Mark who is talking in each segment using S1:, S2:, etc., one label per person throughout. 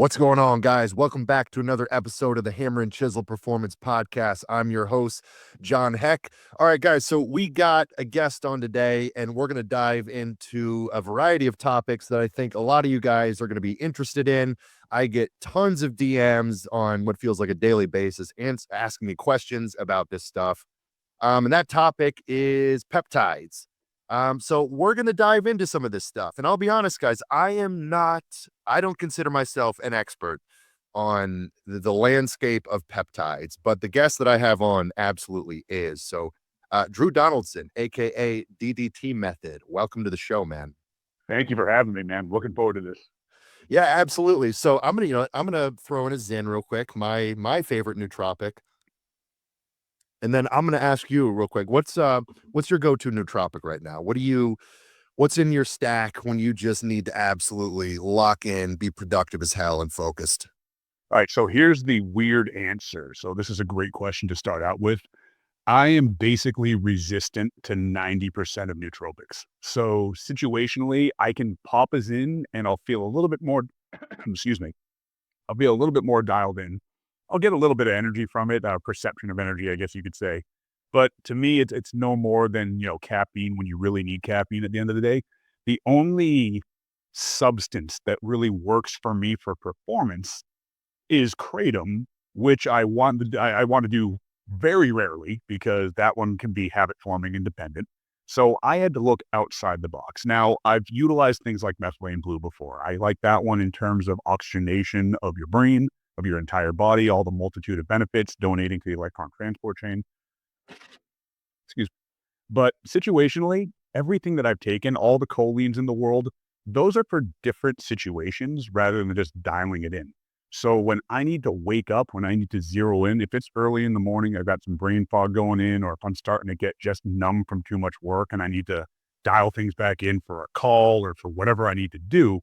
S1: What's going on, guys? Welcome back to another episode of the Hammer and Chisel Performance Podcast. I'm your host, John Heck. All right, guys, so we got a guest on today, and we're going to dive into a variety of topics that I think a lot of you guys are going to be interested in. I get tons of DMs on what feels like a daily basis and asking me questions about this stuff. And that topic is peptides. So we're going to dive into some of this stuff. And I'll be honest, guys, I don't consider myself an expert on the landscape of peptides, but the guest that I have on absolutely is. So, Drew Donaldson, AKA DDT Method, welcome to the show, man.
S2: Thank you for having me, man. Looking forward to this.
S1: Yeah, absolutely. So I'm gonna throw in a Zen real quick, my favorite nootropic. And then I'm going to ask you real quick, what's your go-to nootropic right now? What's in your stack when you just need to absolutely lock in, be productive as hell and focused?
S2: All right. So here's the weird answer. So this is a great question to start out with. I am basically resistant to 90% of nootropics. So situationally, I can pop a Zen and I'll feel a little bit more, excuse me, I'll be a little bit more dialed in. I'll get a little bit of energy from it, perception of energy, I guess you could say. But to me, it's no more than, caffeine when you really need caffeine at the end of the day. The only substance that really works for me for performance is kratom, which I want to do very rarely because that one can be habit forming and dependent. So I had to look outside the box. Now, I've utilized things like methylene blue before. I like that one in terms of oxygenation of your brain, of your entire body, all the multitude of benefits, donating to the electron transport chain. Excuse me. But situationally, everything that I've taken, all the choline in the world, those are for different situations rather than just dialing it in. So when I need to wake up, when I need to zero in, if it's early in the morning, I've got some brain fog going in, or if I'm starting to get just numb from too much work and I need to dial things back in for a call or for whatever I need to do,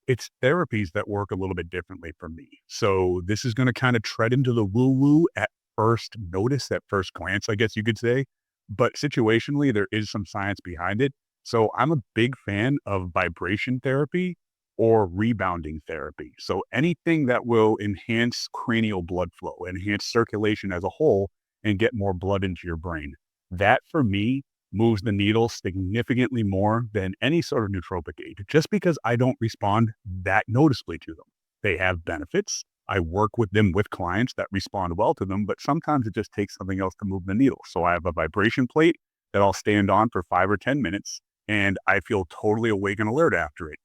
S2: it's therapies that work a little bit differently for me. So this is going to kind of tread into the woo-woo at first notice, at first glance, I guess you could say. But situationally, there is some science behind it. So I'm a big fan of vibration therapy or rebounding therapy. So anything that will enhance cranial blood flow, enhance circulation as a whole, and get more blood into your brain. That for me moves the needle significantly more than any sort of nootropic aid, just because I don't respond that noticeably to them. They have benefits. I work with them with clients that respond well to them, but sometimes it just takes something else to move the needle. So I have a vibration plate that I'll stand on for 5 or 10 minutes, and I feel totally awake and alert after it.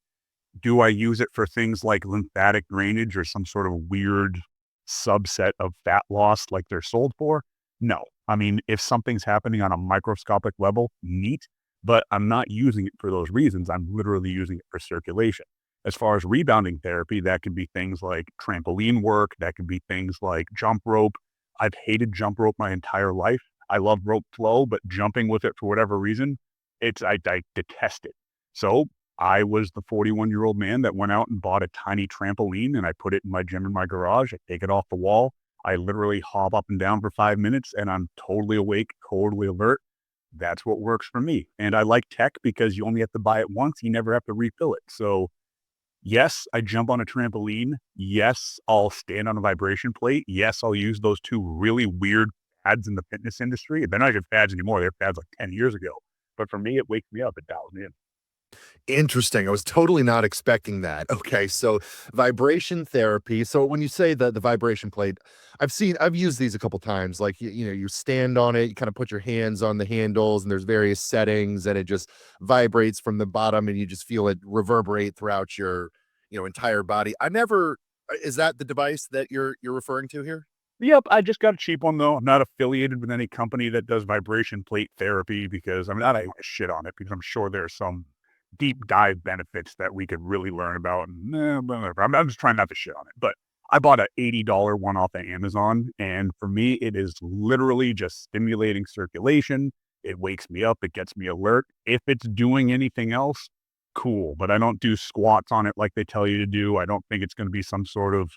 S2: Do I use it for things like lymphatic drainage or some sort of weird subset of fat loss like they're sold for? No. I mean, if something's happening on a microscopic level, neat, but I'm not using it for those reasons. I'm literally using it for circulation. As far as rebounding therapy, that can be things like trampoline work. That can be things like jump rope. I've hated jump rope my entire life. I love rope flow, but jumping with it for whatever reason, I detest it. So I was the 41-year-old man that went out and bought a tiny trampoline and I put it in my gym in my garage. I take it off the wall. I literally hop up and down for 5 minutes and I'm totally awake, totally alert. That's what works for me. And I like tech because you only have to buy it once. You never have to refill it. So yes, I jump on a trampoline. Yes, I'll stand on a vibration plate. Yes, I'll use those two really weird pads in the fitness industry. They're not even pads anymore. They're pads like 10 years ago. But for me, it wakes me up. It dials me in.
S1: Interesting. I was totally not expecting that. Okay, so vibration therapy. So when you say the vibration plate, I've used these a couple times. Like you stand on it, you kind of put your hands on the handles, and there's various settings, and it just vibrates from the bottom, and you just feel it reverberate throughout your entire body. I never Is that the device that you're referring to here?
S2: Yep, I just got a cheap one though. I'm not affiliated with any company that does vibration plate therapy because I'm not a shit on it because I'm sure there's some deep dive benefits that we could really learn about. And whatever. I'm just trying not to shit on it. But I bought a $80 one off of Amazon, and for me, it is literally just stimulating circulation. It wakes me up. It gets me alert. If it's doing anything else, cool. But I don't do squats on it like they tell you to do. I don't think it's going to be some sort of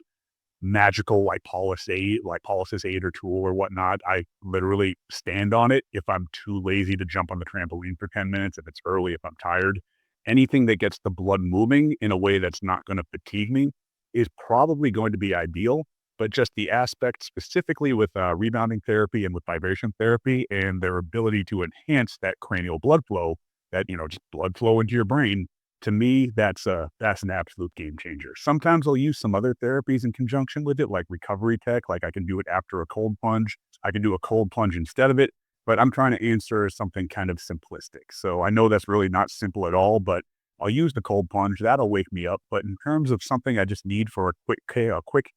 S2: magical lipolysis aid or tool or whatnot. I literally stand on it if I'm too lazy to jump on the trampoline for 10 minutes, if it's early, if I'm tired. Anything that gets the blood moving in a way that's not going to fatigue me, is probably going to be ideal. But just the aspect specifically with rebounding therapy and with vibration therapy and their ability to enhance that cranial blood flow, that, just blood flow into your brain, to me, that's an absolute game changer. Sometimes I'll use some other therapies in conjunction with it, like recovery tech, like I can do it after a cold plunge. I can do a cold plunge instead of it, but I'm trying to answer something kind of simplistic. So I know that's really not simple at all, but I'll use the cold plunge. That'll wake me up. But in terms of something I just need for a quick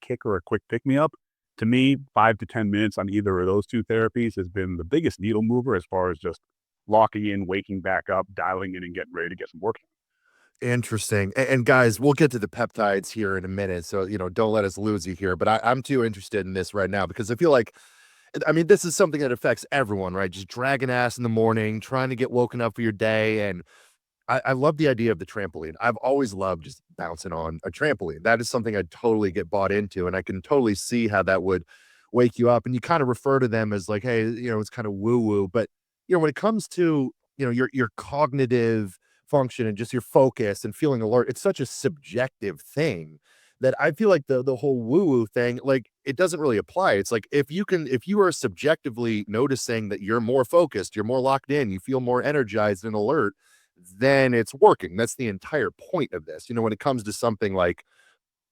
S2: kick or a quick pick me up, to me, 5 to 10 minutes on either of those two therapies has been the biggest needle mover as far as just locking in, waking back up, dialing in, and getting ready to get some work.
S1: Interesting. And guys, we'll get to the peptides here in a minute. So, don't let us lose you here. But I'm too interested in this right now because I feel like, I mean, this is something that affects everyone, right? Just dragging ass in the morning, trying to get woken up for your day. And I love the idea of the trampoline. I've always loved just bouncing on a trampoline. That is something I'd totally get bought into. And I can totally see how that would wake you up. And you kind of refer to them as like, hey, it's kind of woo woo. But, when it comes to, your cognitive function and just your focus and feeling alert, it's such a subjective thing that I feel like the whole woo woo thing, like it doesn't really apply. It's like if you are subjectively noticing that you're more focused, you're more locked in, you feel more energized and alert, then it's working. That's the entire point of this. When it comes to something like,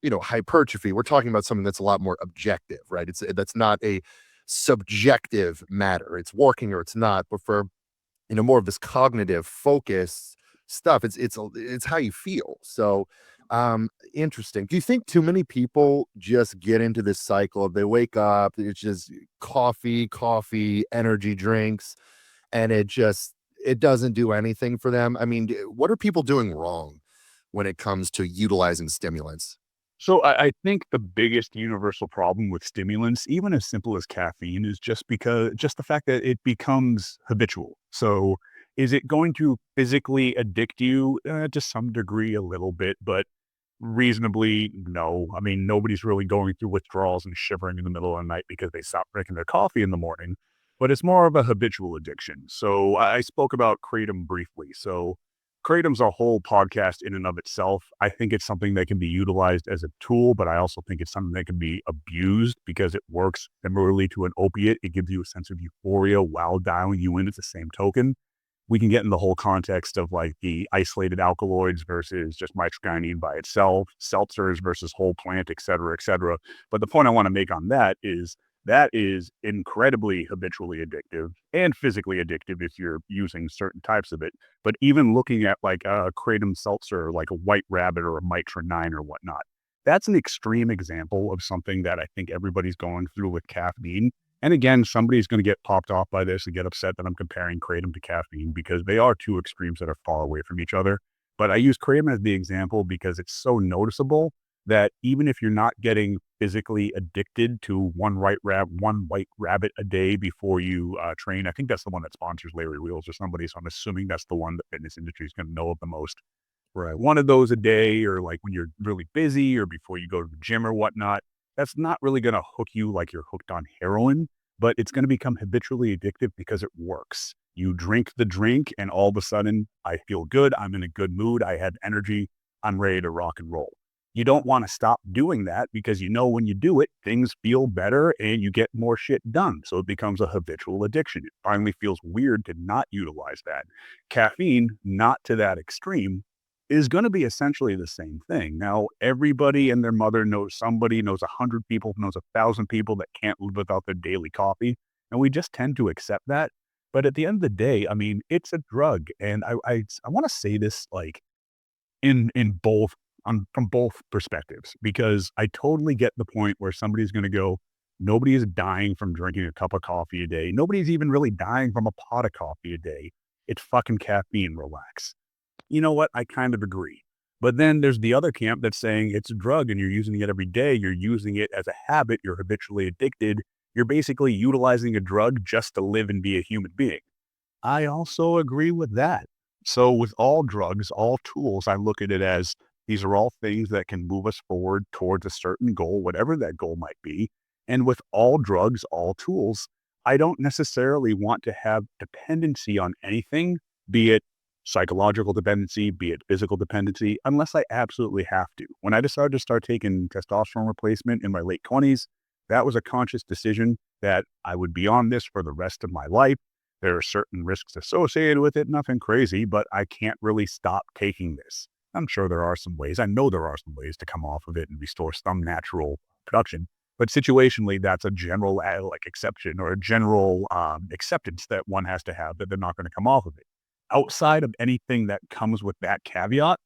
S1: hypertrophy, we're talking about something that's a lot more objective, right? That's not a subjective matter. It's working or it's not. But for, more of this cognitive focus stuff, it's how you feel. So, interesting. Do you think too many people just get into this cycle of they wake up, it's just coffee, energy drinks, and it doesn't do anything for them? I mean, what are people doing wrong when it comes to utilizing stimulants?
S2: So I think the biggest universal problem with stimulants, even as simple as caffeine, is just the fact that it becomes habitual. So is it going to physically addict you? To some degree, a little bit, but reasonably, no. I mean, nobody's really going through withdrawals and shivering in the middle of the night because they stopped drinking their coffee in the morning, but it's more of a habitual addiction. So I spoke about Kratom briefly. So Kratom's a whole podcast in and of itself. I think it's something that can be utilized as a tool, but I also think it's something that can be abused because it works similarly to an opiate. It gives you a sense of euphoria while dialing you in at the same token. We can get in the whole context of like the isolated alkaloids versus just mitragynine by itself, seltzers versus whole plant, et cetera, et cetera. But the point I want to make on that is incredibly habitually addictive and physically addictive if you're using certain types of it. But even looking at like a kratom seltzer, like a white rabbit or a mitra 9 or whatnot, that's an extreme example of something that I think everybody's going through with caffeine. And again, somebody's going to get popped off by this and get upset that I'm comparing kratom to caffeine because they are two extremes that are far away from each other. But I use kratom as the example because it's so noticeable that even if you're not getting physically addicted to one white rabbit a day before you train, I think that's the one that sponsors Larry Wheels or somebody. So I'm assuming that's the one the fitness industry is going to know of the most. Right. One of those a day, or like when you're really busy or before you go to the gym or whatnot, that's not really going to hook you like you're hooked on heroin, but it's going to become habitually addictive because it works. You drink the drink and all of a sudden I feel good. I'm in a good mood. I had energy. I'm ready to rock and roll. You don't want to stop doing that because when you do it, things feel better and you get more shit done. So it becomes a habitual addiction. It finally feels weird to not utilize that. Caffeine, not to that extreme, is going to be essentially the same thing. Now, everybody and their mother knows somebody, knows 100 people, knows 1,000 people that can't live without their daily coffee. And we just tend to accept that. But at the end of the day, I mean, it's a drug. And I want to say this like in both from both perspectives, because I totally get the point where somebody's going to go, nobody is dying from drinking a cup of coffee a day. Nobody's even really dying from a pot of coffee a day. It's fucking caffeine, relax. You know what? I kind of agree. But then there's the other camp that's saying it's a drug and you're using it every day. You're using it as a habit. You're habitually addicted. You're basically utilizing a drug just to live and be a human being. I also agree with that. So with all drugs, all tools, I look at it as these are all things that can move us forward towards a certain goal, whatever that goal might be. And with all drugs, all tools, I don't necessarily want to have dependency on anything, be it psychological dependency, be it physical dependency, unless I absolutely have to. When I decided to start taking testosterone replacement in my late 20s, that was a conscious decision that I would be on this for the rest of my life. There are certain risks associated with it, nothing crazy, but I can't really stop taking this. I'm sure there are some ways. I know there are some ways to come off of it and restore some natural production. But situationally, that's a general exception or a general acceptance that one has to have that they're not going to come off of it. Outside of anything that comes with that caveat,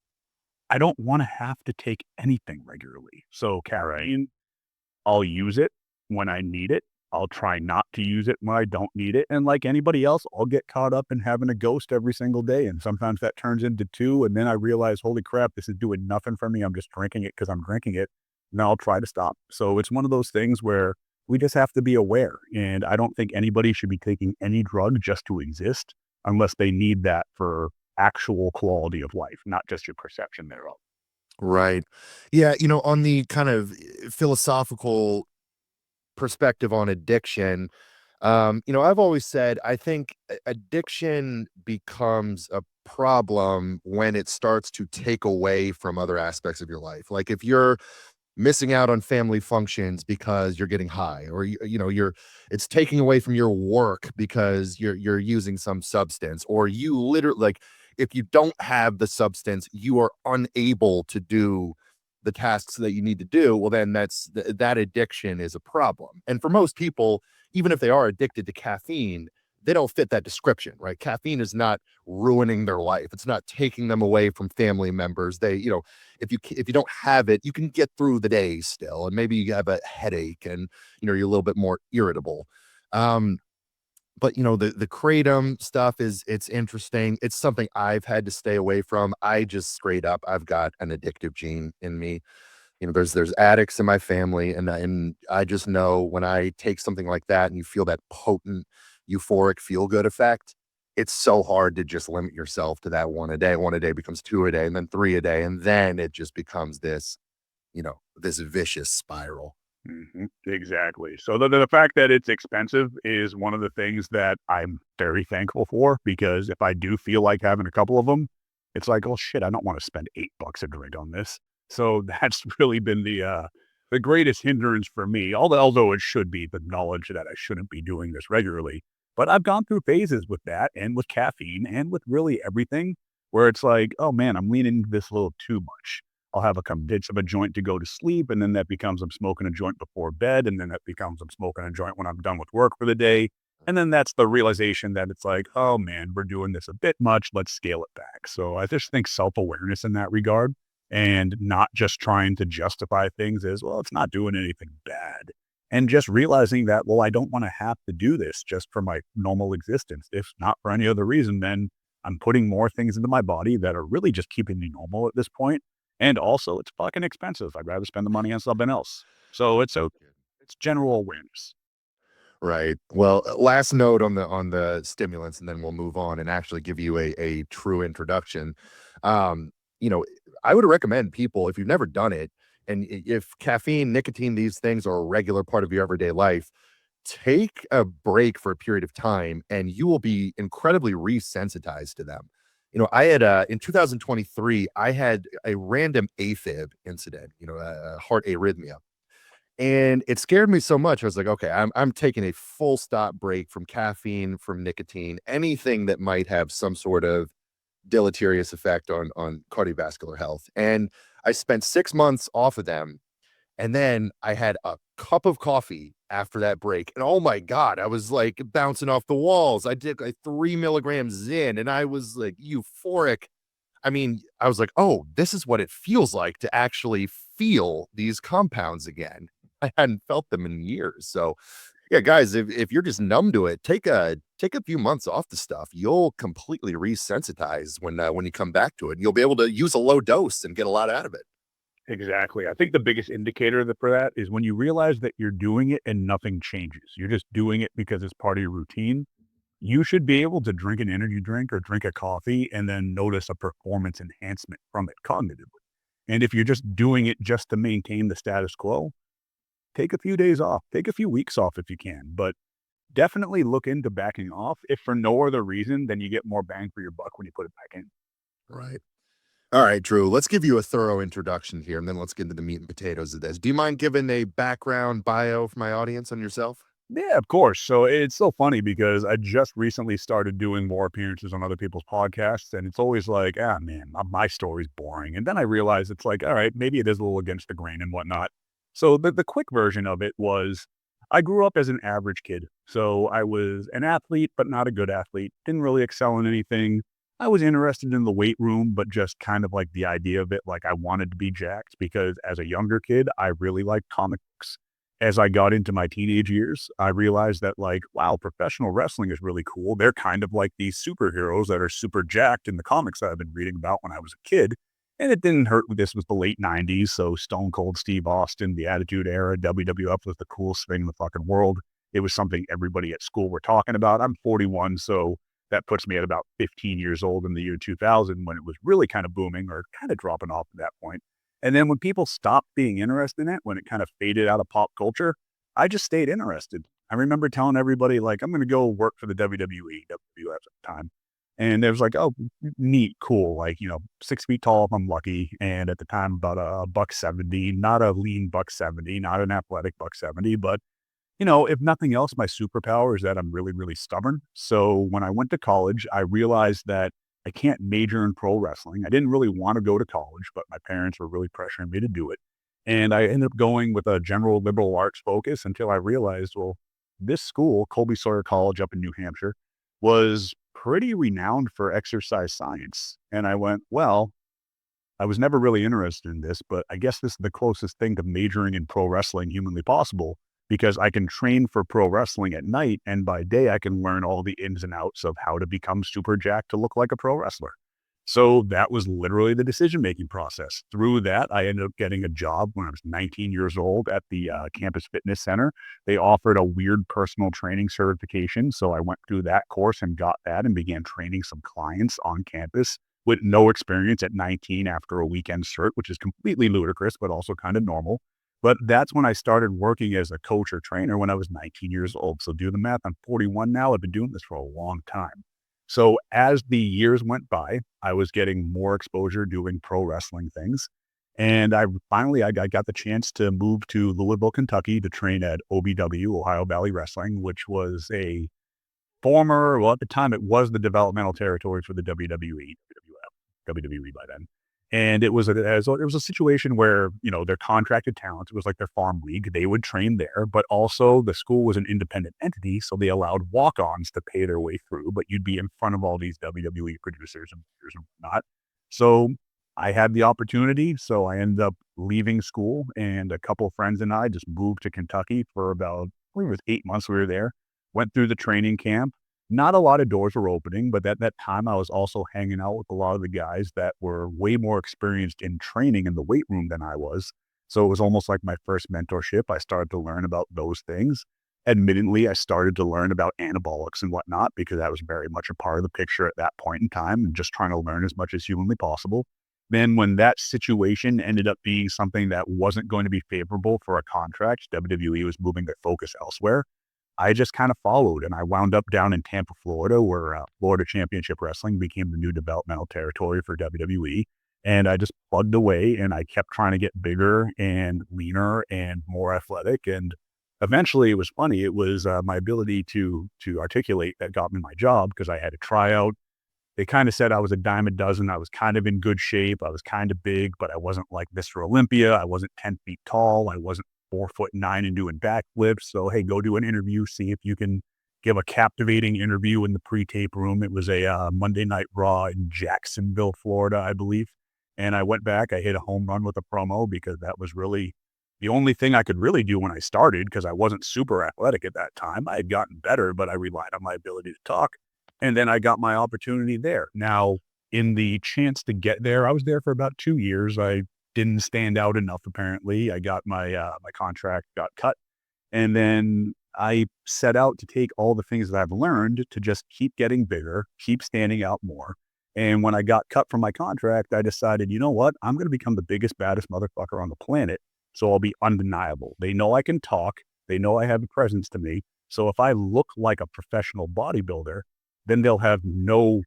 S2: I don't want to have to take anything regularly. So caffeine, I'll use it when I need it. I'll try not to use it when I don't need it. And like anybody else, I'll get caught up in having a ghost every single day. And sometimes that turns into two. And then I realize, holy crap, this is doing nothing for me. I'm just drinking it because I'm drinking it. And I'll try to stop. So it's one of those things where we just have to be aware. And I don't think anybody should be taking any drug just to exist unless they need that for actual quality of life, not just your perception thereof.
S1: Right. Yeah, on the kind of philosophical perspective on addiction, I've always said I think addiction becomes a problem when it starts to take away from other aspects of your life. Like if you're missing out on family functions because you're getting high, or you're it's taking away from your work because you're using some substance, or you literally, like, if you don't have the substance, you are unable to do the tasks that you need to do. Well, then that addiction is a problem. And for most people, even if they are addicted to caffeine, they don't fit that description, right? Caffeine is not ruining their life. It's not taking them away from family members. If you don't have it, you can get through the day still, and maybe you have a headache, and you're a little bit more irritable. Um, but the kratom stuff it's interesting. It's something I've had to stay away from. I just straight up, I've got an addictive gene in me. There's addicts in my family, and I just know when I take something like that and you feel that potent euphoric feel good effect, it's so hard to just limit yourself to that one a day. One a day becomes two a day, and then three a day, and then it just becomes this vicious spiral.
S2: Exactly. So the fact that it's expensive is one of the things that I'm very thankful for, because if I do feel like having a couple of them, it's like, oh shit, I don't want to spend $8 a drink on this. So that's really been the greatest hindrance for me. Although it should be the knowledge that I shouldn't be doing this regularly. But I've gone through phases with that and with caffeine and with really everything where it's like, oh man, I'm leaning into this a little too much. I'll have a convince of a joint to go to sleep, and then that becomes I'm smoking a joint before bed, and then that becomes I'm smoking a joint when I'm done with work for the day. And then that's the realization that it's like, oh man, we're doing this a bit much. Let's scale it back. So I just think self-awareness in that regard, and not just trying to justify things as, well, it's not doing anything bad. And just realizing that, well, I don't want to have to do this just for my normal existence. If not for any other reason, then I'm putting more things into my body that are really just keeping me normal at this point. And also, it's fucking expensive. I'd rather spend the money on something else. So it's general awareness.
S1: Right. Well, last note on the stimulants, and then we'll move on and actually give you a true introduction. Um, you know, I would recommend people, if you've never done it, and if caffeine, nicotine, these things are a regular part of your everyday life, take a break for a period of time, and you will be incredibly resensitized to them. I had in 2023, I had a random AFib incident, a heart arrhythmia, and it scared me so much. I was like, okay, I'm taking a full stop break from caffeine, from nicotine, anything that might have some sort of deleterious effect on cardiovascular health. And I spent 6 months off of them, and then I had a cup of coffee after that break. And oh my God, I was like bouncing off the walls. I did like 3 milligrams in, and I was like euphoric. I mean, I was like, oh, this is what it feels like to actually feel these compounds again. I hadn't felt them in years. So yeah, guys, if you're just numb to it, take a few months off the stuff. You'll completely resensitize when you come back to it. And you'll be able to use a low dose and get a lot out of it.
S2: Exactly. I think the biggest indicator for that is when you realize that you're doing it and nothing changes. You're just doing it because it's part of your routine. You should be able to drink an energy drink or drink a coffee and then notice a performance enhancement from it cognitively. And if you're just doing it just to maintain the status quo, take a few days off, take a few weeks off if you can, but definitely look into backing off, if for no other reason than you get more bang for your buck when you put it back in.
S1: Right. All right, Drew, let's give you a thorough introduction here, and then let's get into the meat and potatoes of this. Do you mind giving a background bio for my audience on yourself?
S2: Yeah, of course. So it's so funny because I just recently started doing more appearances on other people's podcasts, and it's always like, ah, man, my story's boring. And then I realized it's like, all right, maybe it is a little against the grain and whatnot. So the quick version of it was I grew up as an average kid. So I was an athlete, but not a good athlete. Didn't really excel in anything. I was interested in the weight room, but just kind of like the idea of it, like I wanted to be jacked because as a younger kid, I really liked comic books. As I got into my teenage years, I realized that like, wow, professional wrestling is really cool. They're kind of like these superheroes that are super jacked in the comics that I've been reading about when I was a kid. And it didn't hurt. This was the late 90s. So Stone Cold Steve Austin, the Attitude Era, WWF was the coolest thing in the fucking world. It was something everybody at school were talking about. I'm 41, so that puts me at about 15 years old in the year 2000 when it was really kind of booming or kind of dropping off at that point. And then when people stopped being interested in it, when it kind of faded out of pop culture, I just stayed interested. I remember telling everybody, like, I'm going to go work for the WWE, WWF at the time. And it was like, oh, neat, cool. Like, 6 feet tall if I'm lucky. And at the time, about a buck 70, not a lean buck 70, not an athletic buck 70, but if nothing else, my superpower is that I'm really, really stubborn. So when I went to college, I realized that I can't major in pro wrestling. I didn't really want to go to college, but my parents were really pressuring me to do it. And I ended up going with a general liberal arts focus until I realized, well, this school, Colby Sawyer College up in New Hampshire, was pretty renowned for exercise science. And I went, well, I was never really interested in this, but I guess this is the closest thing to majoring in pro wrestling humanly possible because I can train for pro wrestling at night. And by day, I can learn all the ins and outs of how to become super jacked to look like a pro wrestler. So that was literally the decision making process. Through that, I ended up getting a job when I was 19 years old at the campus fitness center. They offered a weird personal training certification. So I went through that course and got that and began training some clients on campus with no experience at 19 after a weekend cert, which is completely ludicrous, but also kind of normal. But that's when I started working as a coach or trainer when I was 19 years old. So do the math. I'm 41 now. I've been doing this for a long time. So as the years went by, I was getting more exposure doing pro wrestling things. And I got the chance to move to Louisville, Kentucky to train at OVW, Ohio Valley Wrestling, which was a former, well, at the time, it was the developmental territory for the WWE, WWE by then. And it was a situation where, their contracted talent, it was like their farm league. They would train there, but also the school was an independent entity. So they allowed walk-ons to pay their way through, but you'd be in front of all these WWE producers and whatnot. So I had the opportunity. So I ended up leaving school and a couple of friends and I just moved to Kentucky for about, I believe it was 8 months we were there, went through the training camp. Not a lot of doors were opening, but at that time I was also hanging out with a lot of the guys that were way more experienced in training in the weight room than I was. So it was almost like my first mentorship. I started to learn about those things. Admittedly, I started to learn about anabolics and whatnot because that was very much a part of the picture at that point in time and just trying to learn as much as humanly possible. Then when that situation ended up being something that wasn't going to be favorable for a contract, WWE was moving their focus elsewhere. I just kind of followed and I wound up down in Tampa, Florida, where Florida Championship Wrestling became the new developmental territory for WWE. And I just plugged away and I kept trying to get bigger and leaner and more athletic. And eventually it was funny. It was my ability to articulate that got me my job because I had a tryout. They kind of said I was a dime a dozen. I was kind of in good shape. I was kind of big, but I wasn't like Mr. Olympia. I wasn't 10 feet tall. I wasn't 4'9" and doing backflips. So, hey, go do an interview, see if you can give a captivating interview in the pre-tape room. It was a Monday Night Raw in Jacksonville, Florida, I believe. And I went back, I hit a home run with a promo because that was really the only thing I could really do when I started because I wasn't super athletic at that time. I had gotten better, but I relied on my ability to talk. And then I got my opportunity there. Now, in the chance to get there, I was there for about 2 years. I didn't stand out enough, apparently. I got my contract got cut. And then I set out to take all the things that I've learned to just keep getting bigger, keep standing out more. And when I got cut from my contract, I decided, you know what? I'm going to become the biggest, baddest motherfucker on the planet. So I'll be undeniable. They know I can talk. They know I have a presence to me. So if I look like a professional bodybuilder, then they'll have no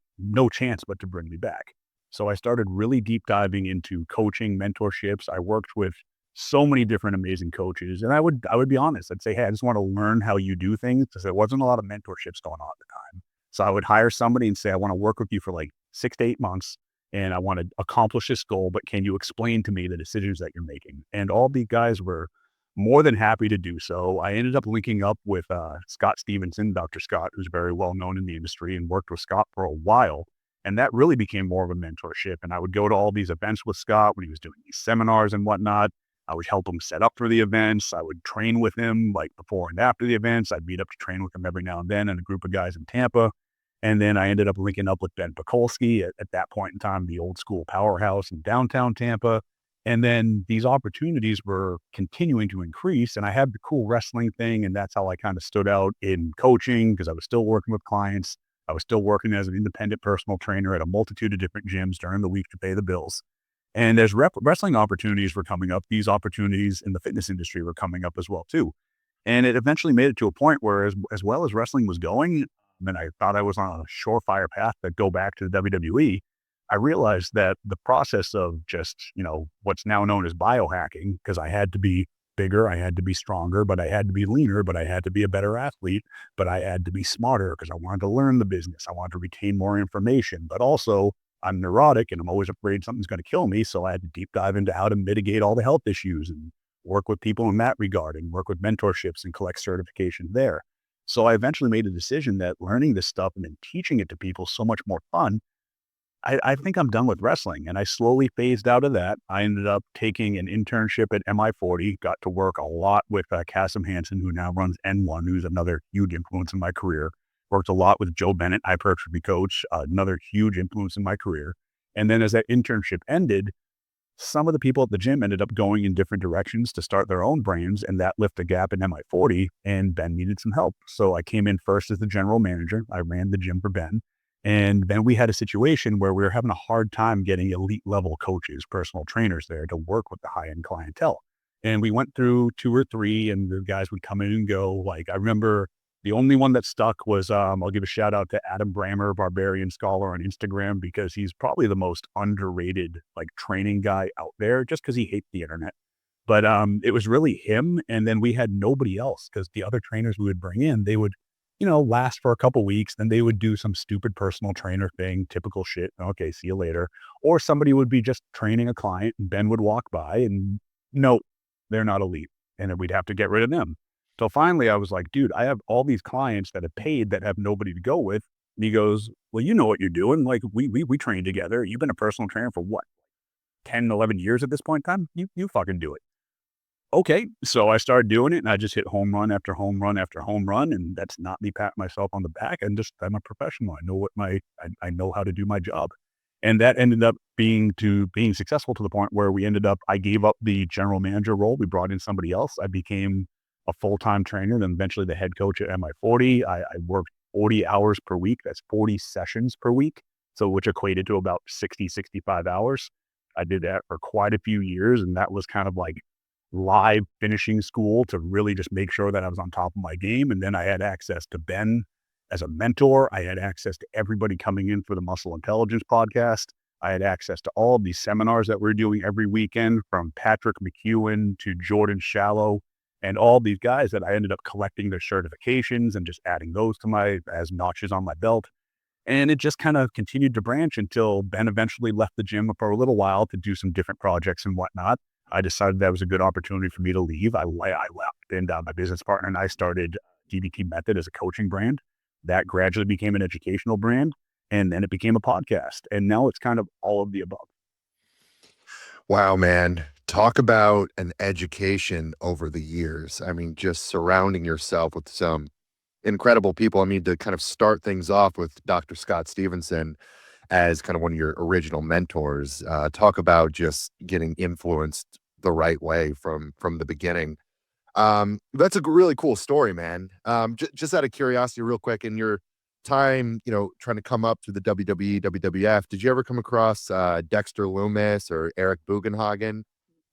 S2: chance but to bring me back. So I started really deep diving into coaching, mentorships. I worked with so many different amazing coaches. And I would be honest. I'd say, hey, I just want to learn how you do things, because there wasn't a lot of mentorships going on at the time. So I would hire somebody and say, I want to work with you for like 6 to 8 months, and I want to accomplish this goal, but can you explain to me the decisions that you're making? And all the guys were more than happy to do so. I ended up linking up with Scott Stevenson, Dr. Scott, who's very well known in the industry, and worked with Scott for a while. And that really became more of a mentorship. And I would go to all these events with Scott when he was doing these seminars and whatnot. I would help him set up for the events. I would train with him like before and after the events. I'd meet up to train with him every now and then, and a group of guys in Tampa. And then I ended up linking up with Ben Pekulski at that point in time, the old school powerhouse in downtown Tampa. And then these opportunities were continuing to increase. And I had the cool wrestling thing. And that's how I kind of stood out in coaching, because I was still working with clients. I was still working as an independent personal trainer at a multitude of different gyms during the week to pay the bills. And as wrestling opportunities were coming up, these opportunities in the fitness industry were coming up as well, too. And it eventually made it to a point where, as well as wrestling was going, and I thought I was on a surefire path to go back to the WWE, I realized that the process of just, what's now known as biohacking, because I had to be bigger, I had to be stronger, but I had to be leaner, but I had to be a better athlete, but I had to be smarter because I wanted to learn the business. I wanted to retain more information, but also I'm neurotic and I'm always afraid something's going to kill me. So I had to deep dive into how to mitigate all the health issues and work with people in that regard and work with mentorships and collect certification there. So I eventually made a decision that learning this stuff and then teaching it to people is so much more fun. I think I'm done with wrestling, and I slowly phased out of that. I ended up taking an internship at MI40, got to work a lot with Cassim Hansen, who now runs N1, who's another huge influence in my career. Worked a lot with Joe Bennett, hypertrophy coach, another huge influence in my career. And then as that internship ended, some of the people at the gym ended up going in different directions to start their own brands, and that left a gap in MI40, and Ben needed some help. So I came in first as the general manager. I ran the gym for Ben. And then we had a situation where we were having a hard time getting elite level coaches, personal trainers there to work with the high end clientele. And we went through 2 or 3, and the guys would come in and go. Like, I remember the only one that stuck was, I'll give a shout out to Adam Brammer, Barbarian Scholar on Instagram, because he's probably the most underrated like training guy out there, just because he hates the internet. But it was really him. And then we had nobody else, because the other trainers we would bring in, they would, last for a couple weeks. Then they would do some stupid personal trainer thing, typical shit. Okay, see you later. Or somebody would be just training a client, and Ben would walk by and no, they're not elite. And then we'd have to get rid of them. So finally I was like, dude, I have all these clients that have paid that have nobody to go with. And he goes, well, you know what you're doing. Like we train together. You've been a personal trainer for what, 10, 11 years at this point in time? You fucking do it. Okay. So I started doing it, and I just hit home run after home run after home run. And that's not me patting myself on the back. I'm a professional. I know how to do my job. And that ended up being successful to the point where I gave up the general manager role. We brought in somebody else. I became a full-time trainer, then eventually the head coach at MI40. I worked 40 hours per week. That's 40 sessions per week. So which equated to about 65 hours. I did that for quite a few years. And that was kind of like live finishing school to really just make sure that I was on top of my game. And then I had access to Ben as a mentor. I had access to everybody coming in for the Muscle Intelligence podcast. I had access to all of these seminars that we're doing every weekend, from Patrick McEwen to Jordan Shallow, and all these guys that I ended up collecting their certifications and just adding those to as notches on my belt. And it just kind of continued to branch until Ben eventually left the gym for a little while to do some different projects and whatnot. I decided that was a good opportunity for me to leave. I left, and my business partner and I started DDT Method as a coaching brand. That gradually became an educational brand, and then it became a podcast. And now it's kind of all of the above.
S1: Wow, man. Talk about an education over the years. I mean, just surrounding yourself with some incredible people. I mean, to kind of start things off with Dr. Scott Stevenson as kind of one of your original mentors. Talk about just getting influenced the right way from the beginning. That's a really cool story, man. Just out of curiosity, real quick, in your time, trying to come up through the WWE, WWF, did you ever come across Dexter Loomis or Eric Bugenhagen?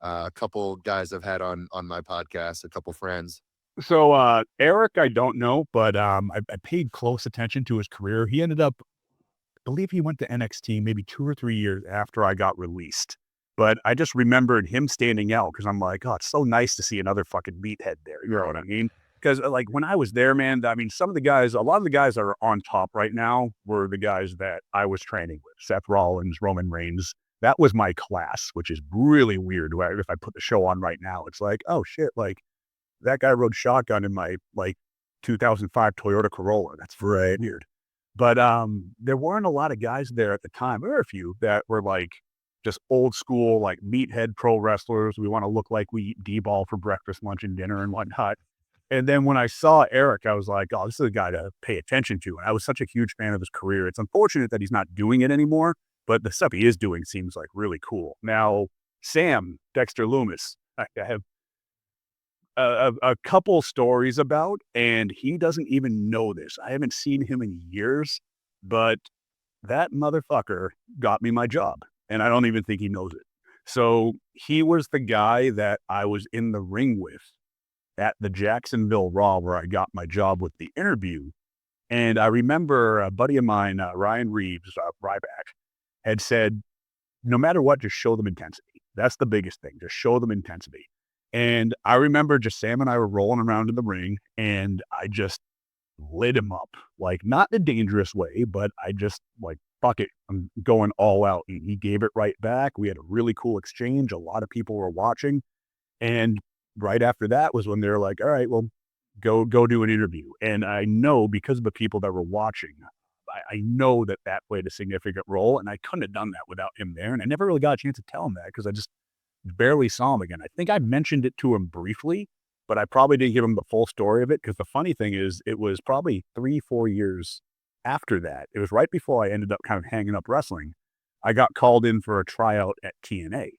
S1: A couple guys I've had on my podcast, a couple friends.
S2: So Eric, I don't know, but I paid close attention to his career. He ended up, I believe he went to NXT maybe 2 or 3 years after I got released. But I just remembered him standing out because I'm like, oh, it's so nice to see another fucking meathead there. You know what I mean? Because like when I was there, man, I mean, some of the guys, a lot of the guys that are on top right now were the guys that I was training with: Seth Rollins, Roman Reigns. That was my class, which is really weird. If I put the show on right now, it's like, oh shit, like that guy rode shotgun in my like 2005 Toyota Corolla. That's very weird. But there weren't a lot of guys there at the time. There were a few that were like just old school, like meathead pro wrestlers. We want to look like we eat D-ball for breakfast, lunch, and dinner and whatnot. And then when I saw Eric, I was like, oh, this is a guy to pay attention to. And I was such a huge fan of his career. It's unfortunate that he's not doing it anymore, but the stuff he is doing seems like really cool. Now, Sam Dexter Loomis, I have a couple stories about, and he doesn't even know this. I haven't seen him in years, but that motherfucker got me my job, and I don't even think he knows it. So he was the guy that I was in the ring with at the Jacksonville Raw, where I got my job with the interview. And I remember a buddy of mine, Ryan Reeves, Ryback, had said, no matter what, just show them intensity. That's the biggest thing. Just show them intensity. And I remember just Sam and I were rolling around in the ring, and I just lit him up, like not in a dangerous way, but I just like, fuck it, I'm going all out. And he gave it right back. We had a really cool exchange. A lot of people were watching. And right after that was when they were like, all right, well, go do an interview. And I know because of the people that were watching, I know that that played a significant role. And I couldn't have done that without him there. And I never really got a chance to tell him that because I just barely saw him again. I think I mentioned it to him briefly, but I probably didn't give him the full story of it because the funny thing is, it was probably 3, 4 years after that. It was right before I ended up kind of hanging up wrestling. I got called in for a tryout at TNA,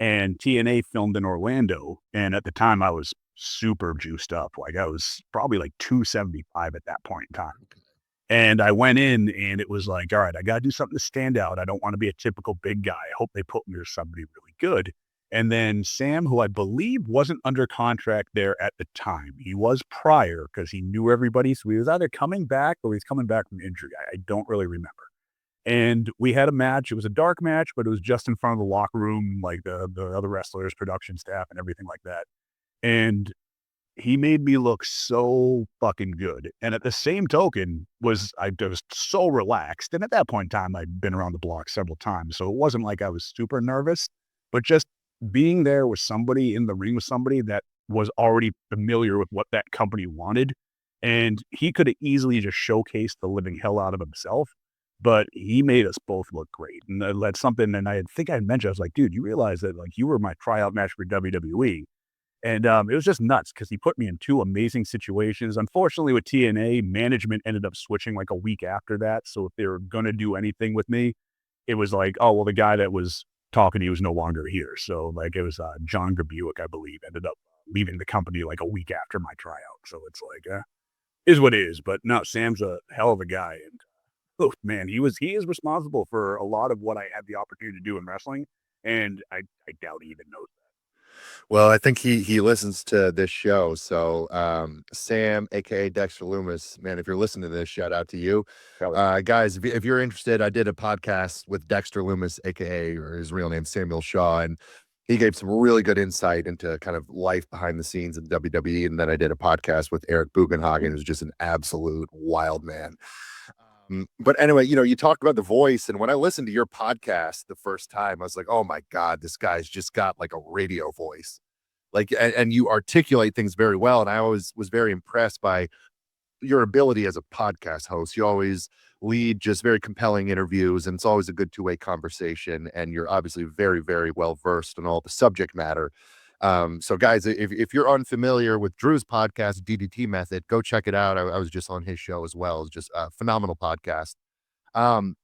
S2: and TNA filmed in Orlando. And at the time, I was super juiced up. Like I was probably like 275 at that point in time. And I went in and it was like, all right, I got to do something to stand out. I don't want to be a typical big guy. I hope they put me with somebody really good. And then Sam, who I believe wasn't under contract there at the time, he was prior because he knew everybody. So he was either coming back or he's coming back from injury. I don't really remember. And we had a match. It was a dark match, but it was just in front of the locker room, like the other wrestlers, production staff, and everything like that. And he made me look so fucking good. And at the same token I was so relaxed. And at that point in time, I'd been around the block several times. So it wasn't like I was super nervous, but just being there with somebody in the ring with somebody that was already familiar with what that company wanted. And he could have easily just showcased the living hell out of himself, but he made us both look great. And that's something, and think I had mentioned, I was like, dude, you realize that like you were my tryout match for WWE. And it was just nuts because he put me in two amazing situations. Unfortunately, with TNA, management ended up switching like a week after that. So if they were going to do anything with me, it was like, oh, well, the guy that was talking to you was no longer here. So like it was John Grabuick, I believe, ended up leaving the company like a week after my tryout. So it's like, is what it is. But no, Sam's a hell of a guy. And oh, man, he is responsible for a lot of what I had the opportunity to do in wrestling. And I doubt he even knows.
S1: Well, I think he listens to this show. So, Sam, aka Dexter Loomis, man, if you're listening to this, shout out to you. Guys, if you're interested, I did a podcast with Dexter Loomis, aka or his real name Samuel Shaw, and he gave some really good insight into kind of life behind the scenes in WWE. And then I did a podcast with Eric Bugenhagen, who's just an absolute wild man. But anyway, you talked about the voice, and when I listened to your podcast the first time, I was like, oh my God, this guy's just got like a radio voice. Like, and you articulate things very well. And I always was very impressed by your ability as a podcast host. You always lead just very compelling interviews, and it's always a good two-way conversation. And you're obviously very, very well versed in all the subject matter. So guys, if you're unfamiliar with Drew's podcast, DDT Method, go check it out. I was just on his show as well. It's just a phenomenal podcast. Um,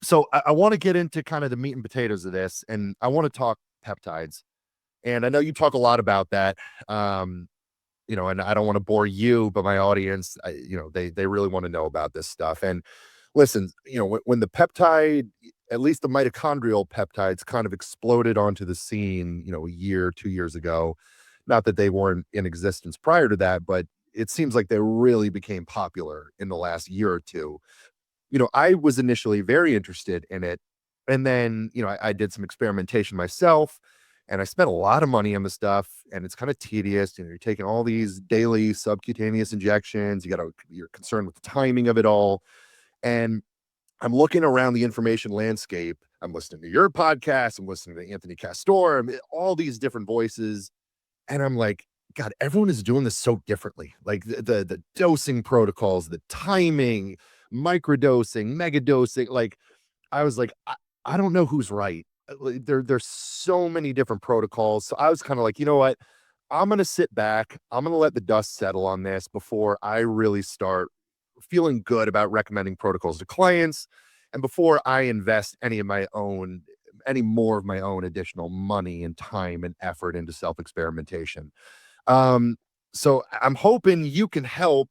S1: so I want to get into kind of the meat and potatoes of this, and I want to talk peptides. And I know you talk a lot about that. And I don't want to bore you, but my audience, they really want to know about this stuff. And listen, when the peptide, at least the mitochondrial peptides, kind of exploded onto the scene, a year, 2 years ago. Not that they weren't in existence prior to that, but it seems like they really became popular in the last year or two. I was initially very interested in it. And then, I did some experimentation myself and I spent a lot of money on the stuff and it's kind of tedious. You're taking all these daily subcutaneous injections. You're concerned with the timing of it all. And I'm looking around the information landscape. I'm listening to your podcast. I'm listening to Anthony Castor, all these different voices. And I'm like, God, everyone is doing this so differently. Like the dosing protocols, the timing, microdosing, megadosing. Like I was like, I don't know who's right. There's so many different protocols. So I was kind of like, you know what? I'm gonna sit back. I'm gonna let the dust settle on this before I really start feeling good about recommending protocols to clients and before I invest any more of my own additional money and time and effort into self-experimentation. Um, so I'm hoping you can help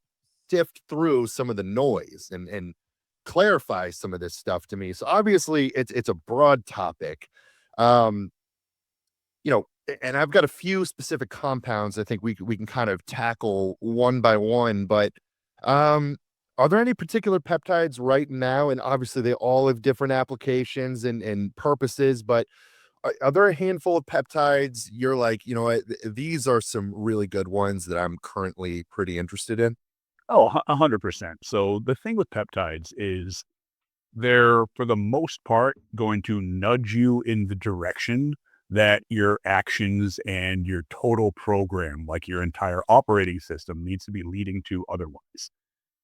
S1: sift through some of the noise and clarify some of this stuff to me. So obviously it's a broad topic. Um, and I've got a few specific compounds I think we can kind of tackle one by one, but um are there any particular peptides right now? And obviously they all have different applications and purposes, but are there a handful of peptides you're like, you know what, these are some really good ones that I'm currently pretty interested in?
S2: Oh, 100%. So the thing with peptides is they're, for the most part, going to nudge you in the direction that your actions and your total program, like your entire operating system, needs to be leading to otherwise.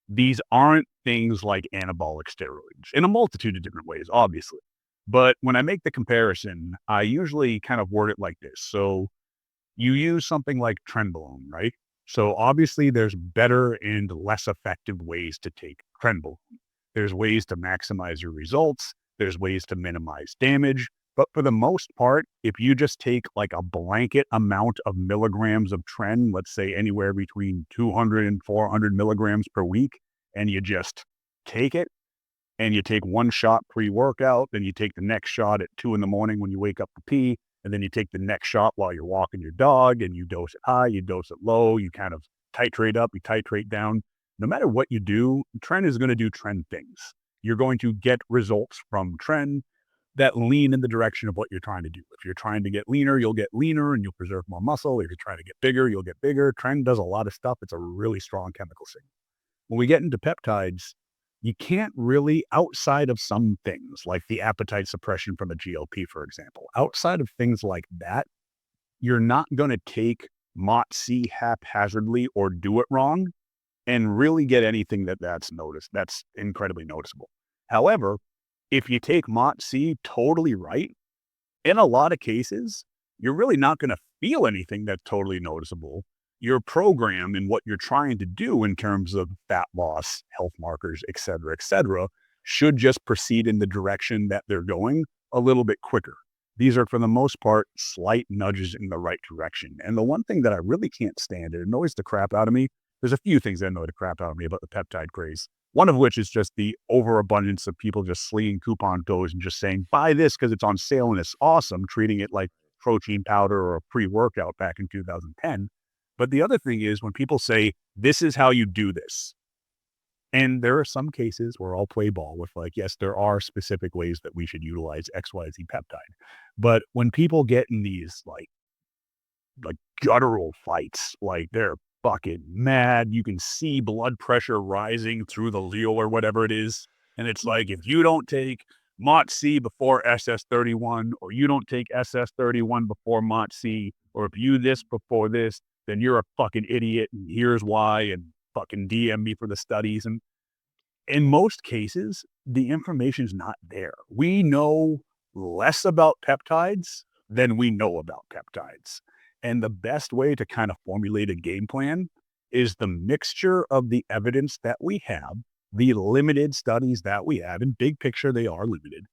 S2: These aren't things like anabolic steroids in a multitude of different ways, obviously. But when I make the comparison, I usually kind of word it like this. So you use something like trenbolone, right? So obviously there's better and less effective ways to take trenbolone. There's ways to maximize your results. There's ways to minimize damage. But for the most part, if you just take like a blanket amount of milligrams of tren, let's say anywhere between 200 and 400 milligrams per week, and you just take it and you take one shot pre-workout, then you take the next shot at 2 in the morning when you wake up to pee, and then you take the next shot while you're walking your dog, and you dose it high, you dose it low, you kind of titrate up, you titrate down. No matter what you do, tren is going to do tren things. You're going to get results from tren that lean in the direction of what you're trying to do. If you're trying to get leaner, you'll get leaner and you'll preserve more muscle. If you're trying to get bigger, you'll get bigger. Tren does a lot of stuff. It's a really strong chemical signal. When we get into peptides, you can't really, outside of some things like the appetite suppression from a GLP, for example, outside of things like that, you're not going to take MOTS-c haphazardly or do it wrong and really get anything that's noticed. That's incredibly noticeable. However, if you take MOTS-c totally right, in a lot of cases, you're really not going to feel anything that's totally noticeable. Your program and what you're trying to do in terms of fat loss, health markers, et cetera, should just proceed in the direction that they're going a little bit quicker. These are, for the most part, slight nudges in the right direction. And the one thing that I really can't stand, it annoys the crap out of me. There's a few things that annoy the crap out of me about the peptide craze. One of which is just the overabundance of people just slinging coupon codes and just saying, buy this because it's on sale and it's awesome, treating it like protein powder or a pre-workout back in 2010. But the other thing is when people say, this is how you do this. And there are some cases where I'll play ball with like, yes, there are specific ways that we should utilize XYZ peptide. But when people get in these like guttural fights, like they're fucking mad. You can see blood pressure rising through the Leo or whatever it is. And it's like, if you don't take MOTS-c before SS31, or you don't take SS31 before MOTS-c, or if you this before this, then you're a fucking idiot. And here's why. And fucking DM me for the studies. And in most cases, the information's not there. We know less about peptides than we know about peptides. And the best way to kind of formulate a game plan is the mixture of the evidence that we have, the limited studies that we have, in big picture, they are limited,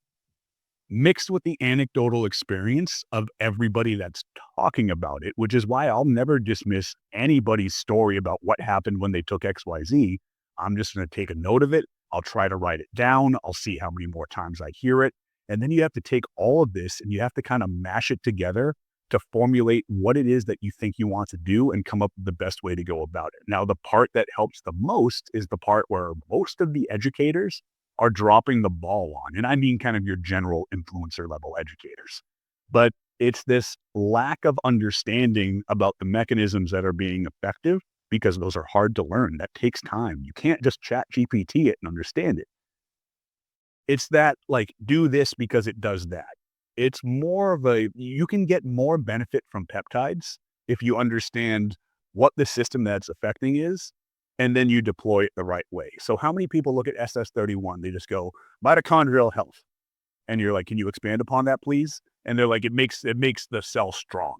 S2: mixed with the anecdotal experience of everybody that's talking about it, which is why I'll never dismiss anybody's story about what happened when they took XYZ. I'm just going to take a note of it. I'll try to write it down. I'll see how many more times I hear it. And then you have to take all of this and you have to kind of mash it together to formulate what it is that you think you want to do and come up with the best way to go about it. Now, the part that helps the most is the part where most of the educators are dropping the ball on. And I mean kind of your general influencer level educators. But it's this lack of understanding about the mechanisms that are being effective, because those are hard to learn. That takes time. You can't just chat GPT it and understand it. It's that, like, do this because it does that. It's more of you can get more benefit from peptides if you understand what the system that's affecting is, and then you deploy it the right way. So how many people look at SS31? They just go, mitochondrial health. And you're like, can you expand upon that, please? And they're like, it makes the cell strong.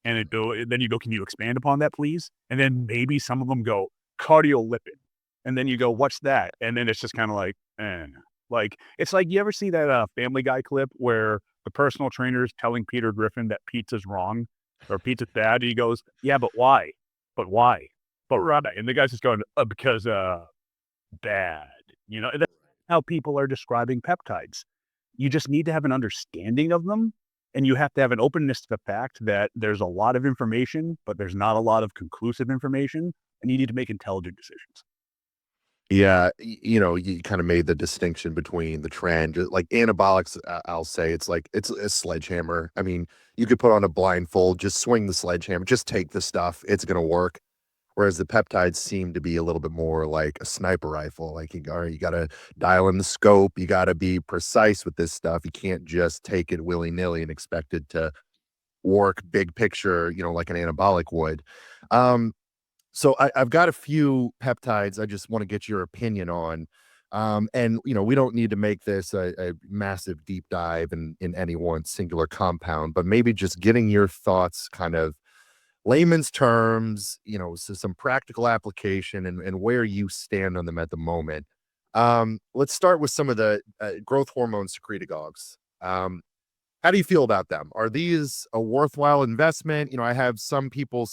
S2: And then you go, can you expand upon that, please? And then maybe some of them go, cardiolipid. And then you go, what's that? And then it's just kind of like, eh. Like, it's like, you ever see that Family Guy clip where the personal trainer is telling Peter Griffin that pizza's wrong or pizza's bad? And he goes, yeah, but why? But why? But right. And the guy's just going, because bad. And that's how people are describing peptides. You just need to have an understanding of them. And you have to have an openness to the fact that there's a lot of information, but there's not a lot of conclusive information. And you need to make intelligent decisions.
S1: Yeah, you kind of made the distinction between the trend, like anabolics. I'll say it's a sledgehammer. I mean, you could put on a blindfold, just swing the sledgehammer, just take the stuff, it's gonna work. Whereas the peptides seem to be a little bit more like a sniper rifle. Like all right, you gotta dial in the scope, you gotta be precise with this stuff. You can't just take it willy nilly and expect it to work big picture, like an anabolic would. Um, so I've got a few peptides I just want to get your opinion on. And we don't need to make this a massive deep dive in any one singular compound, but maybe just getting your thoughts, kind of layman's terms, so some practical application and where you stand on them at the moment. Let's start with some of the growth hormone secretagogues. How do you feel about them? Are these a worthwhile investment? I have some people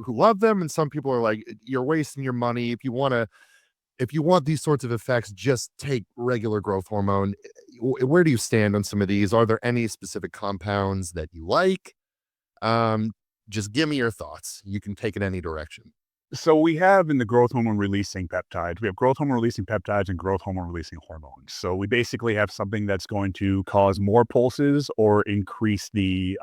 S1: who love them, and some people are like, "You're wasting your money. If you want these sorts of effects, just take regular growth hormone." Where do you stand on some of these? Are there any specific compounds that you like? Um, just give me your thoughts. You can take it any direction.
S2: So we have in the growth hormone releasing peptides, we have growth hormone releasing peptides and growth hormone releasing hormones. So we basically have something that's going to cause more pulses or increase the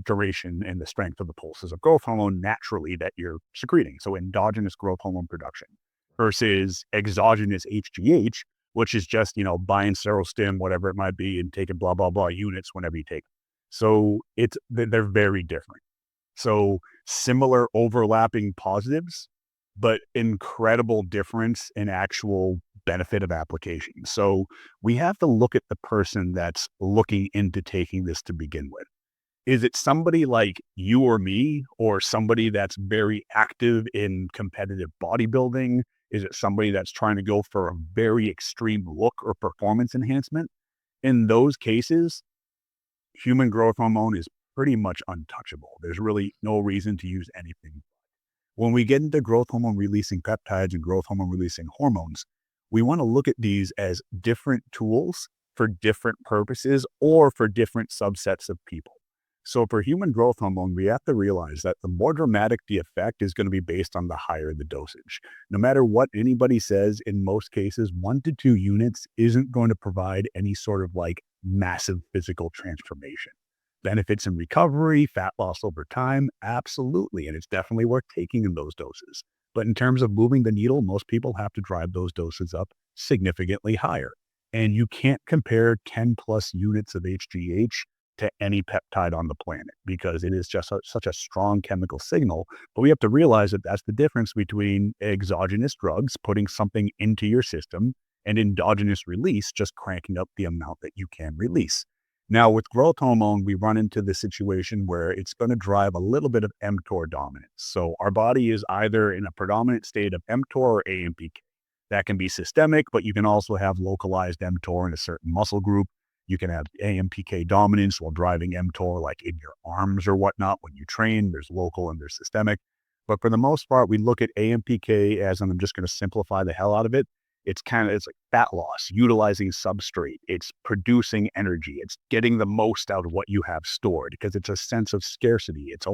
S2: duration and the strength of the pulses of growth hormone naturally that you're secreting. So endogenous growth hormone production versus exogenous HGH, which is just, buying serostim, whatever it might be, and taking blah, blah, blah units whenever you take them. So they're very different. So similar overlapping positives, but incredible difference in actual benefit of application. So we have to look at the person that's looking into taking this to begin with. Is it somebody like you or me, or somebody that's very active in competitive bodybuilding? Is it somebody that's trying to go for a very extreme look or performance enhancement? In those cases, human growth hormone is pretty much untouchable. There's really no reason to use anything. When we get into growth hormone releasing peptides and growth hormone releasing hormones, we want to look at these as different tools for different purposes or for different subsets of people. So for human growth hormone, we have to realize that the more dramatic the effect is going to be based on the higher the dosage. No matter what anybody says, in most cases, 1 to 2 units isn't going to provide any sort of like massive physical transformation. Benefits in recovery, fat loss over time, absolutely. And it's definitely worth taking in those doses. But in terms of moving the needle, most people have to drive those doses up significantly higher. And you can't compare 10 plus units of HGH to any peptide on the planet because it is just such a strong chemical signal. But we have to realize that that's the difference between exogenous drugs, putting something into your system, and endogenous release, just cranking up the amount that you can release. Now, with growth hormone, we run into the situation where it's going to drive a little bit of mTOR dominance. So our body is either in a predominant state of mTOR or AMPK. That can be systemic, but you can also have localized mTOR in a certain muscle group. You can have AMPK dominance while driving mTOR, like in your arms or whatnot. When you train, there's local and there's systemic. But for the most part, we look at AMPK as, and I'm just going to simplify the hell out of it, it's like fat loss, utilizing substrate. It's producing energy. It's getting the most out of what you have stored because it's a sense of scarcity. It's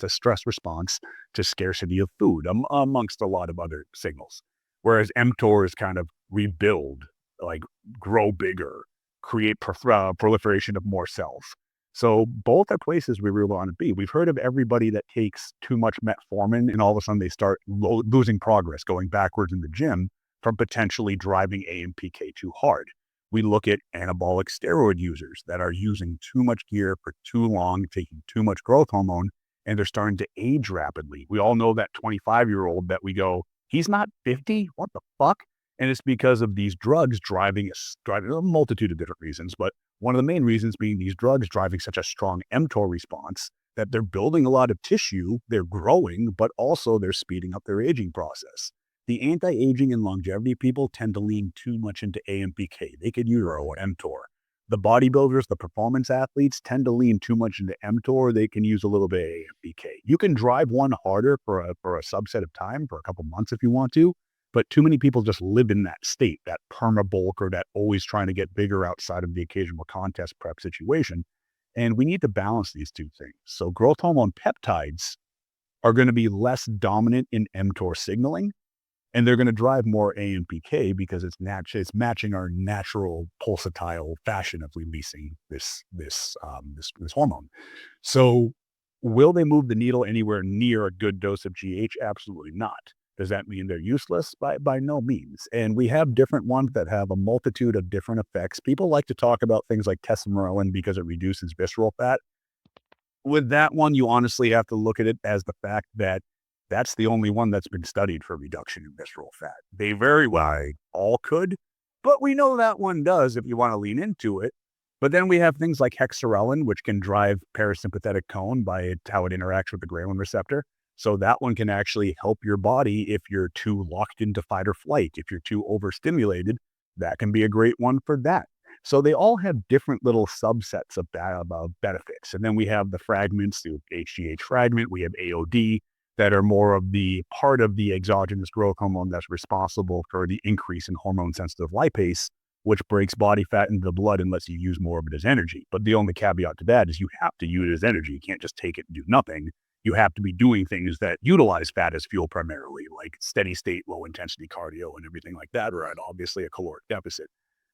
S2: a stress response to scarcity of food, amongst a lot of other signals. Whereas mTOR is kind of rebuild, like grow bigger, create proliferation of more cells. So both are places we really want to be. We've heard of everybody that takes too much metformin and all of a sudden they start losing progress, going backwards in the gym from potentially driving AMPK too hard. We look at anabolic steroid users that are using too much gear for too long, taking too much growth hormone, and they're starting to age rapidly. We all know that 25-year-old that we go, he's not 50? What the fuck? And it's because of these drugs driving a multitude of different reasons, but one of the main reasons being these drugs driving such a strong mTOR response that they're building a lot of tissue, they're growing, but also they're speeding up their aging process. The anti-aging and longevity people tend to lean too much into AMPK. They could use or mTOR. The bodybuilders, the performance athletes tend to lean too much into mTOR. They can use a little bit of AMPK. You can drive one harder for a subset of time, for a couple months if you want to, but too many people just live in that state, that perma bulk or that always trying to get bigger outside of the occasional contest prep situation. And we need to balance these two things. So growth hormone peptides are going to be less dominant in mTOR signaling, and they're going to drive more AMPK because it's matching our natural pulsatile fashion of releasing this hormone. So will they move the needle anywhere near a good dose of GH? Absolutely not. Does that mean they're useless? By no means. And we have different ones that have a multitude of different effects. People like to talk about things like testosterone because it reduces visceral fat. With that one, you honestly have to look at it as the fact that that's the only one that's been studied for reduction in visceral fat. They very well all could, but we know that one does if you want to lean into it. But then we have things like hexarelin, which can drive parasympathetic tone by how it interacts with the ghrelin receptor. So that one can actually help your body if you're too locked into fight or flight. If you're too overstimulated, that can be a great one for that. So they all have different little subsets of benefits. And then we have the fragments, the HGH fragment, we have AOD that are more of the part of the exogenous growth hormone that's responsible for the increase in hormone sensitive lipase, which breaks body fat into the blood and lets you use more of it as energy. But the only caveat to that is you have to use it as energy. You can't just take it and do nothing. You have to be doing things that utilize fat as fuel primarily, like steady state, low intensity cardio and everything like that, or obviously a caloric deficit.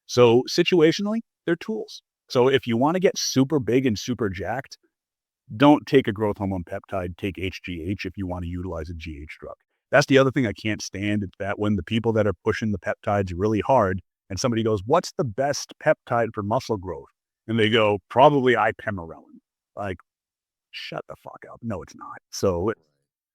S2: So situationally, they're tools. So if you want to get super big and super jacked, don't take a growth hormone peptide, take HGH if you want to utilize a GH drug. That's the other thing I can't stand. It's that when the people that are pushing the peptides really hard and somebody goes, what's the best peptide for muscle growth? And they go, probably ipamorelin. Like, shut the fuck up. No, it's not. So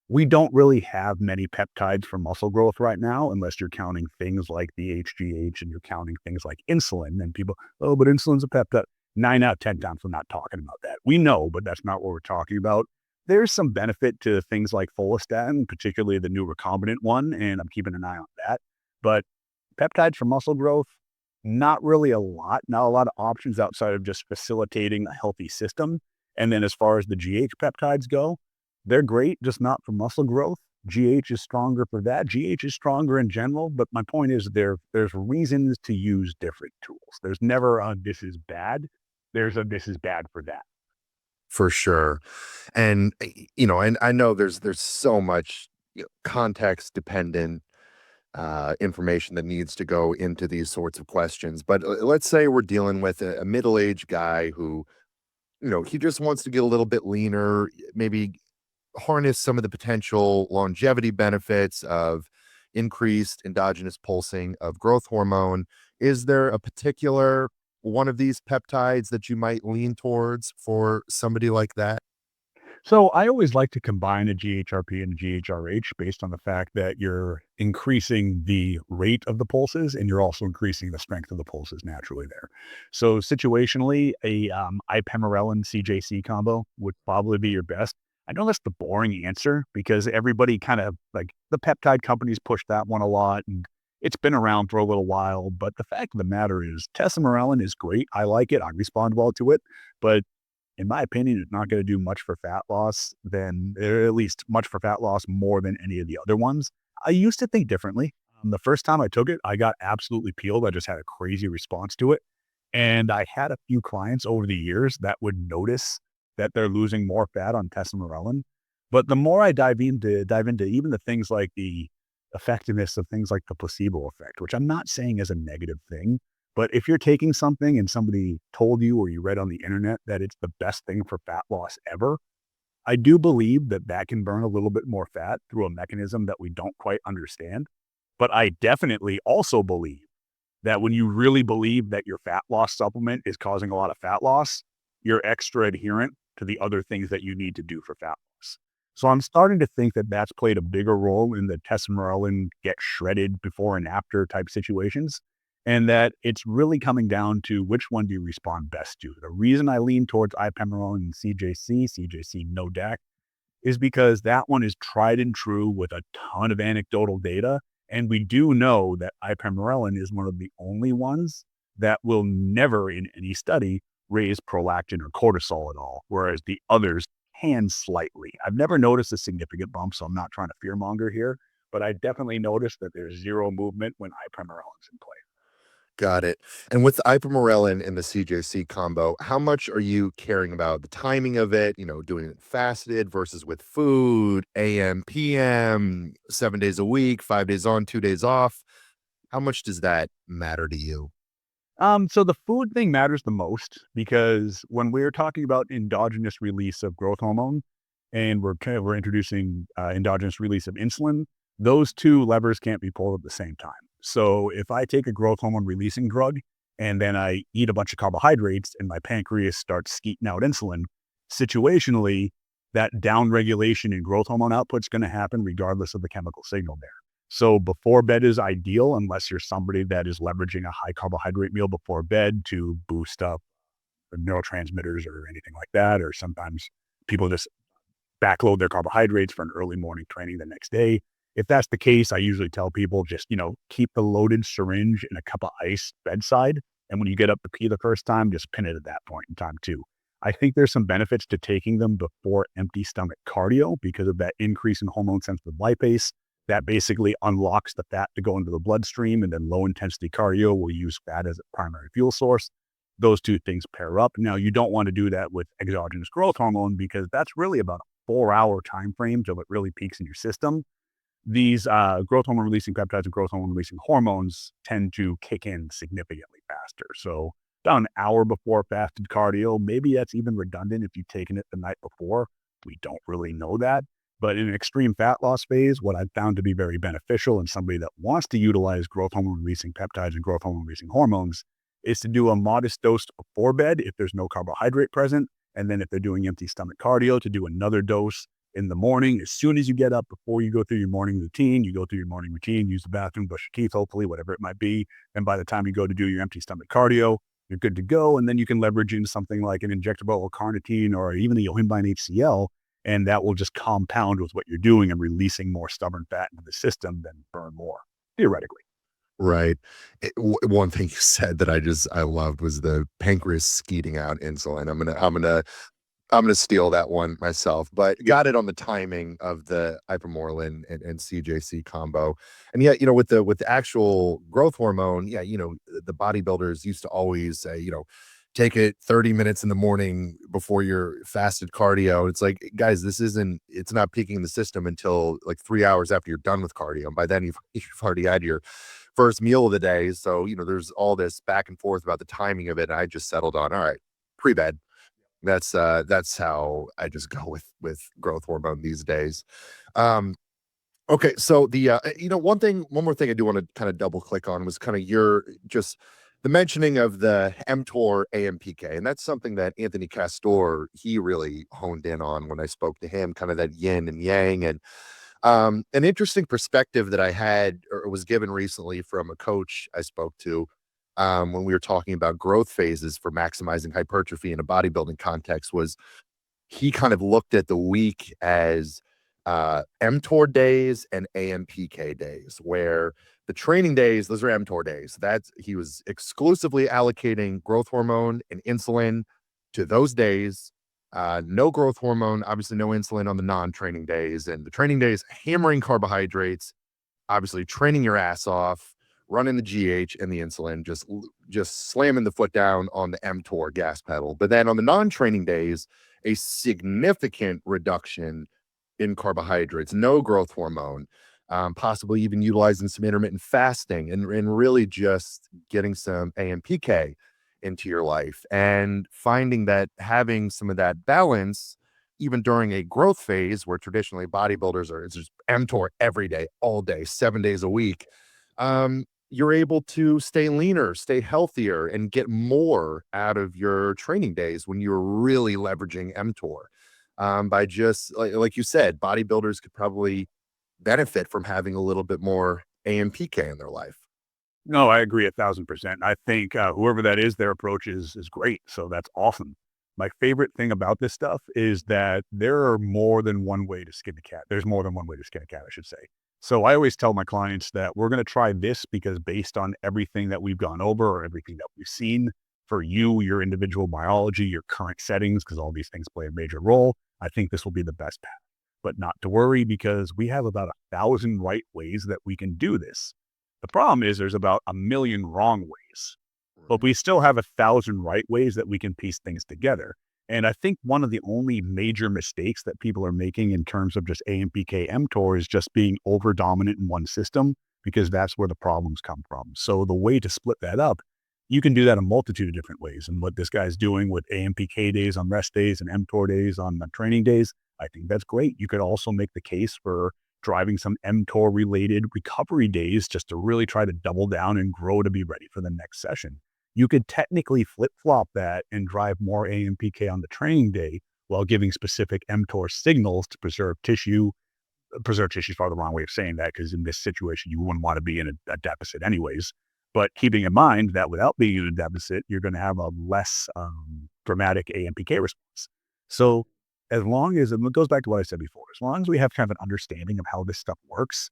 S2: we don't really have many peptides for muscle growth right now, unless you're counting things like the HGH and you're counting things like insulin. And people, oh, but insulin's a peptide. 9 out of 10 times we're not talking about that. We know, but that's not what we're talking about. There's some benefit to things like follistatin, particularly the new recombinant one, and I'm keeping an eye on that. But peptides for muscle growth, not really a lot. Not a lot of options outside of just facilitating a healthy system. And then as far as the GH peptides go, they're great, just not for muscle growth. GH is stronger for that. GH is stronger in general, but my point is there's reasons to use different tools. There's never a this is bad. There's a this is bad for that.
S1: For sure. And and I know there's so much context dependent information that needs to go into these sorts of questions. But let's say we're dealing with a middle-aged guy who, he just wants to get a little bit leaner, maybe harness some of the potential longevity benefits of increased endogenous pulsing of growth hormone. Is there a particular one of these peptides that you might lean towards for somebody like that?
S2: So I always like to combine a GHRP and a GHRH based on the fact that you're increasing the rate of the pulses and you're also increasing the strength of the pulses naturally there. So situationally, a ipamorelin CJC combo would probably be your best. I know that's the boring answer because everybody kind of like the peptide companies push that one a lot and it's been around for a little while. But the fact of the matter is tesamorelin is great. I like it. I respond well to it. But in my opinion, it's not going to do much for fat loss or at least much for fat loss more than any of the other ones. I used to think differently. The first time I took it, I got absolutely peeled. I just had a crazy response to it. And I had a few clients over the years that would notice that they're losing more fat on testosterone. But the more I dive into even the things like the effectiveness of things like the placebo effect, which I'm not saying is a negative thing, but if you're taking something and somebody told you or you read on the internet that it's the best thing for fat loss ever, I do believe that that can burn a little bit more fat through a mechanism that we don't quite understand. But I definitely also believe that when you really believe that your fat loss supplement is causing a lot of fat loss, you're extra adherent to the other things that you need to do for fat loss. So I'm starting to think that that's played a bigger role in the testosterone get shredded before and after type situations. And that it's really coming down to which one do you respond best to. The reason I lean towards ipemeron and CJC no DAC, is because that one is tried and true with a ton of anecdotal data. And we do know that ipamorelin is one of the only ones that will never in any study raise prolactin or cortisol at all, whereas the others can slightly. I've never noticed a significant bump, so I'm not trying to fearmonger here, but I definitely noticed that there's zero movement when ipamorelin's in play.
S1: Got it. And with the ipamorelin and the CJC combo, how much are you caring about the timing of it? Doing it fasted versus with food, AM, PM, 7 days a week, 5 days on, 2 days off. How much does that matter to you?
S2: So the food thing matters the most because when we're talking about endogenous release of growth hormone and we're introducing endogenous release of insulin, those two levers can't be pulled at the same time. So if I take a growth hormone releasing drug and then I eat a bunch of carbohydrates and my pancreas starts skeeting out insulin, situationally, that down regulation in growth hormone output is going to happen regardless of the chemical signal there. So before bed is ideal unless you're somebody that is leveraging a high carbohydrate meal before bed to boost up the neurotransmitters or anything like that. Or sometimes people just backload their carbohydrates for an early morning training the next day. If that's the case, I usually tell people just, keep the loaded syringe in a cup of ice bedside. And when you get up to pee the first time, just pin it at that point in time too. I think there's some benefits to taking them before empty stomach cardio because of that increase in hormone sensitive lipase that basically unlocks the fat to go into the bloodstream, and then low intensity cardio will use fat as a primary fuel source. Those two things pair up. Now, you don't want to do that with exogenous growth hormone because that's really about a 4-hour time frame till it really peaks in your system. These growth hormone releasing peptides and growth hormone releasing hormones tend to kick in significantly faster. So about an hour before fasted cardio, maybe that's even redundant if you've taken it the night before. We don't really know that. But in an extreme fat loss phase, what I've found to be very beneficial in somebody that wants to utilize growth hormone releasing peptides and growth hormone releasing hormones is to do a modest dose before bed if there's no carbohydrate present. And then if they're doing empty stomach cardio, to do another dose in the morning. As soon as you get up, before you go through your morning routine, you go through your morning routine, use the bathroom, brush your teeth, hopefully, whatever it might be. And by the time you go to do your empty stomach cardio, you're good to go. And then you can leverage into something like an injectable L-carnitine or even the yohimbine HCl, and that will just compound with what you're doing and releasing more stubborn fat into the system than burn more, theoretically.
S1: Right. One thing you said that I loved was the pancreas skeeting out insulin. I'm gonna steal that one myself, but
S2: Yep.
S1: got it on the timing of the ipamorelin and CJC combo. And yet, with the actual growth hormone, yeah, the bodybuilders used to always say, take it 30 minutes in the morning before your fasted cardio. It's like, guys, it's not peaking the system until like 3 hours after you're done with cardio. And by then you've already had your first meal of the day. So, there's all this back and forth about the timing of it. And I just settled on, all right, pre-bed. That's how I just go with growth hormone these days. Um, okay, so one more thing I do want to kind of double click on was kind of your just the mentioning of the mTOR AMPK, and that's something that Anthony Castor he really honed in on when I spoke to him, kind of that yin and yang, and an interesting perspective that I had or was given recently from a coach I spoke to when we were talking about growth phases for maximizing hypertrophy in a bodybuilding context was he kind of looked at the week as mTOR days and AMPK days, where the training days, those are mTOR days. That's he was exclusively allocating growth hormone and insulin to those days. No growth hormone, obviously no insulin on the non-training days, and the training days hammering carbohydrates obviously training your ass off, running the GH and the insulin, just slamming the foot down on the mTOR gas pedal. But then on the non-training days, a significant reduction in carbohydrates, no growth hormone, possibly even utilizing some intermittent fasting and really just getting some AMPK into your life and finding that having some of that balance, even during a growth phase where traditionally bodybuilders are, it's just mTOR every day, all day, 7 days a week. You're able to stay leaner, stay healthier, and get more out of your training days when you're really leveraging mTOR. By just like you said, bodybuilders could probably benefit from having a little bit more AMPK in their life.
S2: No, I agree 1,000%. I think, whoever that is, their approach is great, so that's awesome. My favorite thing about this stuff is that there are more than one way to skin a cat. There's more than one way to skin a cat, I should say. So I always tell my clients that we're gonna try this because based on everything that we've gone over or everything that we've seen for you, your individual biology, your current settings, because all these things play a major role, I think this will be the best path. But not to worry because we have about 1,000 right ways that we can do this. The problem is there's about a million wrong ways, but we still have 1,000 right ways that we can piece things together. And I think one of the only major mistakes that people are making in terms of just AMPK mTOR is just being over dominant in one system, because that's where the problems come from. So the way to split that up, you can do that a multitude of different ways. And what this guy's doing with AMPK days on rest days and mTOR days on the training days, I think that's great. You could also make the case for driving some mTOR related recovery days just to really try to double down and grow to be ready for the next session. You could technically flip flop that and drive more AMPK on the training day while giving specific mTOR signals to preserve tissue. Preserve tissue is probably the wrong way of saying that, because in this situation, you wouldn't want to be in a deficit anyways. But keeping in mind that without being in a deficit, you're going to have a less dramatic AMPK response. So as long as, and it goes back to what I said before, as long as we have kind of an understanding of how this stuff works,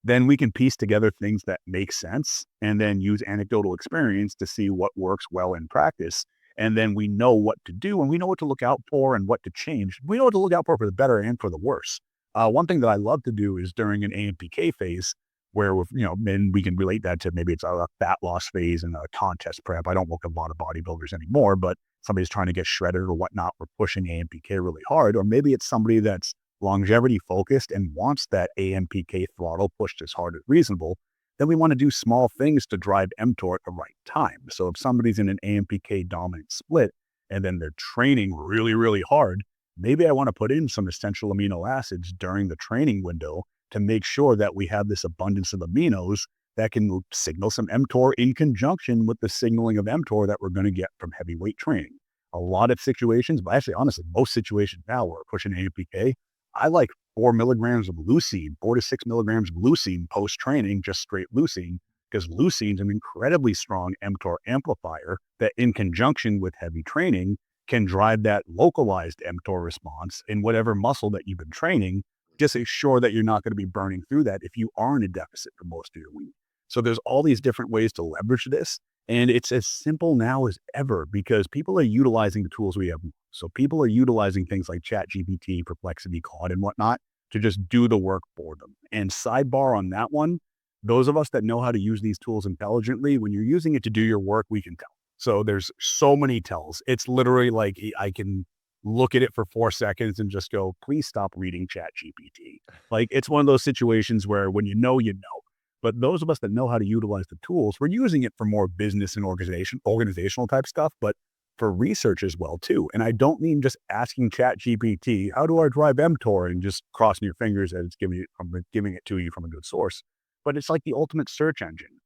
S2: then we can piece together things that make sense and then use anecdotal experience to see what works well in practice. And then we know what to do and we know what to look out for and what to change. We know what to look out for the better and for the worse. One thing that I love to do is during an AMPK phase where, and we can relate that to maybe it's a fat loss phase and a contest prep. I don't work with a lot of bodybuilders anymore, but somebody's trying to get shredded or whatnot, we're pushing AMPK really hard. Or maybe it's somebody that's longevity focused and wants that AMPK throttle pushed as hard as reasonable. Then we want to do small things to drive mTOR at the right time. So if somebody's in an AMPK dominant split and then they're training really, really hard, maybe I want to put in some essential amino acids during the training window to make sure that we have this abundance of aminos that can signal some mTOR in conjunction with the signaling of mTOR that we're going to get from heavyweight training. A lot of situations, but actually, honestly, most situations now where we're pushing AMPK, I like 4 milligrams of leucine, 4 to 6 milligrams of leucine post-training, just straight leucine, because leucine is an incredibly strong mTOR amplifier that in conjunction with heavy training can drive that localized mTOR response in whatever muscle that you've been training. Just ensure that you're not going to be burning through that if you are in a deficit for most of your week. So there's all these different ways to leverage this. And it's as simple now as ever because people are utilizing the tools we have. So people are utilizing things like ChatGPT, Perplexity, Claude, and whatnot to just do the work for them. And sidebar on that one, those of us that know how to use these tools intelligently, when you're using it to do your work, we can tell. So there's so many tells. It's literally like I can look at it for 4 seconds and just go, please stop reading ChatGPT. Like it's one of those situations where when you know, you know. But those of us that know how to utilize the tools, we're using it for more business and organizational type stuff, but for research as well too. And I don't mean just asking ChatGPT, how do I drive mTOR and just crossing your fingers that it's giving it to you from a good source. But it's like the ultimate search engine.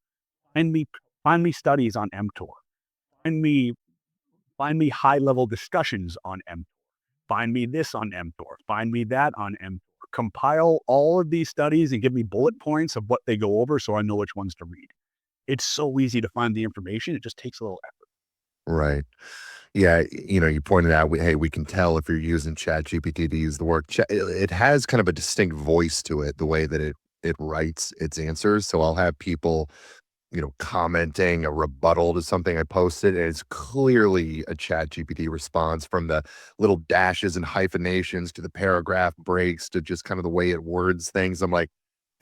S2: Find me, find me studies on mTOR. Find me, find me high level discussions on mTOR. Find me this on mTOR. Find me that on mTOR. Compile all of these studies and give me bullet points of what they go over so I know which ones to read. It's so easy to find the information. It just takes a little effort.
S1: Right. Yeah, you pointed out, hey, we can tell if you're using ChatGPT to use the word. It has kind of a distinct voice to it, the way that it writes its answers. So I'll have people, commenting a rebuttal to something I posted, and it's clearly a ChatGPT response from the little dashes and hyphenations to the paragraph breaks to just kind of the way it words things. I'm like,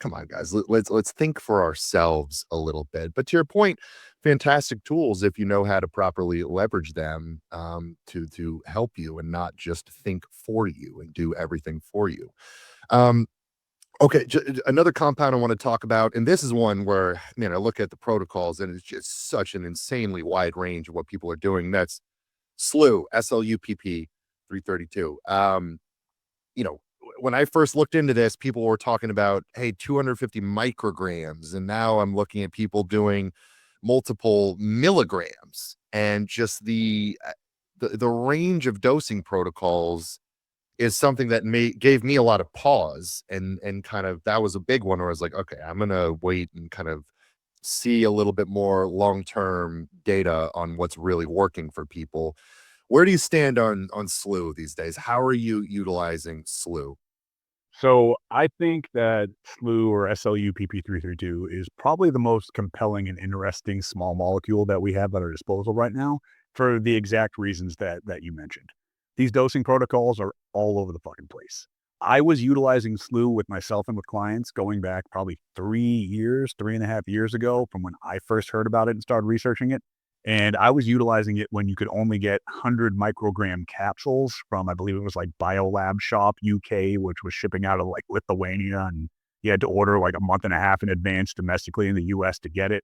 S1: Come on, guys. Let's think for ourselves a little bit. But to your point, fantastic tools if you know how to properly leverage them to help you and not just think for you and do everything for you. Um, okay, another compound I want to talk about, and this is one where I look at the protocols and it's just such an insanely wide range of what people are doing. That's SLUPP 332. When I first looked into this, people were talking about, hey, 250 micrograms. And now I'm looking at people doing multiple milligrams and just the range of dosing protocols is something that gave me a lot of pause and kind of that was a big one where I was like, okay, I'm gonna wait and kind of see a little bit more long-term data on what's really working for people. Where do you stand on SLU these days? How are you utilizing SLU?
S2: So I think that SLU or SLUPP332 is probably the most compelling and interesting small molecule that we have at our disposal right now for the exact reasons that you mentioned. These dosing protocols are all over the fucking place. I was utilizing SLU with myself and with clients going back probably 3 years, 3.5 years ago from when I first heard about it and started researching it. And I was utilizing it when you could only get 100 microgram capsules from, I believe it was like Biolab Shop UK, which was shipping out of like Lithuania. And you had to order like a month and a half in advance domestically in the US to get it.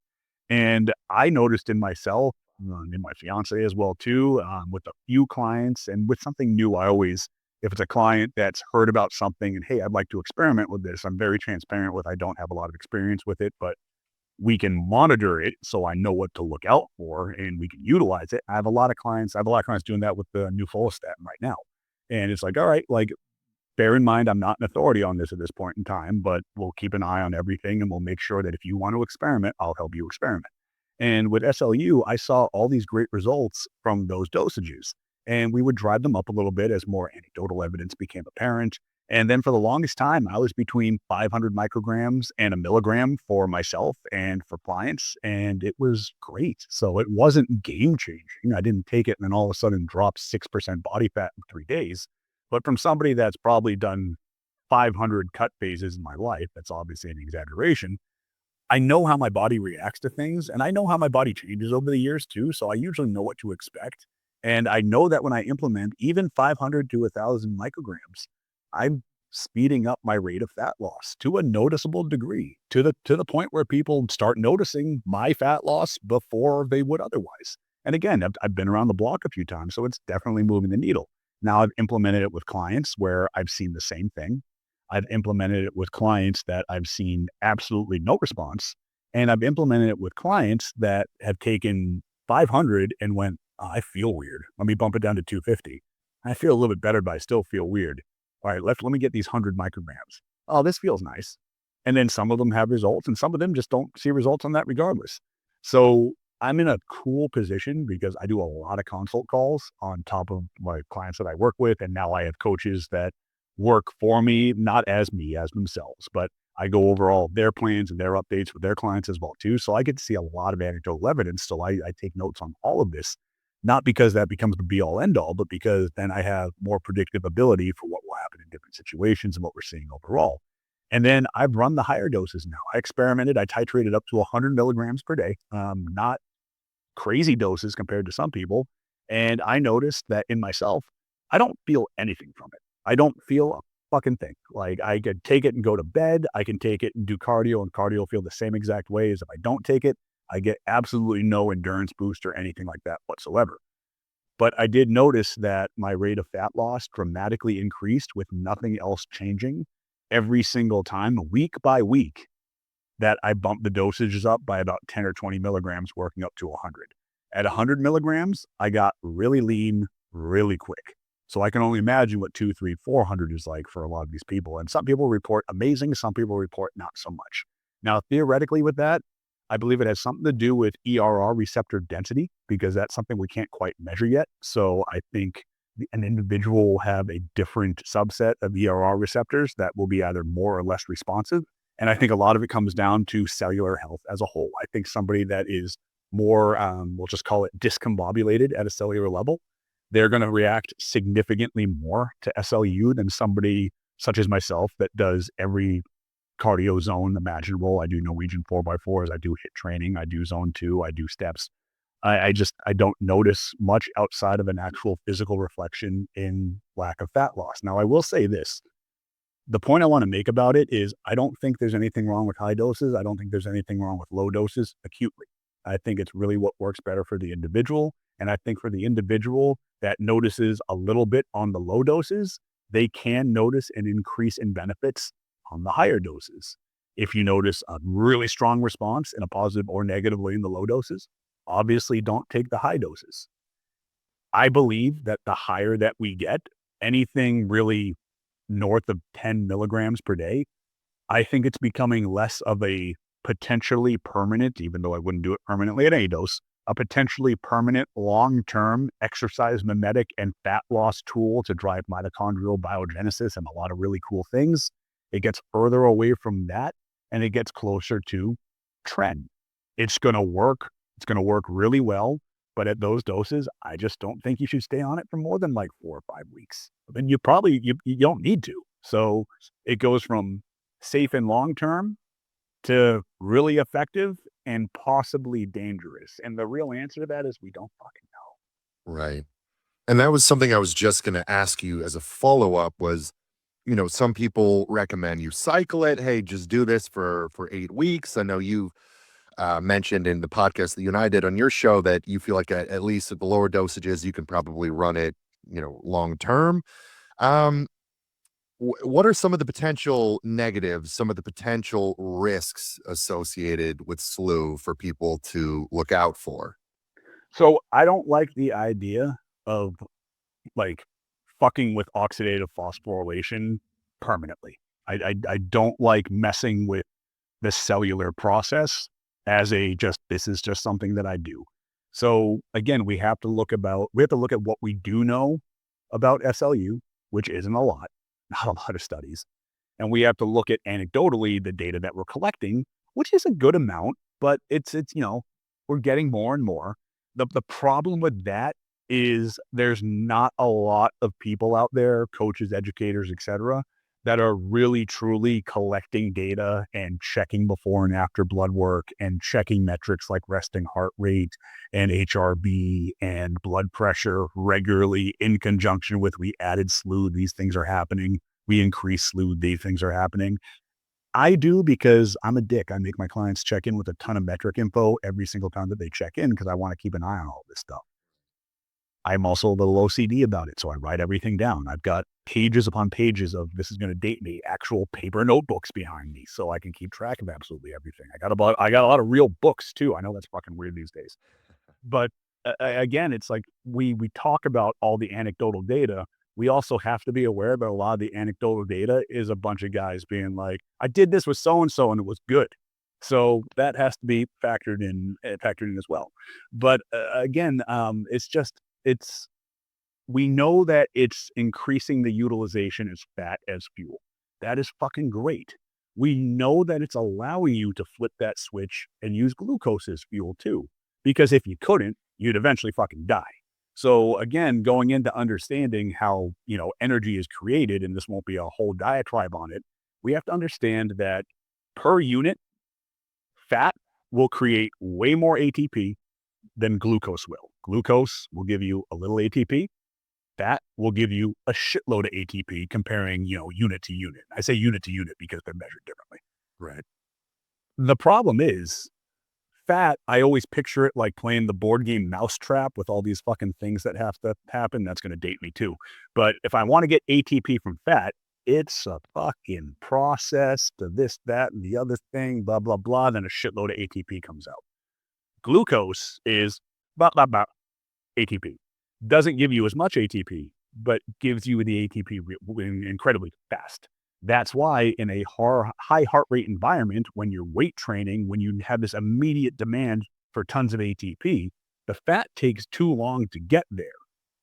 S2: And I noticed in myself, in my fiance as well too, with a few clients and with something new, I always, if it's a client that's heard about something and, hey, I'd like to experiment with this, I'm very transparent with, I don't have a lot of experience with it, but we can monitor it so I know what to look out for and we can utilize it. I have a lot of clients doing that with the new follistatin right now. And it's like, all right, like bear in mind, I'm not an authority on this at this point in time, but we'll keep an eye on everything and we'll make sure that if you want to experiment, I'll help you experiment. And with SLU, I saw all these great results from those dosages. And we would drive them up a little bit as more anecdotal evidence became apparent. And then for the longest time, I was between 500 micrograms and a milligram for myself and for clients. And it was great. So it wasn't game changing. I didn't take it and then all of a sudden drop 6% body fat in 3 days. But from somebody that's probably done 500 cut phases in my life, that's obviously an exaggeration. I know how my body reacts to things and I know how my body changes over the years too. So I usually know what to expect. And I know that when I implement even 500 to 1,000 micrograms, I'm speeding up my rate of fat loss to a noticeable degree, to the point where people start noticing my fat loss before they would otherwise. And again, I've been around the block a few times, so it's definitely moving the needle. Now I've implemented it with clients where I've seen the same thing. I've implemented it with clients that I've seen absolutely no response. And I've implemented it with clients that have taken 500 and went, "Oh, I feel weird. Let me bump it down to 250. I feel a little bit better, but I still feel weird. All right, let me get these 100 micrograms. Oh, this feels nice." And then some of them have results and some of them just don't see results on that regardless. So I'm in a cool position because I do a lot of consult calls on top of my clients that I work with. And now I have coaches that work for me, not as me, as themselves, but I go over all their plans and their updates with their clients as well too. So I get to see a lot of anecdotal evidence. So I take notes on all of this, not because that becomes the be all end all, but because then I have more predictive ability for what will happen in different situations and what we're seeing overall. And then I've run the higher doses now. I experimented. I titrated up to 100 milligrams per day, not crazy doses compared to some people. And I noticed that in myself, I don't feel anything from it. I don't feel a fucking thing. Like I could take it and go to bed. I can take it and do cardio, and cardio feel the same exact way as if I don't take it. I get absolutely no endurance boost or anything like that whatsoever. But I did notice that my rate of fat loss dramatically increased with nothing else changing every single time, week by week, that I bumped the dosages up by about 10 or 20 milligrams, working up to 100. At 100 milligrams, I got really lean really quick. So I can only imagine what 2, 3, 400 is like for a lot of these people. And some people report amazing, some people report not so much. Now, theoretically, with that, I believe it has something to do with ERR receptor density because that's something we can't quite measure yet. So I think an individual will have a different subset of ERR receptors that will be either more or less responsive. And I think a lot of it comes down to cellular health as a whole. I think somebody that is more, we'll just call it discombobulated at a cellular level, they're going to react significantly more to SLU than somebody such as myself that does every cardio zone imaginable. I do Norwegian 4x4s. I do HIIT training. I do zone 2. I do steps. I don't notice much outside of an actual physical reflection in lack of fat loss. Now, I will say this. The point I want to make about it is I don't think there's anything wrong with high doses. I don't think there's anything wrong with low doses acutely. I think it's really what works better for the individual. And I think for the individual that notices a little bit on the low doses, they can notice an increase in benefits on the higher doses. If you notice a really strong response in a positive or negative way in the low doses, obviously don't take the high doses. I believe that the higher that we get, anything really north of 10 milligrams per day, I think it's becoming less of a potentially permanent, even though I wouldn't do it permanently at any dose, a potentially permanent long-term exercise mimetic and fat loss tool to drive mitochondrial biogenesis and a lot of really cool things. It gets further away from that and it gets closer to trend. It's going to work. It's going to work really well. But at those doses, I just don't think you should stay on it for more than like 4 or 5 weeks. And you probably, you don't need to. So it goes from safe and long-term to really effective and possibly dangerous. And the real answer to that is we don't fucking know.
S1: Right. And that was something I was just going to ask you as a follow-up was, some people recommend you cycle it. Hey, just do this for 8 weeks. I know you mentioned in the podcast that you and I did on your show that you feel like at least at the lower dosages, you can probably run it, long term. Um, what are some of the potential negatives, some of the potential risks associated with SLU for people to look out for?
S2: So I don't like the idea of like fucking with oxidative phosphorylation permanently. I don't like messing with the cellular process as this is just something that I do. So again, we have to look at what we do know about SLU, which isn't a lot, not a lot of studies. And we have to look at anecdotally the data that we're collecting, which is a good amount, but we're getting more and more. The problem with that is there's not a lot of people out there, coaches, educators, etc., that are really truly collecting data and checking before and after blood work and checking metrics like resting heart rate and HRB and blood pressure regularly in conjunction with we added SLU, these things are happening. We increase SLU, these things are happening. I do because I'm a dick. I make my clients check in with a ton of metric info every single time that they check in because I want to keep an eye on all this stuff. I'm also a little OCD about it, so I write everything down. I've got pages upon pages of this is going to date me, actual paper notebooks behind me, so I can keep track of absolutely everything. I got a lot of real books too. I know that's fucking weird these days, but again, it's like we talk about all the anecdotal data. We also have to be aware that a lot of the anecdotal data is a bunch of guys being like, "I did this with so and so, and it was good." So that has to be factored in as well. But again, it's we know that it's increasing the utilization as fat as fuel. That is fucking great. We know that it's allowing you to flip that switch and use glucose as fuel too. Because if you couldn't, you'd eventually fucking die. So again, going into understanding how, energy is created, and this won't be a whole diatribe on it, we have to understand that per unit, fat will create way more ATP than glucose will. Glucose will give you a little ATP. Fat will give you a shitload of ATP comparing, unit to unit. I say unit to unit because they're measured differently.
S1: Right.
S2: The problem is fat, I always picture it like playing the board game Mousetrap with all these fucking things that have to happen. That's going to date me too. But if I want to get ATP from fat, it's a fucking process to this, that, and the other thing, blah, blah, blah. Then a shitload of ATP comes out. Glucose is blah, blah, blah, ATP. Doesn't give you as much ATP, but gives you the ATP incredibly fast. That's why in a high heart rate environment, when you're weight training, when you have this immediate demand for tons of ATP, the fat takes too long to get there.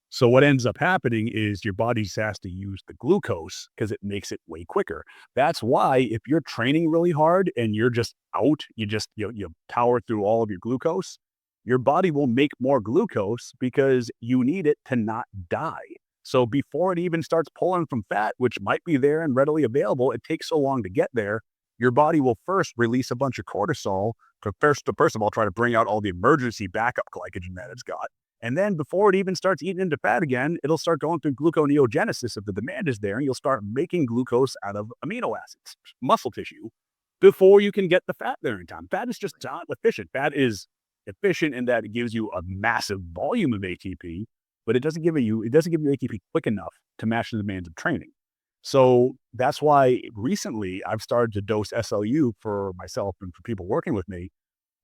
S2: So what ends up happening is your body just has to use the glucose because it makes it way quicker. That's why if you're training really hard and you're just out, you power through all of your glucose, your body will make more glucose because you need it to not die. So before it even starts pulling from fat, which might be there and readily available, it takes so long to get there. your body will first release a bunch of cortisol to first of all try to bring out all the emergency backup glycogen that it's got. And then before it even starts eating into fat again, it'll start going through gluconeogenesis if the demand is there, and you'll start making glucose out of amino acids, muscle tissue, before you can get the fat there in time. Fat is just not efficient. Fat is efficient in that it gives you a massive volume of ATP, but it doesn't give you ATP quick enough to match the demands of training. So that's why recently I've started to dose SLU for myself and for people working with me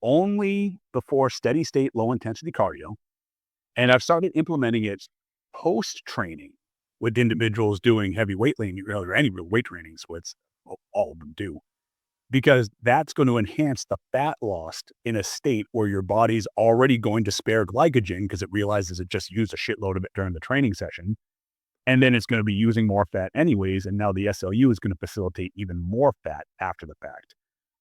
S2: only before steady state low intensity cardio. And I've started implementing it post training with individuals doing heavy weightlifting or any real weight training, which all of them do, because that's going to enhance the fat loss in a state where your body's already going to spare glycogen because it realizes it just used a shitload of it during the training session. And then it's going to be using more fat anyways. And now the SLU is going to facilitate even more fat after the fact.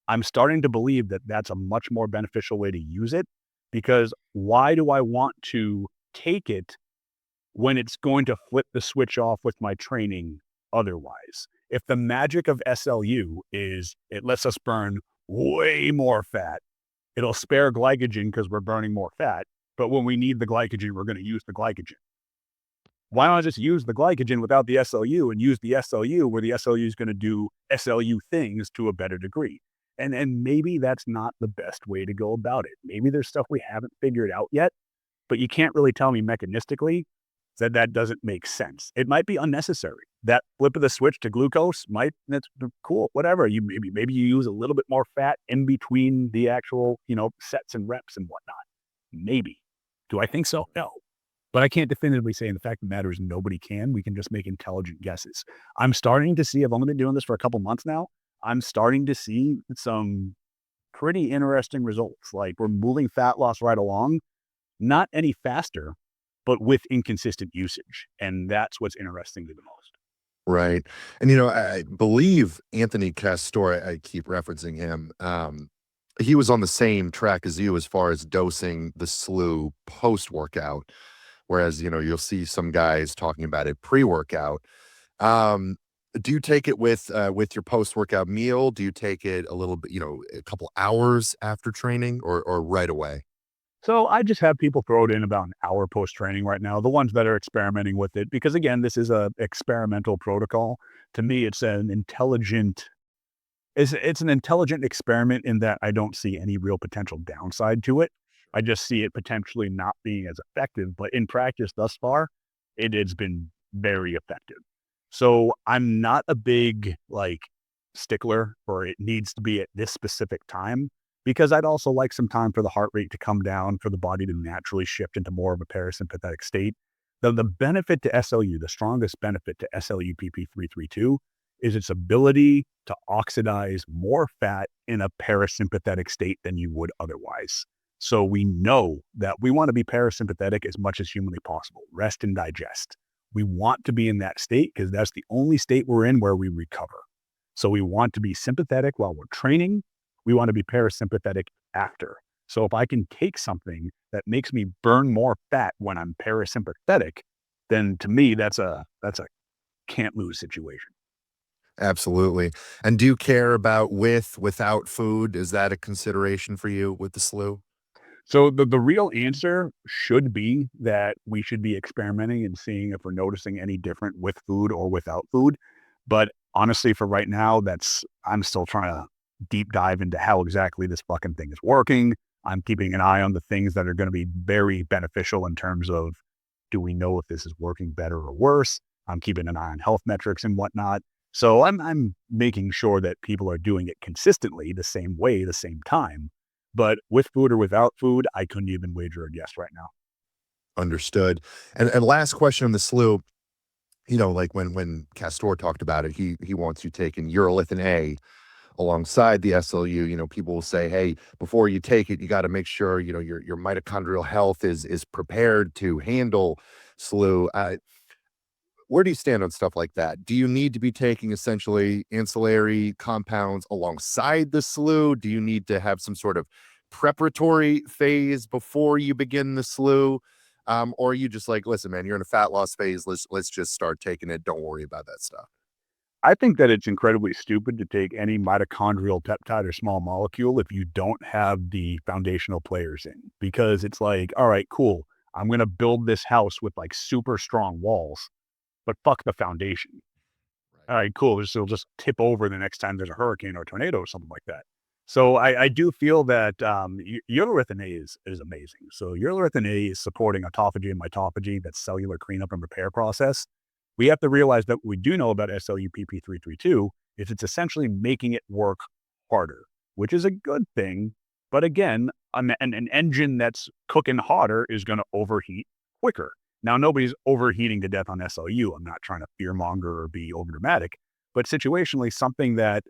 S2: I'm starting to believe that that's a much more beneficial way to use it, because why do I want to take it when it's going to flip the switch off with my training otherwise? If the magic of SLU is it lets us burn way more fat, it'll spare glycogen because we're burning more fat. But when we need the glycogen, we're going to use the glycogen. Why not just use the glycogen without the SLU and use the SLU where the SLU is going to do SLU things to a better degree? And maybe that's not the best way to go about it. Maybe there's stuff we haven't figured out yet, but you can't really tell me mechanistically that that doesn't make sense. It might be unnecessary. That flip of the switch to glucose that's cool, whatever. Maybe you use a little bit more fat in between the actual, sets and reps and whatnot. Maybe. Do I think so? No. But I can't definitively say, and the fact of the matter is nobody can. We can just make intelligent guesses. I'm starting to see, I've only been doing this for a couple months now. I'm starting to see some pretty interesting results. Like we're moving fat loss right along, not any faster, but with inconsistent usage. And that's what's interesting to the most.
S1: Right. And, I believe Anthony Castor, I keep referencing him. He was on the same track as you as far as dosing the SLU post workout. Whereas, you'll see some guys talking about it pre-workout. Do you take it with your post-workout meal? Do you take it a little bit, a couple hours after training or right away?
S2: So I just have people throw it in about an hour post training right now, the ones that are experimenting with it, because again, this is a experimental protocol. To me, it's an intelligent experiment in that I don't see any real potential downside to it. I just see it potentially not being as effective, but in practice thus far, it has been very effective. So I'm not a big stickler for it needs to be at this specific time, because I'd also like some time for the heart rate to come down, for the body to naturally shift into more of a parasympathetic state. The benefit to SLU, the strongest benefit to SLU PP332 is its ability to oxidize more fat in a parasympathetic state than you would otherwise. So we know that we want to be parasympathetic as much as humanly possible, rest and digest. We want to be in that state because that's the only state we're in where we recover. So we want to be sympathetic while we're training. We want to be parasympathetic after. So if I can take something that makes me burn more fat when I'm parasympathetic, then to me, that's a can't lose situation.
S1: Absolutely. And do you care about without food? Is that a consideration for you with the SLU?
S2: So the real answer should be that we should be experimenting and seeing if we're noticing any different with food or without food. But honestly, for right now, I'm still trying to deep dive into how exactly this fucking thing is working. I'm keeping an eye on the things that are going to be very beneficial in terms of, do we know if this is working better or worse? I'm keeping an eye on health metrics and whatnot. So I'm making sure that people are doing it consistently the same way, the same time. But with food or without food, I couldn't even wager a guess right now.
S1: Understood. And last question on the SLU, like when Castor talked about it, he wants you taking urolithin A alongside the SLU. People will say, hey, before you take it, you got to make sure, your mitochondrial health is prepared to handle SLU. Where do you stand on stuff like that? Do you need to be taking essentially ancillary compounds alongside the SLU? Do you need to have some sort of preparatory phase before you begin the SLU? Or are you just like, listen, man, you're in a fat loss phase. Let's just start taking it. Don't worry about that stuff.
S2: I think that it's incredibly stupid to take any mitochondrial peptide or small molecule if you don't have the foundational players in, because it's like, all right, cool. I'm going to build this house with like super strong walls, but fuck the foundation.
S1: Right.
S2: All right, cool. It'll just tip over the next time there's a hurricane or a tornado or something like that. So I do feel that urolithin A is amazing. So urolithin A is supporting autophagy and mitophagy, that cellular cleanup and repair process. We have to realize that what we do know about SLUPP332 is it's essentially making it work harder, which is a good thing. But again, an engine that's cooking hotter is going to overheat quicker. Now, nobody's overheating to death on SLU. I'm not trying to fearmonger or be overdramatic, but situationally, something that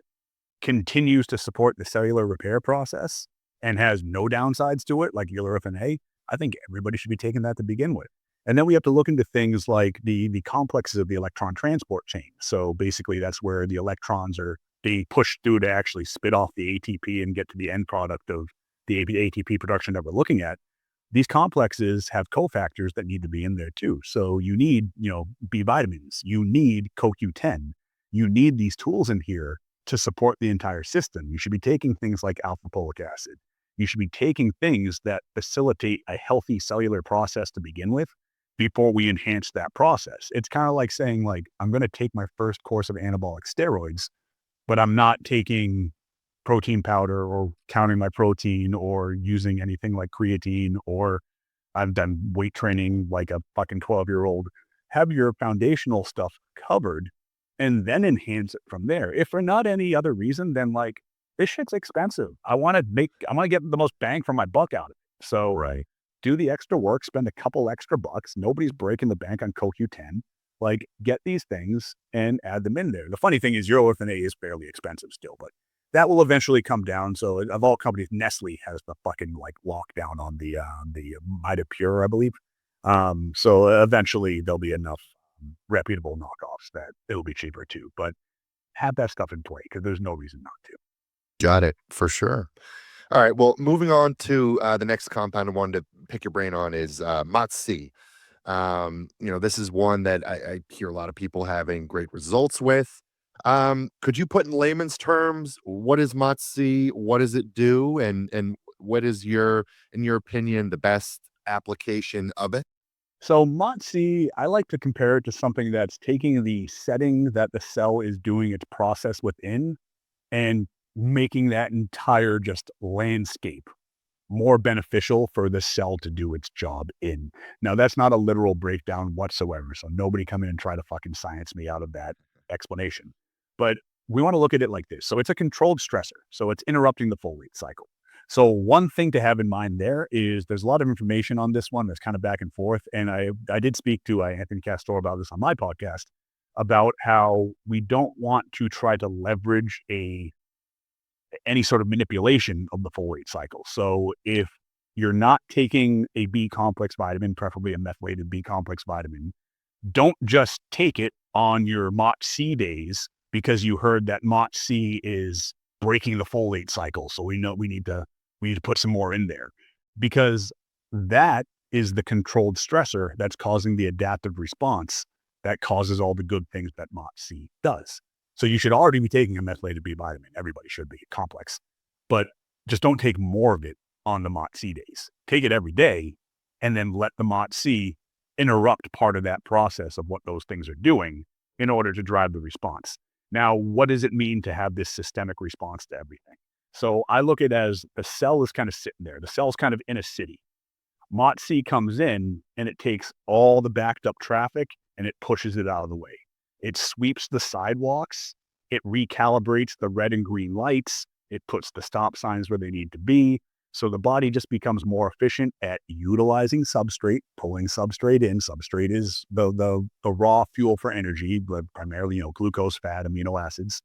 S2: continues to support the cellular repair process and has no downsides to it, like urolithin A, I think everybody should be taking that to begin with. And then we have to look into things like the complexes of the electron transport chain. So basically, that's where the electrons are being pushed through to actually spit off the ATP and get to the end product of the ATP production that we're looking at. These complexes have cofactors that need to be in there too. So you need, B vitamins, you need CoQ10, you need these tools in here to support the entire system. You should be taking things like alpha folic acid. You should be taking things that facilitate a healthy cellular process to begin with before we enhance that process. It's kind of like saying, like, I'm going to take my first course of anabolic steroids, but I'm not taking protein powder or counting my protein or using anything like creatine, or I've done weight training like a fucking 12-year-old. Have your foundational stuff covered and then enhance it from there. If for not any other reason than like, this shit's expensive. I want to get the most bang for my buck out of it. So
S1: Right.
S2: do the extra work, spend a couple extra bucks. Nobody's breaking the bank on CoQ10. Like, get these things and add them in there. The funny thing is, urolithin A is fairly expensive still, but that will eventually come down. So, of all companies, Nestle has the fucking like lockdown on the Mitapure, I believe. So eventually there'll be enough reputable knockoffs that it'll be cheaper too. But have that stuff in play because there's no reason not to.
S1: Got it. For sure. All right. Well, moving on to the next compound I wanted to pick your brain on is MOTS-c. This is one that I hear a lot of people having great results with. Could you put in layman's terms, what is MOTS-c? What does it do? And what is in your opinion, the best application of it?
S2: So MOTS-c, I like to compare it to something that's taking the setting that the cell is doing its process within and making that entire just landscape more beneficial for the cell to do its job in. Now, that's not a literal breakdown whatsoever. So nobody come in and try to fucking science me out of that explanation. But we want to look at it like this. So it's a controlled stressor. So it's interrupting the folate cycle. So one thing to have in mind there is there's a lot of information on this one that's kind of back and forth. And I did speak to Anthony Castor about this on my podcast about how we don't want to try to leverage any sort of manipulation of the folate cycle. So if you're not taking a B complex vitamin, preferably a methylated B complex vitamin, don't just take it on your MOTS-c days because you heard that MOTS-c is breaking the folate cycle. So we know we need to put some more in there, because that is the controlled stressor that's causing the adaptive response that causes all the good things that MOTS-c does. So you should already be taking a methylated B vitamin. Everybody should be complex, but just don't take more of it on the MOTS-c days. Take it every day and then let the MOTS-c interrupt part of that process of what those things are doing in order to drive the response. Now, what does it mean to have this systemic response to everything? So I look at it as the cell is kind of sitting there. The cell's kind of in a city. MOTS-c comes in and it takes all the backed up traffic and it pushes it out of the way. It sweeps the sidewalks. It recalibrates the red and green lights. It puts the stop signs where they need to be. So the body just becomes more efficient at utilizing substrate, pulling substrate in. Substrate is the raw fuel for energy, but primarily, glucose, fat, amino acids.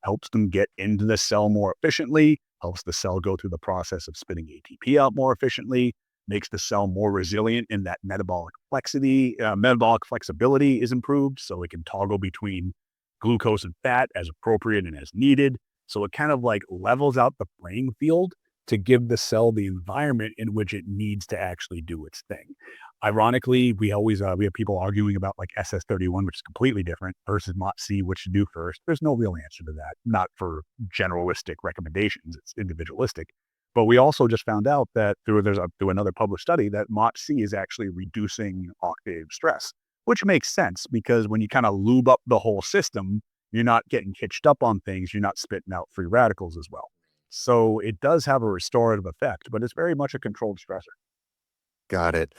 S2: Helps them get into the cell more efficiently, helps the cell go through the process of spitting ATP out more efficiently, makes the cell more resilient in that metabolic flexibility is improved. So it can toggle between glucose and fat as appropriate and as needed. So it kind of like levels out the playing field to give the cell the environment in which it needs to actually do its thing. Ironically, we have people arguing about like SS31, which is completely different, versus MOTS-c, which to do first. There's no real answer to that, not for generalistic recommendations. It's individualistic. But we also just found out that through another published study that MOTS-c is actually reducing octave stress, which makes sense because when you kind of lube up the whole system, you're not getting hitched up on things. You're not spitting out free radicals as well. So it does have a restorative effect, but it's very much a controlled stressor.
S1: Got it.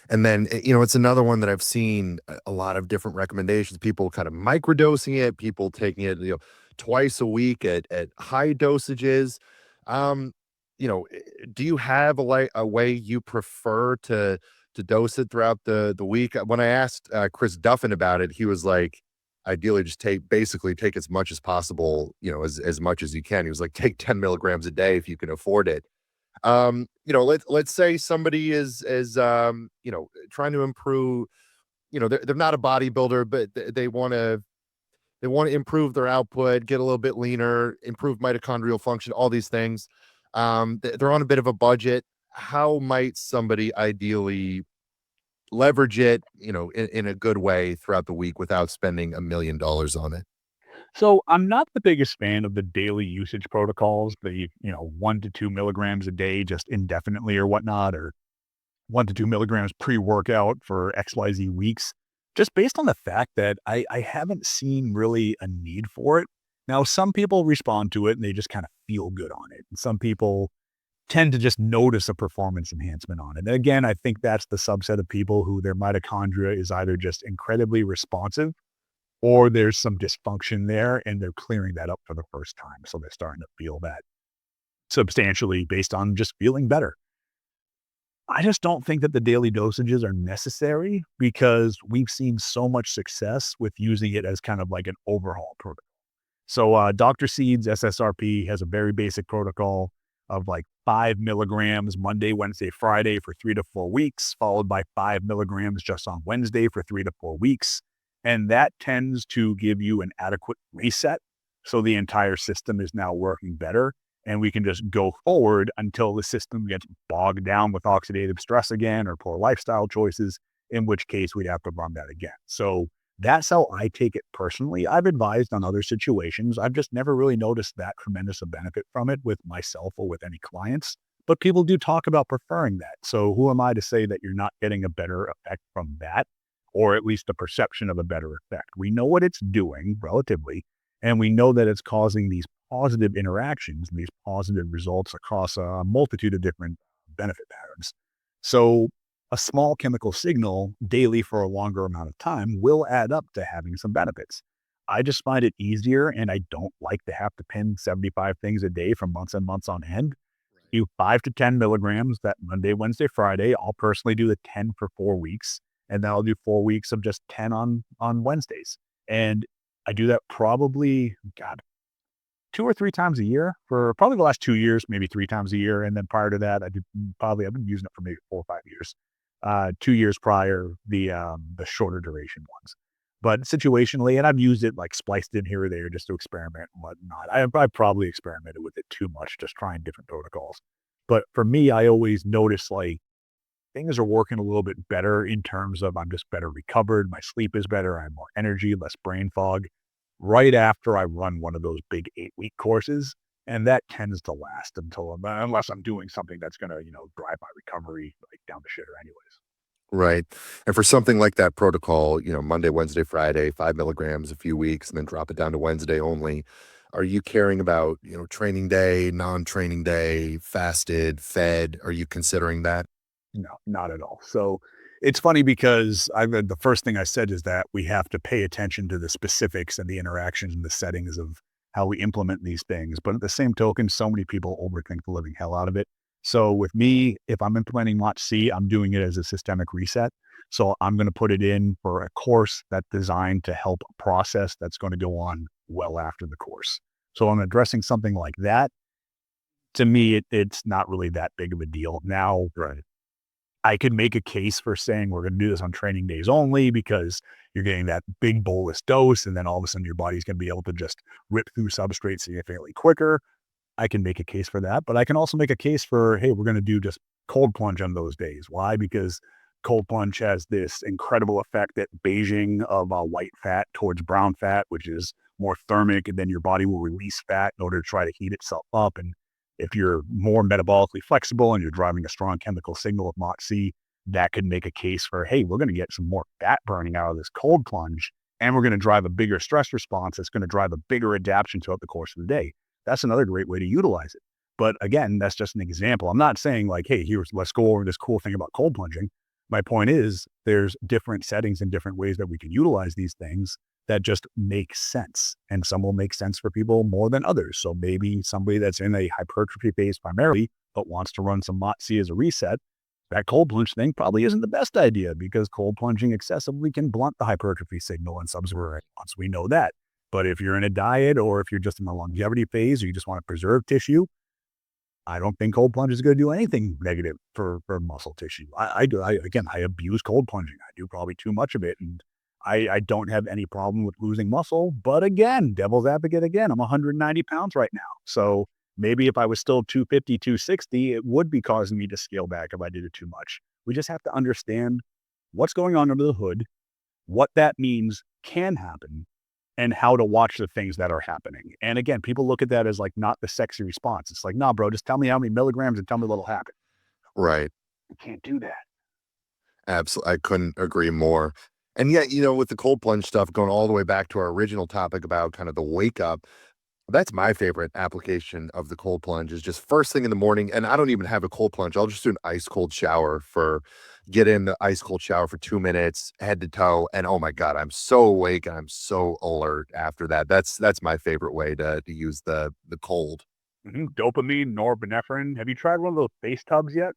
S1: And then, it's another one that I've seen a lot of different recommendations, people kind of microdosing it, people taking it, twice a week at high dosages. Um, do you have a way you prefer to dose it throughout the week? When I asked Chris Duffin about it, he was like, ideally just basically take as much as possible, as much as you can. He was like, take 10 milligrams a day if you can afford it. Let's say somebody is trying to improve, they're not a bodybuilder, but they want to improve their output, get a little bit leaner, improve mitochondrial function, all these things. They're on a bit of a budget. How might somebody ideally leverage it, in a good way throughout the week without spending $1 million on it?
S2: So I'm not the biggest fan of the daily usage protocols, 1 to 2 milligrams a day, just indefinitely or whatnot, or 1 to 2 milligrams pre-workout for XYZ weeks, just based on the fact that I haven't seen really a need for it. Now, some people respond to it and they just kind of feel good on it. And some people tend to just notice a performance enhancement on it. And again, I think that's the subset of people who their mitochondria is either just incredibly responsive or there's some dysfunction there and they're clearing that up for the first time. So they're starting to feel that substantially based on just feeling better. I just don't think that the daily dosages are necessary because we've seen so much success with using it as kind of like an overhaul protocol. So Dr. Seed's SSRP has a very basic protocol of like 5 milligrams Monday, Wednesday, Friday for 3 to 4 weeks, followed by 5 milligrams just on Wednesday for 3 to 4 weeks. And that tends to give you an adequate reset. So the entire system is now working better. And we can just go forward until the system gets bogged down with oxidative stress again or poor lifestyle choices, in which case we'd have to run that again. So that's how I take it personally. I've advised on other situations. I've just never really noticed that tremendous a benefit from it with myself or with any clients. But people do talk about preferring that. So who am I to say that you're not getting a better effect from that, or at least a perception of a better effect? We know what it's doing relatively, and we know that it's causing these positive interactions and these positive results across a multitude of different benefit patterns. So a small chemical signal daily for a longer amount of time will add up to having some benefits. I just find it easier and I don't like to have to pin 75 things a day for months and months on end. Do 5 to 10 milligrams that Monday, Wednesday, Friday. I'll personally do the 10 for 4 weeks, and then I'll do 4 weeks of just 10 on Wednesdays. And I do that probably, God, 2 or 3 times a year for probably the last 2 years, maybe 3 times a year. And then prior to that, I've been using it for maybe 4 or 5 years. 2 years prior, the shorter duration ones. But situationally, and I've used it like spliced in here or there just to experiment and whatnot. I probably experimented with it too much, just trying different protocols. But for me, I always notice like things are working a little bit better in terms of I'm just better recovered. My sleep is better. I have more energy, less brain fog right after I run one of those big 8-week courses. And that tends to last unless I'm doing something that's going to, drive my recovery like down the shitter anyways.
S1: Right. And for something like that protocol, Monday, Wednesday, Friday, 5 milligrams, a few weeks, and then drop it down to Wednesday only. Are you caring about, training day, non-training day, fasted, fed? Are you considering that?
S2: No, not at all. So it's funny because the first thing I said is that we have to pay attention to the specifics and the interactions and the settings of how we implement these things. But at the same token, so many people overthink the living hell out of it. So with me, if I'm implementing MOTS-c, I'm doing it as a systemic reset. So I'm going to put it in for a course that's designed to help a process that's going to go on well after the course. So I'm addressing something like that. To me, it's not really that big of a deal. Now,
S1: Right.
S2: I could make a case for saying we're going to do this on training days only because you're getting that big bolus dose. And then all of a sudden your body's going to be able to just rip through substrate significantly quicker. I can make a case for that, but I can also make a case for, hey, we're going to do just cold plunge on those days. Why? Because cold plunge has this incredible effect at beiging of white fat towards brown fat, which is more thermic, and then your body will release fat in order to try to heat itself up. And if you're more metabolically flexible and you're driving a strong chemical signal of MOTS, that could make a case for, hey, we're going to get some more fat burning out of this cold plunge, and we're going to drive a bigger stress response that's going to drive a bigger adaptation throughout the course of the day. That's another great way to utilize it. But again, that's just an example. I'm not saying like, hey, let's go over this cool thing about cold plunging. My point is there's different settings and different ways that we can utilize these things that just make sense. And some will make sense for people more than others. So maybe somebody that's in a hypertrophy phase primarily, but wants to run some MOTS as a reset, that cold plunge thing probably isn't the best idea because cold plunging excessively can blunt the hypertrophy signal in subsequent response. We know that. But if you're in a diet or if you're just in a longevity phase or you just want to preserve tissue, I don't think cold plunge is going to do anything negative for muscle tissue. I abuse cold plunging. I do probably too much of it. And I don't have any problem with losing muscle. But again, devil's advocate again, I'm 190 pounds right now. So maybe if I was still 250, 260, it would be causing me to scale back if I did it too much. We just have to understand what's going on under the hood, what that means can happen, and how to watch the things that are happening. And again, people look at that as like not the sexy response. It's like, nah, bro, just tell me how many milligrams and tell me what'll happen.
S1: Right.
S2: You can't do that.
S1: Absolutely. I couldn't agree more. And yet, with the cold plunge stuff going all the way back to our original topic about kind of the wake up, that's my favorite application of the cold plunge is just first thing in the morning. And I don't even have a cold plunge. I'll just do an ice cold shower get in the ice cold shower for 2 minutes, head to toe. And oh my God, I'm so awake and I'm so alert after that. That's my favorite way to use the cold.
S2: Dopamine, norepinephrine. Have you tried one of those face tubs yet?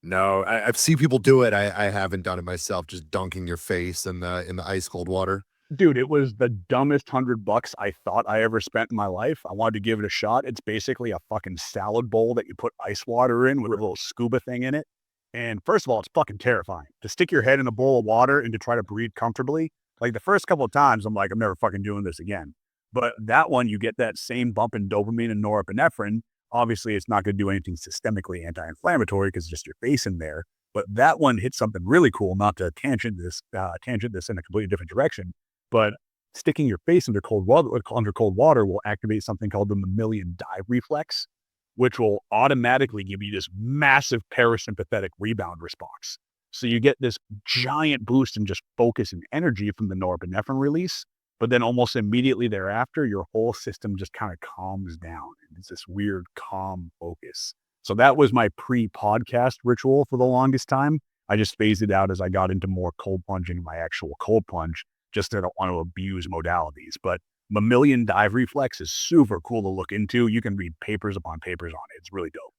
S1: No, I've seen people do it. I haven't done it myself, just dunking your face in the ice cold water.
S2: Dude, it was the dumbest $100 I thought I ever spent in my life. I wanted to give it a shot. It's basically a fucking salad bowl that you put ice water in with a little scuba thing in it. And first of all, it's fucking terrifying to stick your head in a bowl of water and to try to breathe comfortably. Like the first couple of times, I'm like, I'm never fucking doing this again. But that one, you get that same bump in dopamine and norepinephrine. Obviously, it's not going to do anything systemically anti-inflammatory because it's just your face in there. But that one hit something really cool. Not to tangent this in a completely different direction, but sticking your face under cold water will activate something called the mammalian dive reflex, which will automatically give you this massive parasympathetic rebound response. So you get this giant boost in just focus and energy from the norepinephrine release, but then almost immediately thereafter, your whole system just kind of calms down. It's this weird calm focus. So that was my pre-podcast ritual for the longest time. I just phased it out as I got into more cold plunging, my actual cold plunge, just I don't want to abuse modalities. But mammalian dive reflex is super cool to look into. You can read papers upon papers on it. It's really dope.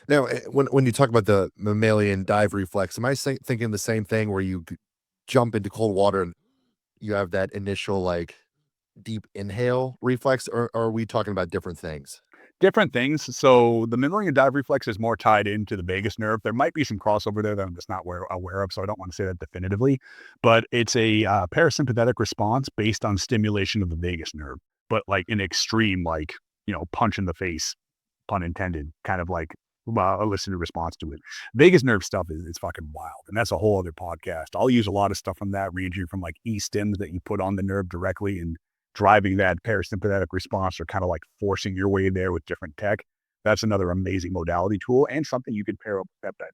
S1: Now, when you talk about the mammalian dive reflex, am I thinking the same thing where you jump into cold water and you have that initial like deep inhale reflex, or are we talking about different things?
S2: Different things. So the mammalian dive reflex is more tied into the vagus nerve. There might be some crossover there that I'm just not aware of, so I don't want to say that definitively. But it's a parasympathetic response based on stimulation of the vagus nerve, but like an extreme, like, punch in the face, pun intended, kind of like elicited response to it. Vagus nerve stuff is fucking wild, and that's a whole other podcast. I'll use a lot of stuff from that, ranging from like e-stims that you put on the nerve directly and driving that parasympathetic response or kind of like forcing your way there with different tech. That's another amazing modality tool and something you could pair up with peptide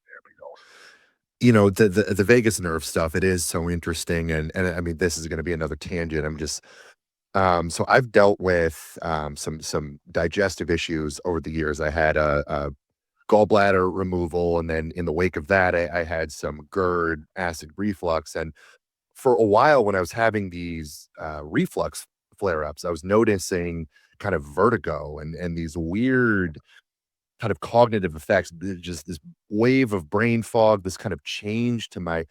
S2: therapy.
S1: The vagus nerve stuff, it is so interesting. And I mean, this is going to be another tangent. I'm just, so I've dealt with, some digestive issues over the years. I had a gallbladder removal. And then in the wake of that, I had some GERD acid reflux. And for a while when I was having these, reflux flare-ups, I was noticing kind of vertigo and these weird kind of cognitive effects, just this wave of brain fog, this kind of change to my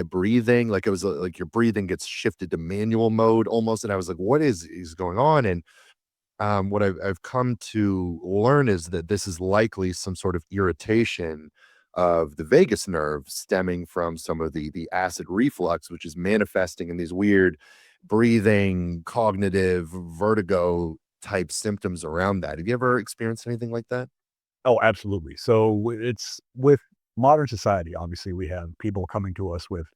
S1: breathing. Like it was like your breathing gets shifted to manual mode almost. And I was like, what is going on? And what I've come to learn is that this is likely some sort of irritation of the vagus nerve stemming from some of the acid reflux, which is manifesting in these weird breathing, cognitive vertigo type symptoms around that. Have you ever experienced anything like that?
S2: Oh, absolutely. So it's with modern society, obviously, we have people coming to us with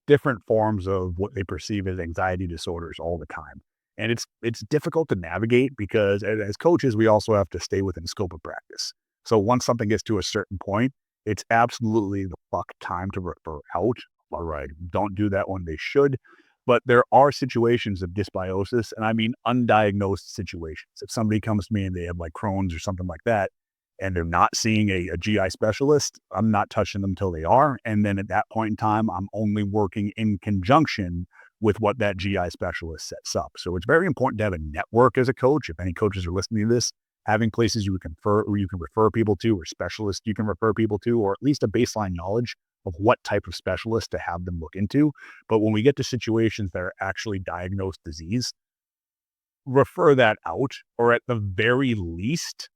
S2: different forms of what they perceive as anxiety disorders all the time. And it's difficult to navigate because as coaches, we also have to stay within scope of practice. So once something gets to a certain point, it's absolutely the fuck time to refer out. All right. Don't do that when they should. But there are situations of dysbiosis, and I mean undiagnosed situations. If somebody comes to me and they have like Crohn's or something like that, and they're not seeing a GI specialist, I'm not touching them till they are. And then at that point in time, I'm only working in conjunction with what that GI specialist sets up. So it's very important to have a network as a coach. If any coaches are listening to this, having places you can refer people to, or specialists you can refer people to, or at least a baseline knowledge of what type of specialist to have them look into. But when we get to situations that are actually diagnosed disease, refer that out, or at the very least,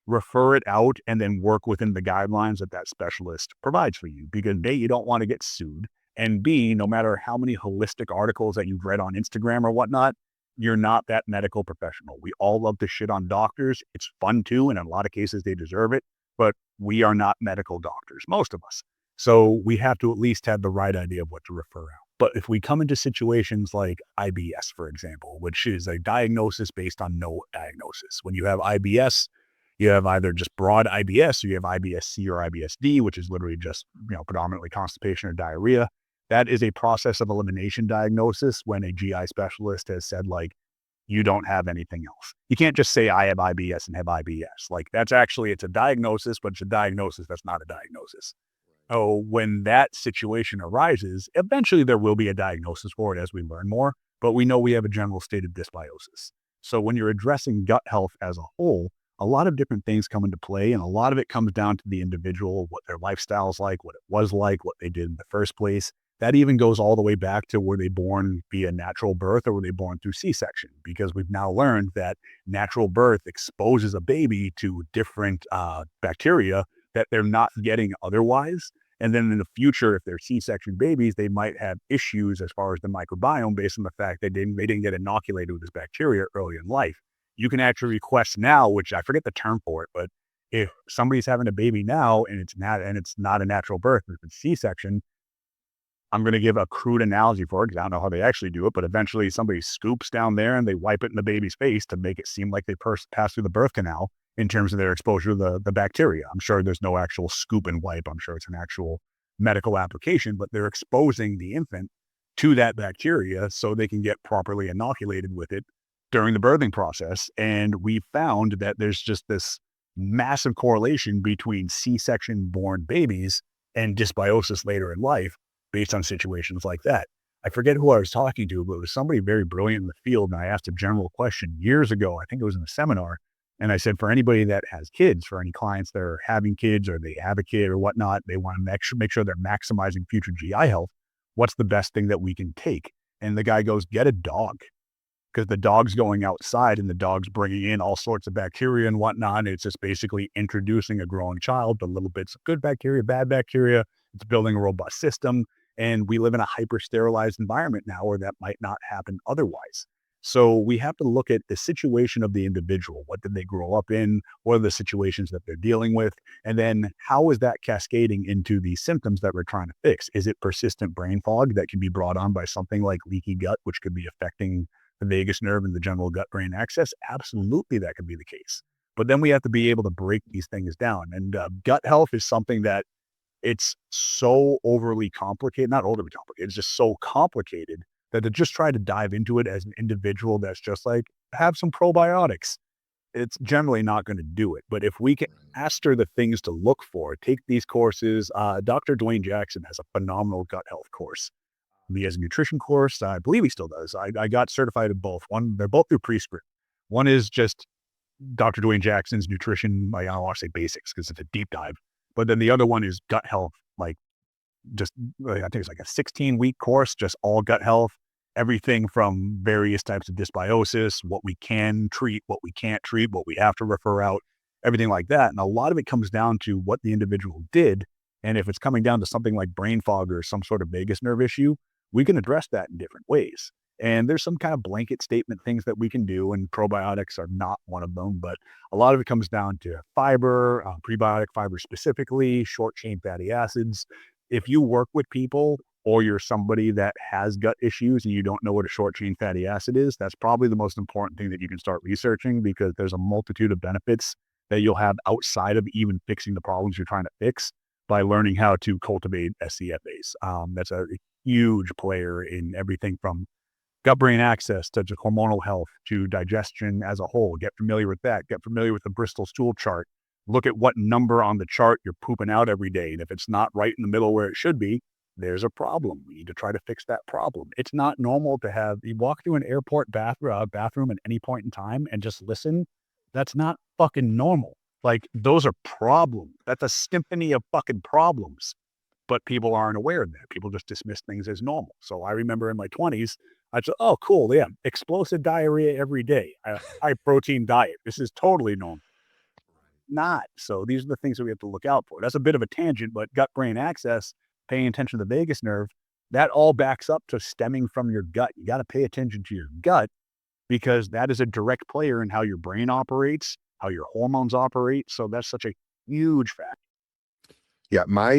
S2: refer it out and then work within the guidelines that that specialist provides for you. Because A, you don't want to get sued. And B, no matter how many holistic articles that you've read on Instagram or whatnot, you're not that medical professional. We all love to shit on doctors. It's fun too. And in a lot of cases, they deserve it. But we are not medical doctors, most of us. So we have to at least have the right idea of what to refer out. But if we come into situations like IBS, for example, which is a diagnosis based on no diagnosis, when you have IBS, you have either just broad IBS or you have IBS-C or IBS-D, which is literally just, predominantly constipation or diarrhea. That is a process of elimination diagnosis when a GI specialist has said, like, you don't have anything else. You can't just say, I have IBS and have IBS. Like, it's a diagnosis, but it's a diagnosis that's not a diagnosis. Oh, when that situation arises, eventually there will be a diagnosis for it as we learn more, but we know we have a general state of dysbiosis. So when you're addressing gut health as a whole, a lot of different things come into play, and a lot of it comes down to the individual, what their lifestyle's like, what it was like, what they did in the first place. That even goes all the way back to were they born via natural birth or were they born through C-section? Because we've now learned that natural birth exposes a baby to different bacteria that they're not getting otherwise. And then in the future, if they're C-section babies, they might have issues as far as the microbiome based on the fact they didn't get inoculated with this bacteria early in life. You can actually request now, which I forget the term for it, but if somebody's having a baby now and it's not a natural birth, if it's C-section, I'm going to give a crude analogy for it because I don't know how they actually do it, but eventually somebody scoops down there and they wipe it in the baby's face to make it seem like they passed through the birth canal in terms of their exposure to the bacteria. I'm sure there's no actual scoop and wipe. I'm sure it's an actual medical application, but they're exposing the infant to that bacteria so they can get properly inoculated with it during the birthing process. And we found that there's just this massive correlation between C-section born babies and dysbiosis later in life based on situations like that. I forget who I was talking to, but it was somebody very brilliant in the field. And I asked a general question years ago. I think it was in a seminar. And I said, for anybody that has kids, for any clients that are having kids or they have a kid or whatnot, they want to make sure they're maximizing future GI health. What's the best thing that we can take? And the guy goes, get a dog, because the dog's going outside and the dog's bringing in all sorts of bacteria and whatnot. And it's just basically introducing a growing child to little bits of good bacteria, bad bacteria. It's building a robust system. And we live in a hyper-sterilized environment now where that might not happen otherwise. So we have to look at the situation of the individual. What did they grow up in? What are the situations that they're dealing with? And then how is that cascading into the symptoms that we're trying to fix? Is it persistent brain fog that can be brought on by something like leaky gut, which could be affecting the vagus nerve and the general gut-brain axis? Absolutely, that could be the case. But then we have to be able to break these things down. And gut health is something that it's so overly complicated, not overly complicated, it's just so complicated that to just try to dive into it as an individual that's just like, have some probiotics, it's generally not going to do it. But if we can master the things to look for, take these courses. Dr. Dwayne Jackson has a phenomenal gut health course. He has a nutrition course. I believe he still does. I got certified in both. They're both through Prescript. One is just Dr. Dwayne Jackson's nutrition, I don't want to say basics because it's a deep dive. But then the other one is gut health, I think it's like a 16-week course, just all gut health, everything from various types of dysbiosis, what we can treat, what we can't treat, what we have to refer out, everything like that. And a lot of it comes down to what the individual did. And if it's coming down to something like brain fog or some sort of vagus nerve issue, we can address that in different ways. And there's some kind of blanket statement things that we can do, and probiotics are not one of them. But a lot of it comes down to fiber, prebiotic fiber specifically, short chain fatty acids. If you work with people or you're somebody that has gut issues and you don't know what a short chain fatty acid is, that's probably the most important thing that you can start researching, because there's a multitude of benefits that you'll have outside of even fixing the problems you're trying to fix by learning how to cultivate SCFAs. That's a huge player in everything from gut brain access to hormonal health to digestion as a whole. Get familiar with that. Get familiar with the Bristol stool chart. Look at what number on the chart you're pooping out every day. And if it's not right in the middle where it should be, there's a problem. We need to try to fix that problem. It's not normal to have you walk through an airport bathroom at any point in time and just listen. That's not fucking normal. Like, those are problems. That's a symphony of fucking problems. But people aren't aware of that. People just dismiss things as normal. So I remember in my 20s, I said, oh, cool. Yeah. Explosive diarrhea every day. High protein diet. This is totally normal. Not. So these are the things that we have to look out for. That's a bit of a tangent, but gut brain access, paying attention to the vagus nerve, that all backs up to stemming from your gut. You got to pay attention to your gut, because that is a direct player in how your brain operates, how your hormones operate. So that's such a huge factor.
S1: Yeah, my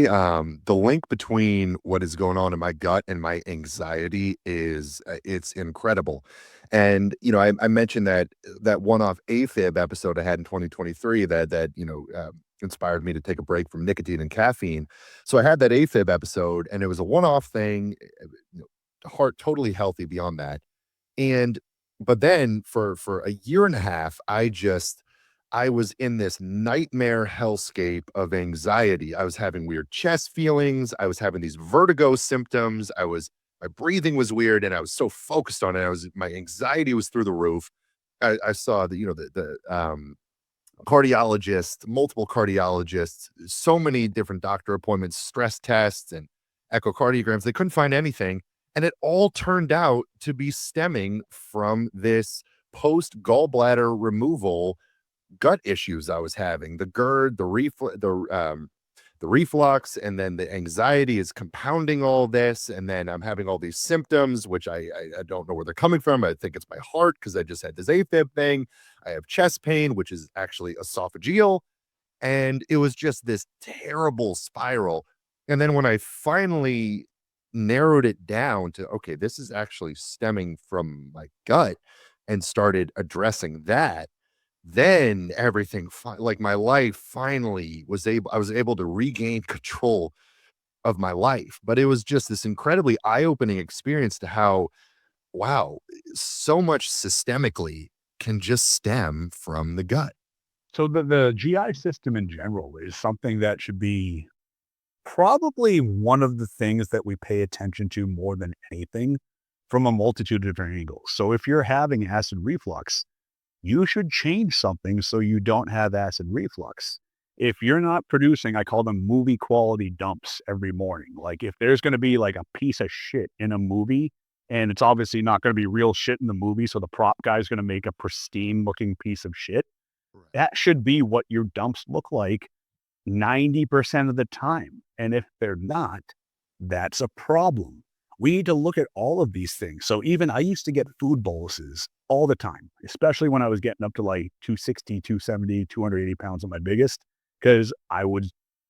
S1: the link between what is going on in my gut and my anxiety is it's incredible. And I mentioned that one-off AFib episode I had in 2023 that inspired me to take a break from nicotine and caffeine. So I had that AFib episode, and it was a one-off thing, heart totally healthy beyond that. And but then for a year and a half, I was in this nightmare hellscape of anxiety. I was having weird chest feelings. I was having these vertigo symptoms. My breathing was weird, and I was so focused on it. My anxiety was through the roof. I saw the cardiologist, multiple cardiologists, so many different doctor appointments, stress tests, and echocardiograms. They couldn't find anything. And it all turned out to be stemming from this post gallbladder removal gut issues I was having. The GERD, the reflux, and then the anxiety is compounding all this. And then I'm having all these symptoms, which I don't know where they're coming from. I think it's my heart because I just had this AFib thing. I have chest pain, which is actually esophageal. And it was just this terrible spiral. And then when I finally narrowed it down to, okay, this is actually stemming from my gut, and started addressing that, then everything like my life finally I was able to regain control of my life. But it was just this incredibly eye-opening experience to how, wow, so much systemically can just stem from the gut.
S2: So the GI system in general is something that should be probably one of the things that we pay attention to more than anything, from a multitude of different angles. So if you're having acid reflux, you should change something so you don't have acid reflux. If you're not producing, I call them movie quality dumps every morning. Like, if there's going to be like a piece of shit in a movie, and it's obviously not going to be real shit in the movie, so the prop guy's going to make a pristine looking piece of shit,
S1: Right.
S2: that should be what your dumps look like 90% of the time. And if they're not, that's a problem. We need to look at all of these things. So even I used to get food boluses all the time, especially when I was getting up to like 260, 270, 280 pounds on my biggest, because I would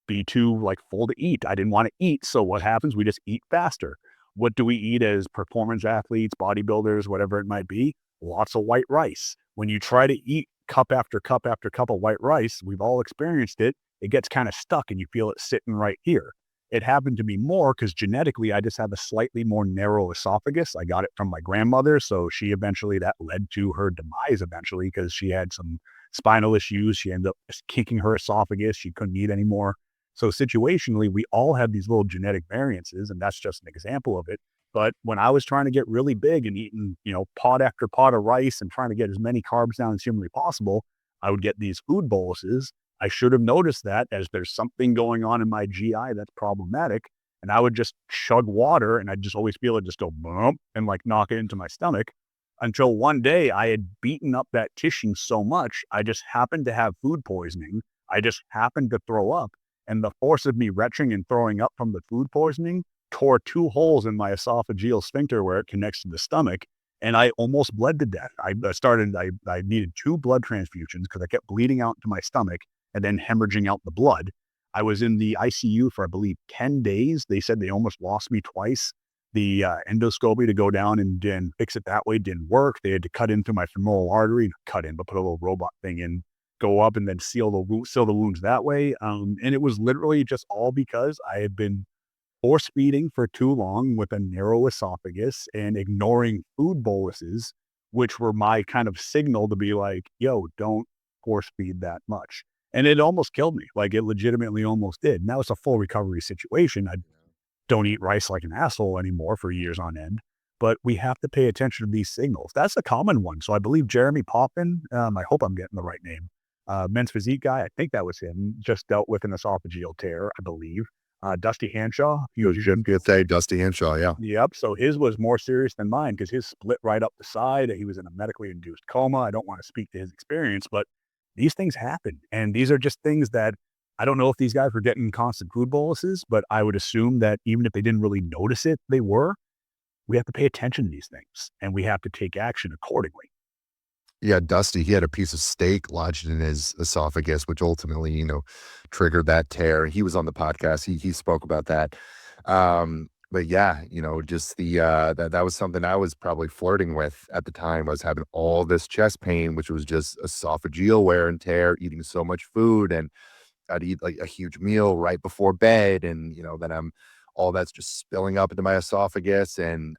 S2: be too like full to eat. I didn't want to eat. So what happens? We just eat faster. What do we eat as performance athletes, bodybuilders, whatever it might be? Lots of white rice. When you try to eat cup after cup after cup of white rice, we've all experienced it. It gets kind of stuck and you feel it sitting right here. It happened to me more because genetically, I just have a slightly more narrow esophagus. I got it from my grandmother. So that led to her demise eventually, because she had some spinal issues. She ended up just kicking her esophagus. She couldn't eat anymore. So situationally, we all have these little genetic variances, and that's just an example of it. But when I was trying to get really big and eating, pot after pot of rice and trying to get as many carbs down as humanly possible, I would get these food boluses. I should have noticed that, as there's something going on in my GI that's problematic. And I would just chug water, and I'd just always feel it just go bump and like knock it into my stomach, until one day I had beaten up that tissue so much, I just happened to have food poisoning. I just happened to throw up. And the force of me retching and throwing up from the food poisoning tore two holes in my esophageal sphincter where it connects to the stomach. and I almost bled to death. I needed 2 blood transfusions because I kept bleeding out into my stomach and then hemorrhaging out the blood. I was in the ICU for, I believe, 10 days. They said they almost lost me twice. The endoscopy to go down and fix it that way didn't work. They had to cut into my femoral artery, cut in, but put a little robot thing in, go up and then seal the wounds that way. And it was literally just all because I had been force feeding for too long with a narrow esophagus and ignoring food boluses, which were my kind of signal to be like, yo, don't force feed that much. And it almost killed me. Like, it legitimately almost did. Now it's a full recovery situation. I don't eat rice like an asshole anymore for years on end, but we have to pay attention to these signals. That's a common one. So I believe Jeremy Poppin, I hope I'm getting the right name, men's physique guy, I think that was him, just dealt with an esophageal tear, I believe. Dusty Hanshaw, he was just,
S1: Good day, Dusty Henshaw. Yeah.
S2: yep. So his was more serious than mine because his split right up the side. He was in a medically induced coma. I don't want to speak to his experience, but these things happen. And these are just things that I don't know if these guys were getting constant food boluses, but I would assume that even if they didn't really notice it, they were. We have to pay attention to these things and we have to take action accordingly.
S1: Yeah, Dusty, he had a piece of steak lodged in his esophagus, which ultimately, triggered that tear. He was on the podcast. He spoke about that. But yeah, just that was something I was probably flirting with at the time. I was having all this chest pain, which was just esophageal wear and tear, eating so much food, and I'd eat like a huge meal right before bed, and then all that's just spilling up into my esophagus, and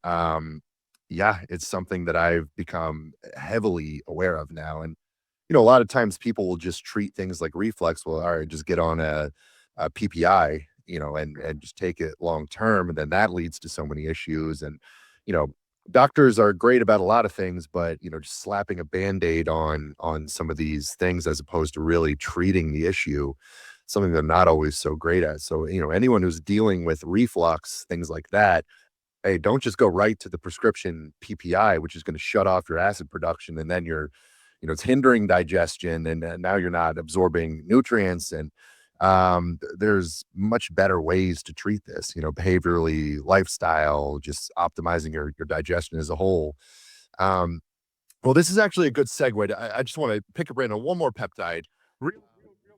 S1: yeah, it's something that I've become heavily aware of now. And a lot of times people will just treat things like reflux. Well, all right, just get on a PPI, and just take it long term, and then that leads to so many issues. And you know, doctors are great about a lot of things, but just slapping a band-aid on some of these things as opposed to really treating the issue, something they're not always so great at. So anyone who's dealing with reflux, things like that, hey, don't just go right to the prescription PPI, which is going to shut off your acid production. And then it's hindering digestion, and now you're not absorbing nutrients. And there's much better ways to treat this, behaviorally, lifestyle, just optimizing your digestion as a whole. Um, well, this is actually a good segue. I just want to pick a brain on one more peptide.
S2: Real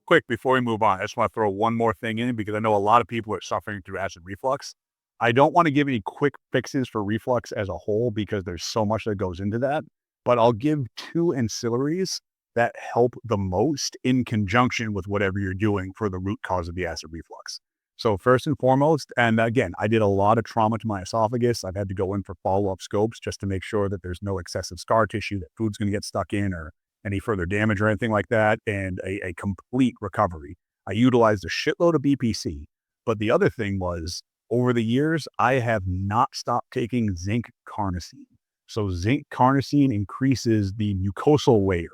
S2: quick before we move on, I just want to throw one more thing in because I know a lot of people are suffering through acid reflux. I don't want to give any quick fixes for reflux as a whole because there's so much that goes into that, but I'll give 2 ancillaries that help the most in conjunction with whatever you're doing for the root cause of the acid reflux. So first and foremost, and again, I did a lot of trauma to my esophagus. I've had to go in for follow-up scopes just to make sure that there's no excessive scar tissue, that food's going to get stuck in or any further damage or anything like that, and a complete recovery. I utilized a shitload of BPC, but the other thing was over the years, I have not stopped taking zinc carnosine. So zinc carnosine increases the mucosal layer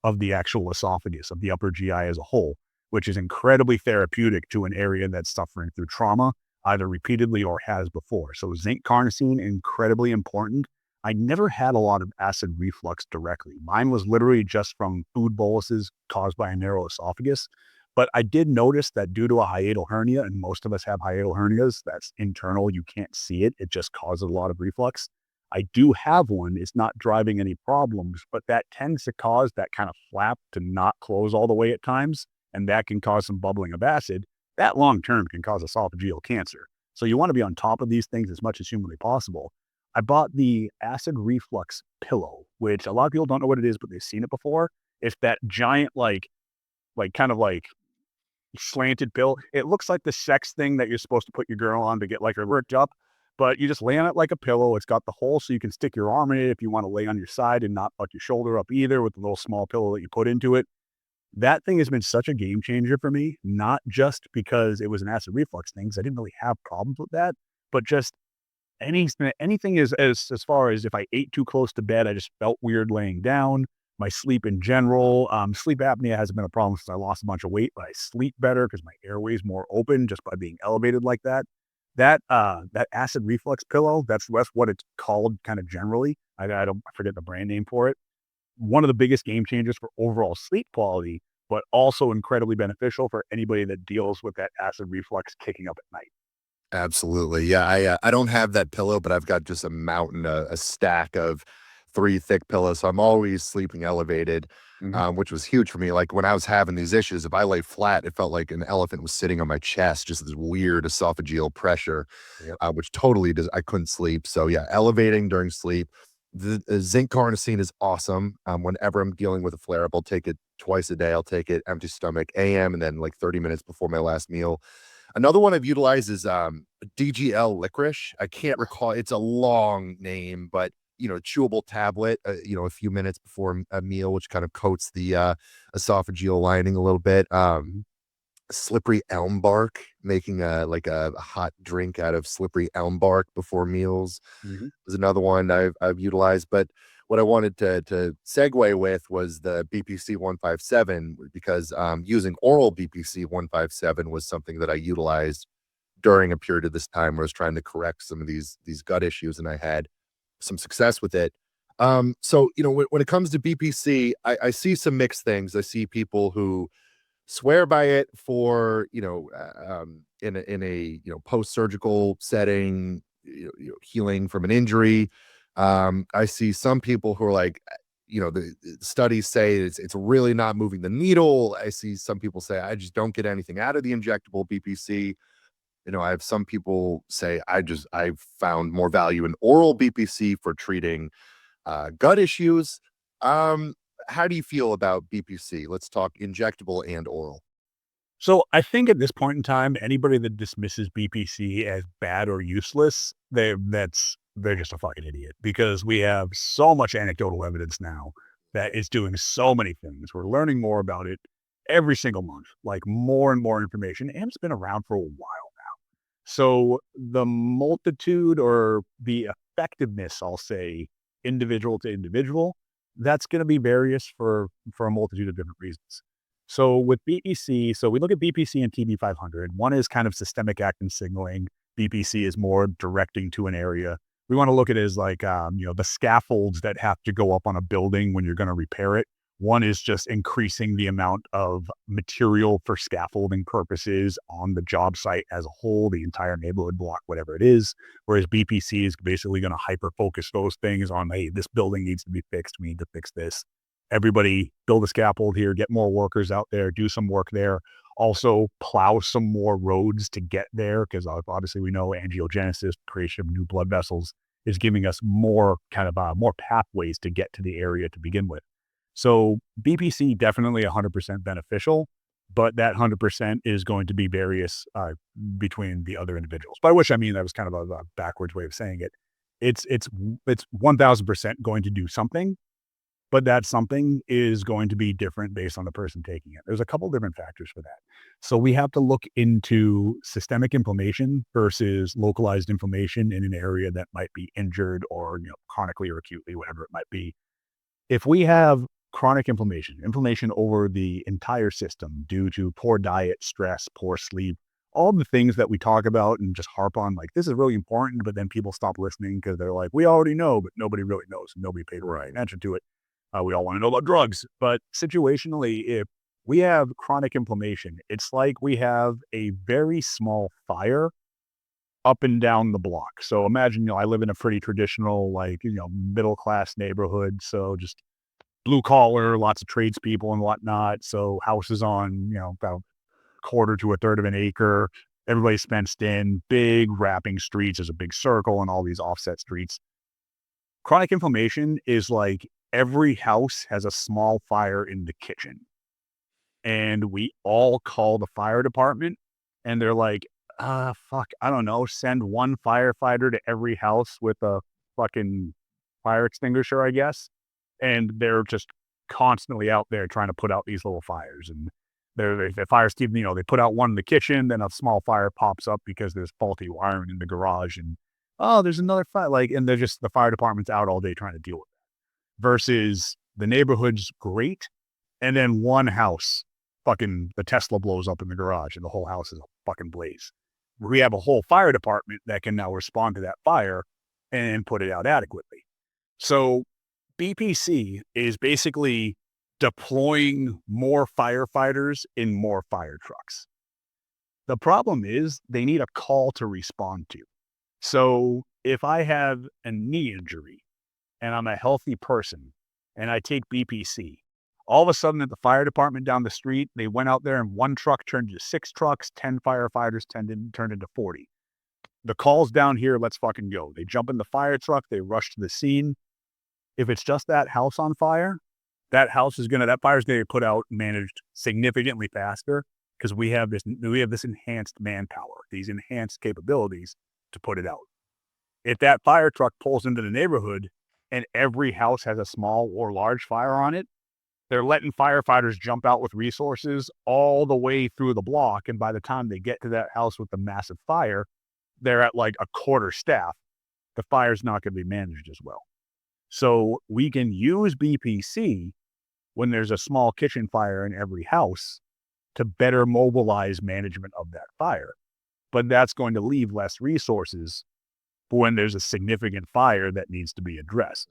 S2: of the actual esophagus, of the upper GI as a whole, which is incredibly therapeutic to an area that's suffering through trauma, either repeatedly or has before. So zinc carnosine, incredibly important. I never had a lot of acid reflux directly. Mine was literally just from food boluses caused by a narrow esophagus. But I did notice that due to a hiatal hernia, and most of us have hiatal hernias, that's internal, you can't see it, it just causes a lot of reflux. I do have one, it's not driving any problems, but that tends to cause that kind of flap to not close all the way at times, and that can cause some bubbling of acid. That long term can cause esophageal cancer. So you want to be on top of these things as much as humanly possible. I bought the acid reflux pillow, which a lot of people don't know what it is, but they've seen it before. It's that giant, kind of like slanted pill. It looks like the sex thing that you're supposed to put your girl on to get like her worked up, but you just lay on it like a pillow. It's got the hole so you can stick your arm in it if you want to lay on your side and not put your shoulder up either with the little small pillow that you put into it. That thing has been such a game changer for me, not just because it was an acid reflux thing, 'cause I didn't really have problems with that, but just anything is as far as if I ate too close to bed, I just felt weird laying down. My sleep in general, sleep apnea hasn't been a problem since I lost a bunch of weight, but I sleep better because my airway's more open just by being elevated like that. That acid reflux pillow, that's what it's called kind of generally. I forget the brand name for it. One of the biggest game changers for overall sleep quality, but also incredibly beneficial for anybody that deals with that acid reflux kicking up at night.
S1: Absolutely. Yeah, I don't have that pillow, but I've got just a mountain, a stack of 3 thick pillows. So I'm always sleeping elevated,
S2: Mhm.
S1: which was huge for me. Like when I was having these issues, if I lay flat, it felt like an elephant was sitting on my chest, just this weird esophageal pressure,
S2: Yep.
S1: which totally does. I couldn't sleep. So yeah, elevating during sleep. The zinc carnosine is awesome. Whenever I'm dealing with a flare up, I'll take it twice a day. I'll take it empty stomach, AM, and then like 30 minutes before my last meal. Another one I've utilized is DGL licorice. I can't recall. It's a long name, but chewable tablet. A few minutes before a meal, which kind of coats the esophageal lining a little bit.
S2: Mhm.
S1: Slippery elm bark, making a hot drink out of slippery elm bark before meals
S2: Mhm.
S1: is another one I've utilized. But what I wanted to segue with was the BPC 157 because using oral BPC 157 was something that I utilized during a period of this time where I was trying to correct some of these gut issues, and I had some success with it. So when it comes to BPC, I see some mixed things. I see people who swear by it for in a post-surgical setting, healing from an injury. I see some people who are like, the studies say it's really not moving the needle. I see some people say I just don't get anything out of the injectable BPC. I have some people say I've found more value in oral BPC for treating gut issues. um how do you feel about BPC? Let's talk injectable and oral.
S2: So I think at this point in time, anybody that dismisses BPC as bad or useless, they're just a fucking idiot because we have so much anecdotal evidence now that it's doing so many things. We're learning more about it every single month, like more and more information, and it's been around for a while. So the multitude or the effectiveness, I'll say, individual to individual, that's going to be various for a multitude of different reasons. So with BPC, so we look at BPC and TB500. One is kind of systemic actin signaling. BPC is more directing to an area. We want to look at it as like the scaffolds that have to go up on a building when you're going to repair it. One is just increasing the amount of material for scaffolding purposes on the job site as a whole, the entire neighborhood block, whatever it is. Whereas BPC is basically going to hyper focus those things on, hey, this building needs to be fixed. We need to fix this. Everybody build a scaffold here, get more workers out there, do some work there. Also, plow some more roads to get there because obviously we know angiogenesis, creation of new blood vessels, is giving us more kind of more pathways to get to the area to begin with. So BPC definitely 100% beneficial, but that 100% is going to be various between the other individuals. By which I mean that was kind of a backwards way of saying it. It's 1000% going to do something, but that something is going to be different based on the person taking it. There's a couple different factors for that. So we have to look into systemic inflammation versus localized inflammation in an area that might be injured or chronically or acutely, whatever it might be. If we have chronic inflammation over the entire system due to poor diet, stress, poor sleep, all the things that we talk about and just harp on, like this is really important, but then people stop listening because they're like, we already know, but nobody really knows. Nobody paid
S1: Right.
S2: attention to it. We all want to know about drugs, but situationally, if we have chronic inflammation, it's like we have a very small fire up and down the block. So imagine, I live in a pretty traditional, like, middle class neighborhood. So just blue collar, lots of tradespeople and whatnot. So houses on, about quarter to a third of an acre. Everybody's fenced in, big wrapping streets. There's a big circle and all these offset streets. Chronic inflammation is like every house has a small fire in the kitchen. And we all call the fire department and they're like, fuck, I don't know, send one firefighter to every house with a fucking fire extinguisher, I guess. And they're just constantly out there trying to put out these little fires. And the fires keep, they put out one in the kitchen, then a small fire pops up because there's faulty wiring in the garage. And oh, there's another fire. Like, and they're just, the fire department's out all day trying to deal with it. Versus the neighborhood's great. And then one house, fucking the Tesla blows up in the garage and the whole house is a fucking blaze. We have a whole fire department that can now respond to that fire and put it out adequately. So BPC is basically deploying more firefighters in more fire trucks. The problem is they need a call to respond to. So if I have a knee injury and I'm a healthy person and I take BPC, all of a sudden at the fire department down the street, they went out there and one truck turned into 6 trucks, 10 firefighters turned into 40. The call's down here, let's fucking go. They jump in the fire truck, they rush to the scene. If it's just that house on fire, that fire's gonna get put out, managed significantly faster because we have this enhanced manpower, these enhanced capabilities to put it out. If that fire truck pulls into the neighborhood and every house has a small or large fire on it, they're letting firefighters jump out with resources all the way through the block. And by the time they get to that house with the massive fire, they're at like a quarter staff. The fire's not going to be managed as well. So we can use BPC when there's a small kitchen fire in every house to better mobilize management of that fire. But that's going to leave less resources for when there's a significant fire that needs to be addressed.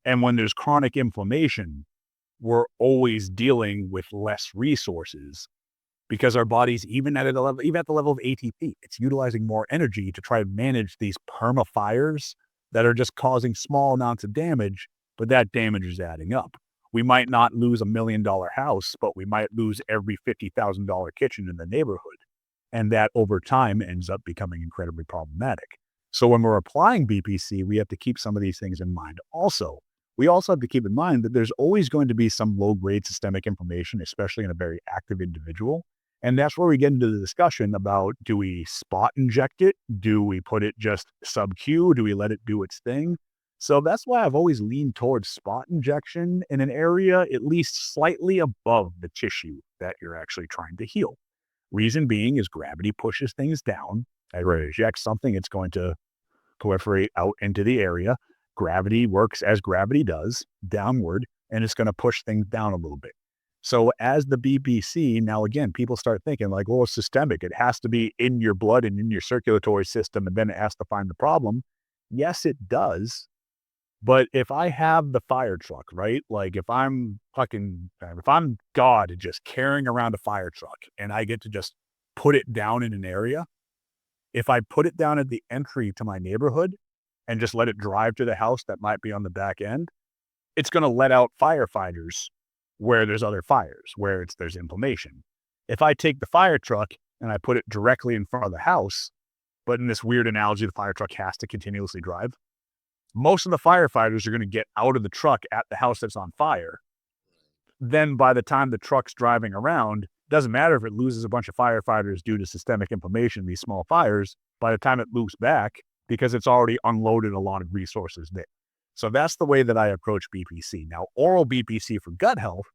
S2: And when there's chronic inflammation, we're always dealing with less resources because our bodies, even at the level of ATP, it's utilizing more energy to try to manage these perma fires that are just causing small amounts of damage, but that damage is adding up. We might not lose $1 million house, but we might lose every $50,000 kitchen in the neighborhood. And that over time ends up becoming incredibly problematic. So when we're applying BPC, we have to keep some of these things in mind. We also have to keep in mind that there's always going to be some low-grade systemic inflammation, especially in a very active individual. And that's where we get into the discussion about, do we spot inject it? Do we put it just sub-Q? Do we let it do its thing? So that's why I've always leaned towards spot injection in an area at least slightly above the tissue that you're actually trying to heal. Reason being is gravity pushes things down. I inject something, it's going to proliferate out into the area. Gravity works as gravity does, downward, and it's going to push things down a little bit. So as the BPC, now again, people start thinking like, well, it's systemic. It has to be in your blood and in your circulatory system, and then it has to find the problem. Yes, it does. But if I have the fire truck, right? Like if I'm God just carrying around a fire truck and I get to just put it down in an area, if I put it down at the entry to my neighborhood and just let it drive to the house that might be on the back end, it's going to let out firefighters where there's other fires, where there's inflammation. If I take the fire truck and I put it directly in front of the house, but in this weird analogy, the fire truck has to continuously drive, most of the firefighters are going to get out of the truck at the house that's on fire. Then by the time the truck's driving around, doesn't matter if it loses a bunch of firefighters due to systemic inflammation, these small fires, by the time it loops back, because it's already unloaded a lot of resources there. So that's the way that I approach BPC. Now, oral BPC for gut health,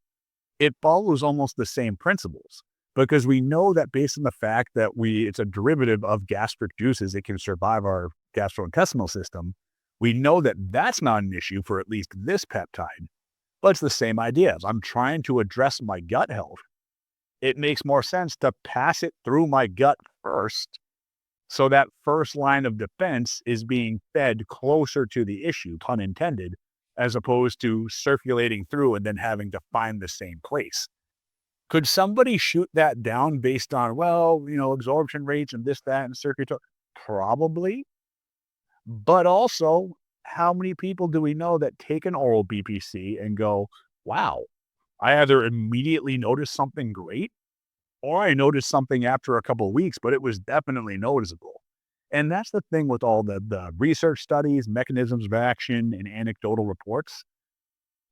S2: it follows almost the same principles because we know that based on the fact that it's a derivative of gastric juices, it can survive our gastrointestinal system. We know that that's not an issue for at least this peptide, but it's the same idea. If I'm trying to address my gut health, it makes more sense to pass it through my gut first. So that first line of defense is being fed closer to the issue, pun intended, as opposed to circulating through and then having to find the same place. Could somebody shoot that down based on, absorption rates and this, that, and circulatory? Probably. But also, how many people do we know that take an oral BPC and go, wow, I either immediately noticed something great or I noticed something after a couple of weeks, but it was definitely noticeable. And that's the thing with all the research studies, mechanisms of action, and anecdotal reports.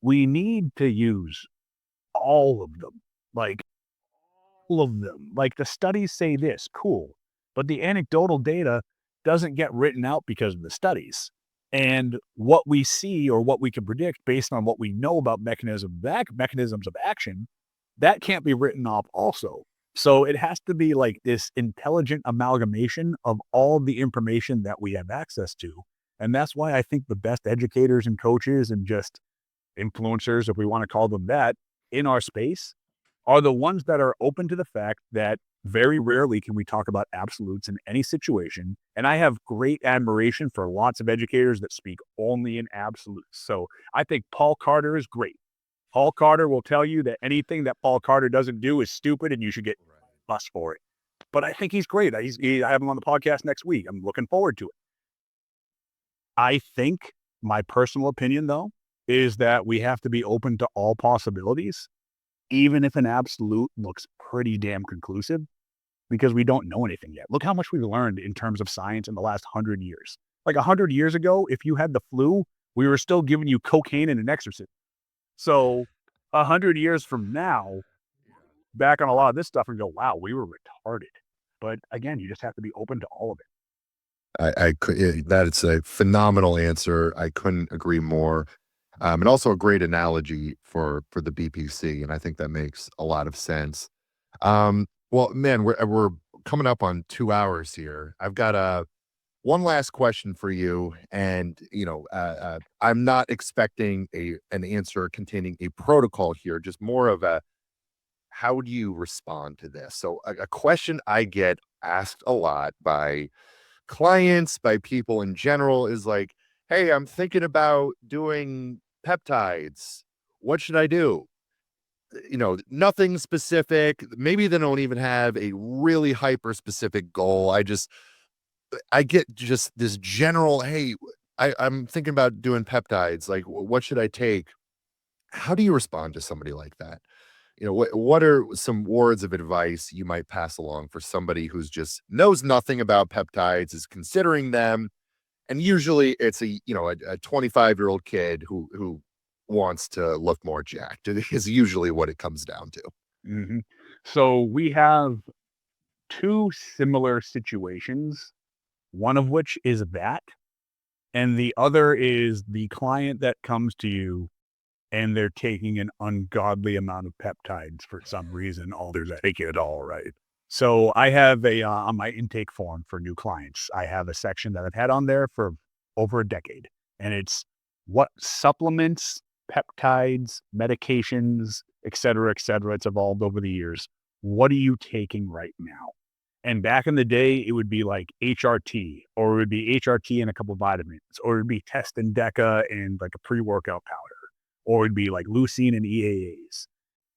S2: We need to use all of them, like all of them. Like the studies say this, cool. But the anecdotal data doesn't get written out because of the studies. And what we see or what we can predict based on what we know about mechanisms of action, that can't be written off also. So it has to be like this intelligent amalgamation of all the information that we have access to. And that's why I think the best educators and coaches and just influencers, if we want to call them that, in our space are the ones that are open to the fact that very rarely can we talk about absolutes in any situation. And I have great admiration for lots of educators that speak only in absolutes. So I think Paul Carter is great. Paul Carter will tell you that anything that Paul Carter doesn't do is stupid and you should get bust for it. But I think he's great. I have him on the podcast next week. I'm looking forward to it. I think My personal opinion, though, is that we have to be open to all possibilities, even if an absolute looks pretty damn conclusive, because we don't know anything yet. Look how much we've learned in terms of science in the last 100 years. Like 100 years ago, if you had the flu, we were still giving you cocaine and an exorcism. So 100 years from now, back on a lot of this stuff and go, wow, we were retarded. But again, you just have to be open to all of it.
S1: I could that is a phenomenal answer. I couldn't agree more. And also a great analogy for the BPC, and I think that makes a lot of sense. Well, man, we're coming up on 2 hours here. I've got a one last question for you, and I'm not expecting an answer containing a protocol here, just more of a how do you respond to this? So, a question I get asked a lot by clients, by people in general is like, "Hey, I'm thinking about doing peptides. What should I do?" Nothing specific. Maybe they don't even have a really hyper specific goal. I get just this general, "Hey, I'm thinking about doing peptides. Like, what should I take?" How do you respond to somebody like that? What are some words of advice you might pass along for somebody who's just knows nothing about peptides, is considering them, and usually it's a 25-year-old kid who wants to look more jacked is usually what it comes down to.
S2: hmm So we have two similar situations, one of which is that, and the other is the client that comes to you and they're taking an ungodly amount of peptides for some reason. All they're taking it all, right? So I have on my intake form for new clients, I have a section that I've had on there for over a decade, and it's what supplements, peptides, medications, et cetera, et cetera. It's evolved over the years. What are you taking right now? And back in the day, it would be like HRT, or it would be HRT and a couple of vitamins, or it'd be Test and Deca and like a pre-workout powder, or it'd be like leucine and EAAs.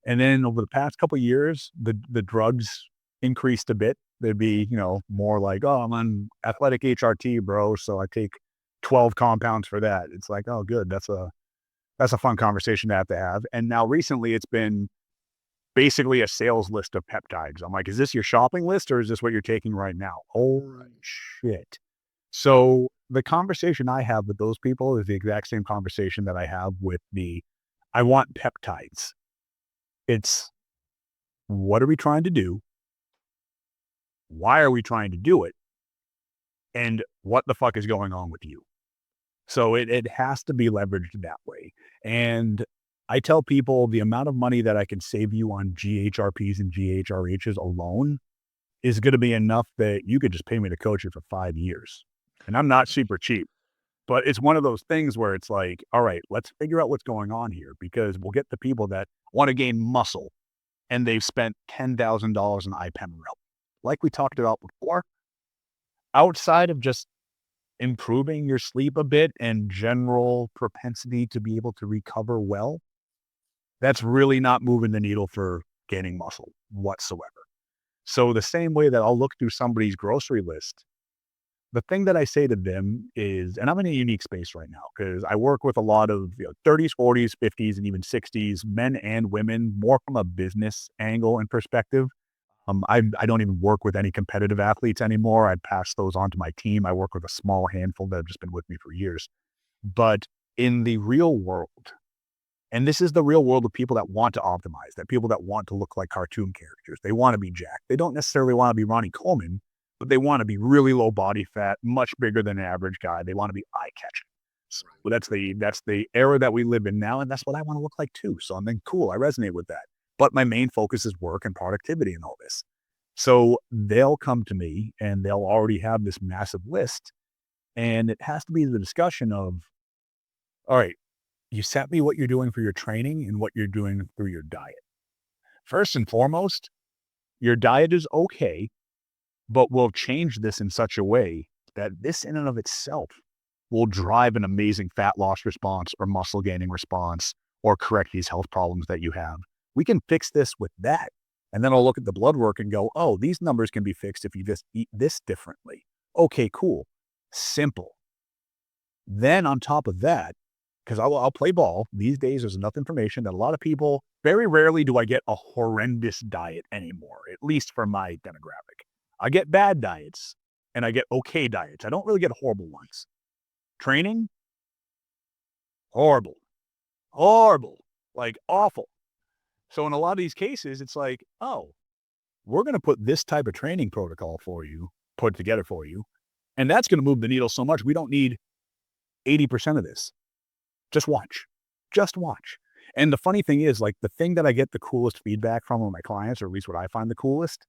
S2: And then over the past couple of years, the drugs increased a bit. They'd be, more like, oh, I'm on athletic HRT, bro. So I take 12 compounds for that. It's like, oh, good. That's a fun conversation to have. And now recently it's been basically a sales list of peptides. I'm like, is this your shopping list or is this what you're taking right now? Holy shit. So the conversation I have with those people is the exact same conversation that I have with I want peptides. It's what are we trying to do? Why are we trying to do it? And what the fuck is going on with you? So it has to be leveraged that way. And I tell people the amount of money that I can save you on GHRPs and GHRHs alone is going to be enough that you could just pay me to coach you for 5 years. And I'm not super cheap, but it's one of those things where it's like, all right, let's figure out what's going on here, because we'll get the people that want to gain muscle and they've spent $10,000 on iPemerel. Like we talked about before, outside of just improving your sleep a bit and general propensity to be able to recover well, that's really not moving the needle for gaining muscle whatsoever. So the same way that I'll look through somebody's grocery list, the thing that I say to them is, and I'm in a unique space right now because I work with a lot of 30s, 40s, 50s, and even 60s, men and women, more from a business angle and perspective. I don't even work with any competitive athletes anymore. I pass those on to my team. I work with a small handful that have just been with me for years. But in the real world, and this is the real world of people that want to optimize, that people that want to look like cartoon characters. They want to be jacked. They don't necessarily want to be Ronnie Coleman, but they want to be really low body fat, much bigger than an average guy. They want to be eye catching. So that's the era that we live in now, and that's what I want to look like too. So I'm like, cool, I resonate with that. But my main focus is work and productivity and all this. So they'll come to me and they'll already have this massive list. And it has to be the discussion of, all right, you sent me what you're doing for your training and what you're doing through your diet. First and foremost, your diet is okay, but we'll change this in such a way that this in and of itself will drive an amazing fat loss response or muscle gaining response or correct these health problems that you have. We can fix this with that. And then I'll look at the blood work and go, oh, these numbers can be fixed if you just eat this differently. Okay, cool. Simple. Then on top of that, because I'll play ball. These days, there's enough information that a lot of people, very rarely do I get a horrendous diet anymore, at least for my demographic. I get bad diets and I get okay diets. I don't really get horrible ones. Training, horrible, horrible, like awful. So in a lot of these cases, it's like, oh, we're going to put this type of training protocol for you, put together for you, and that's going to move the needle so much we don't need 80% of this. Just watch. Just watch. And the funny thing is, like, the thing that I get the coolest feedback from my clients, or at least what I find the coolest,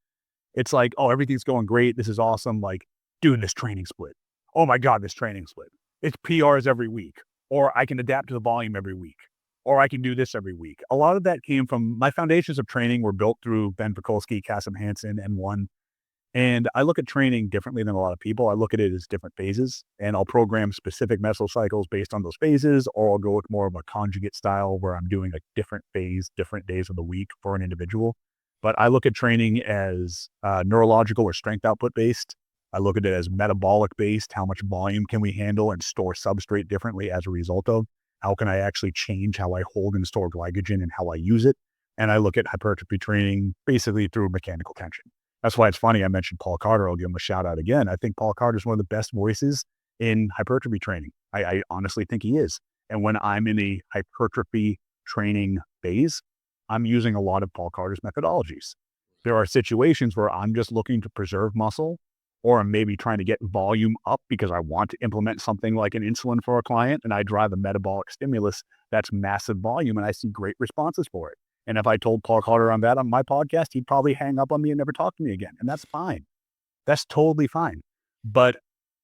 S2: it's like, oh, everything's going great. This is awesome. Like, doing this training split. Oh my God, this training split. It's PRs every week, or I can adapt to the volume every week, or I can do this every week. A lot of that came from my foundations of training were built through Ben Pakulski, Kasim Hansen, and one. And I look at training differently than a lot of people. I look at it as different phases, and I'll program specific mesocycles based on those phases, or I'll go with more of a conjugate style where I'm doing a different phase, different days of the week for an individual. But I look at training as neurological or strength output based. I look at it as metabolic based. How much volume can we handle and store substrate differently as a result of? How can I actually change how I hold and store glycogen and how I use it? And I look at hypertrophy training basically through mechanical tension. That's why it's funny. I mentioned Paul Carter. I'll give him a shout out again. I think Paul Carter is one of the best voices in hypertrophy training. I honestly think he is. And when I'm in a hypertrophy training phase, I'm using a lot of Paul Carter's methodologies. There are situations where I'm just looking to preserve muscle, or I'm maybe trying to get volume up because I want to implement something like an insulin for a client, and I drive a metabolic stimulus that's massive volume, and I see great responses for it. And if I told Paul Carter on that on my podcast, he'd probably hang up on me and never talk to me again. And that's fine. That's totally fine. But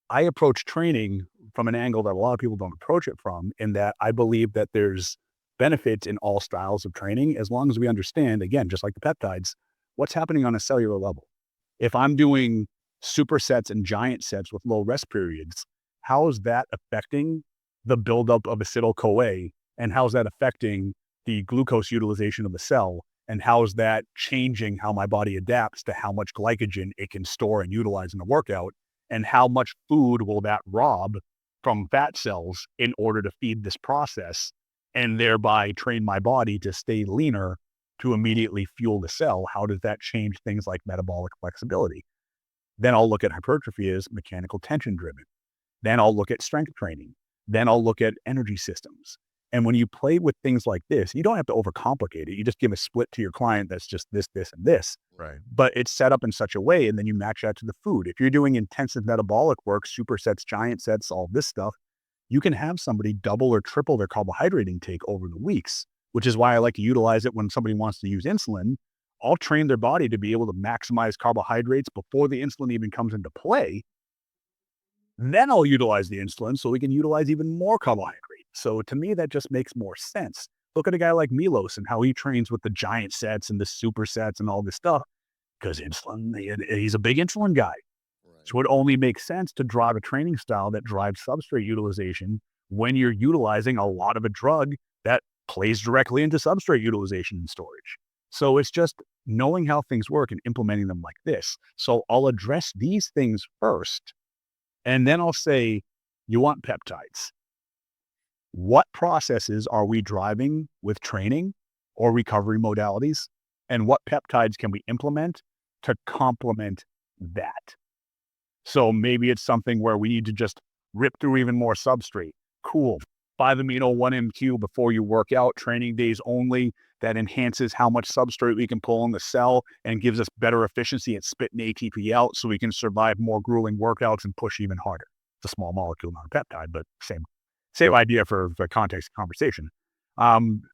S2: I approach training from an angle that a lot of people don't approach it from, in that I believe that there's benefits in all styles of training as long as we understand, again, just like the peptides, what's happening on a cellular level. If I'm doing supersets and giant sets with low rest periods, how is that affecting the buildup of acetyl-CoA? And how's that affecting the glucose utilization of the cell? And how is that changing how my body adapts to how much glycogen it can store and utilize in a workout? And how much food will that rob from fat cells in order to feed this process and thereby train my body to stay leaner to immediately fuel the cell? How does that change things like metabolic flexibility? Then I'll look at hypertrophy as mechanical tension driven. Then I'll look at strength training. Then I'll look at energy systems. And when you play with things like this, you don't have to overcomplicate it. You just give a split to your client that's just this, this, and this.
S1: Right.
S2: But it's set up in such a way, and then you match that to the food. If you're doing intensive metabolic work, supersets, giant sets, all this stuff, you can have somebody double or triple their carbohydrate intake over the weeks, which is why I like to utilize it when somebody wants to use insulin. I'll train their body to be able to maximize carbohydrates before the insulin even comes into play. Then I'll utilize the insulin so we can utilize even more carbohydrate. So to me, that just makes more sense. Look at a guy like Milos and how he trains with the giant sets and the super sets and all this stuff, because insulin, he's a big insulin guy.
S1: Right.
S2: So it only makes sense to drive a training style that drives substrate utilization when you're utilizing a lot of a drug that plays directly into substrate utilization and storage. So it's just knowing how things work and implementing them like this. So I'll address these things first, and then I'll say, you want peptides. What processes are we driving with training or recovery modalities? And what peptides can we implement to complement that? So maybe it's something where we need to just rip through even more substrate. Cool. 5-amino 1-MQ before you work out, training days only. That enhances how much substrate we can pull in the cell and gives us better efficiency at spitting ATP out so we can survive more grueling workouts and push even harder. It's a small molecule, not a peptide, but same idea for context of conversation.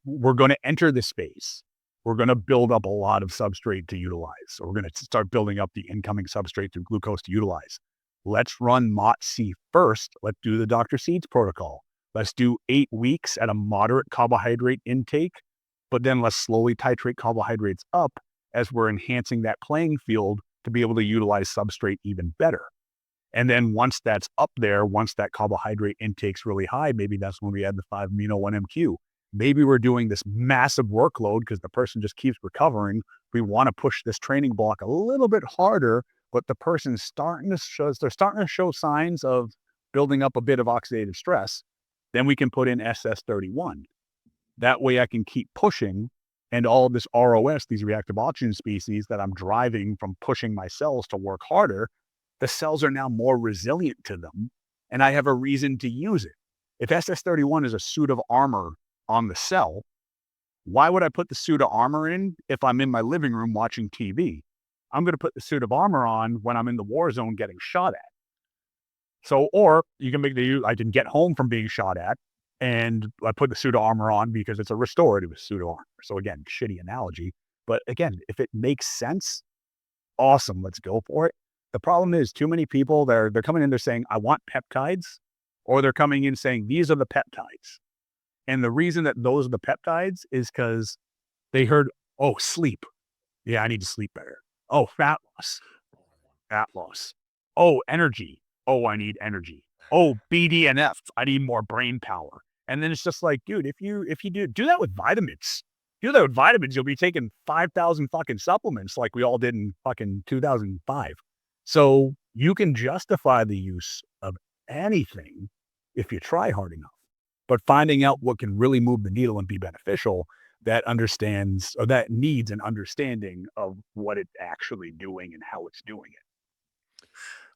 S2: We're going to enter this space. We're going to build up a lot of substrate to utilize. So we're going to start building up the incoming substrate through glucose to utilize. Let's run MOTS-C first. Let's do the Dr. Seeds protocol. Let's do 8 weeks at a moderate carbohydrate intake, but then let's slowly titrate carbohydrates up as we're enhancing that playing field to be able to utilize substrate even better. And then once that's up there, once that carbohydrate intake's really high, maybe that's when we add the 5-amino 1-MQ. Maybe we're doing this massive workload because the person just keeps recovering. We want to push this training block a little bit harder, but the person's starting to show signs of building up a bit of oxidative stress, then we can put in SS31. That way I can keep pushing, and all of this ROS, these reactive oxygen species that I'm driving from pushing my cells to work harder, the cells are now more resilient to them, and I have a reason to use it. If SS31 is a suit of armor on the cell, why would I put the suit of armor in if I'm in my living room watching TV? I'm going to put the suit of armor on when I'm in the war zone getting shot at. So, or you can I can get home from being shot at and I put the suit of armor on because it's a restorative suit of armor. So again, shitty analogy. But again, if it makes sense, awesome, let's go for it. The problem is too many people, they're coming in, they're saying, I want peptides, or they're coming in saying, these are the peptides. And the reason that those are the peptides is because they heard, oh, sleep. Yeah, I need to sleep better. Oh, fat loss. Fat loss. Oh, energy. Oh, I need energy. Oh, BDNF. I need more brain power. And then it's just like, dude, if you do that with vitamins, you'll be taking 5,000 fucking supplements like we all did in fucking 2005. So you can justify the use of anything if you try hard enough. But finding out what can really move the needle and be beneficial, that understands, or that needs an understanding of what it's actually doing and how it's doing it.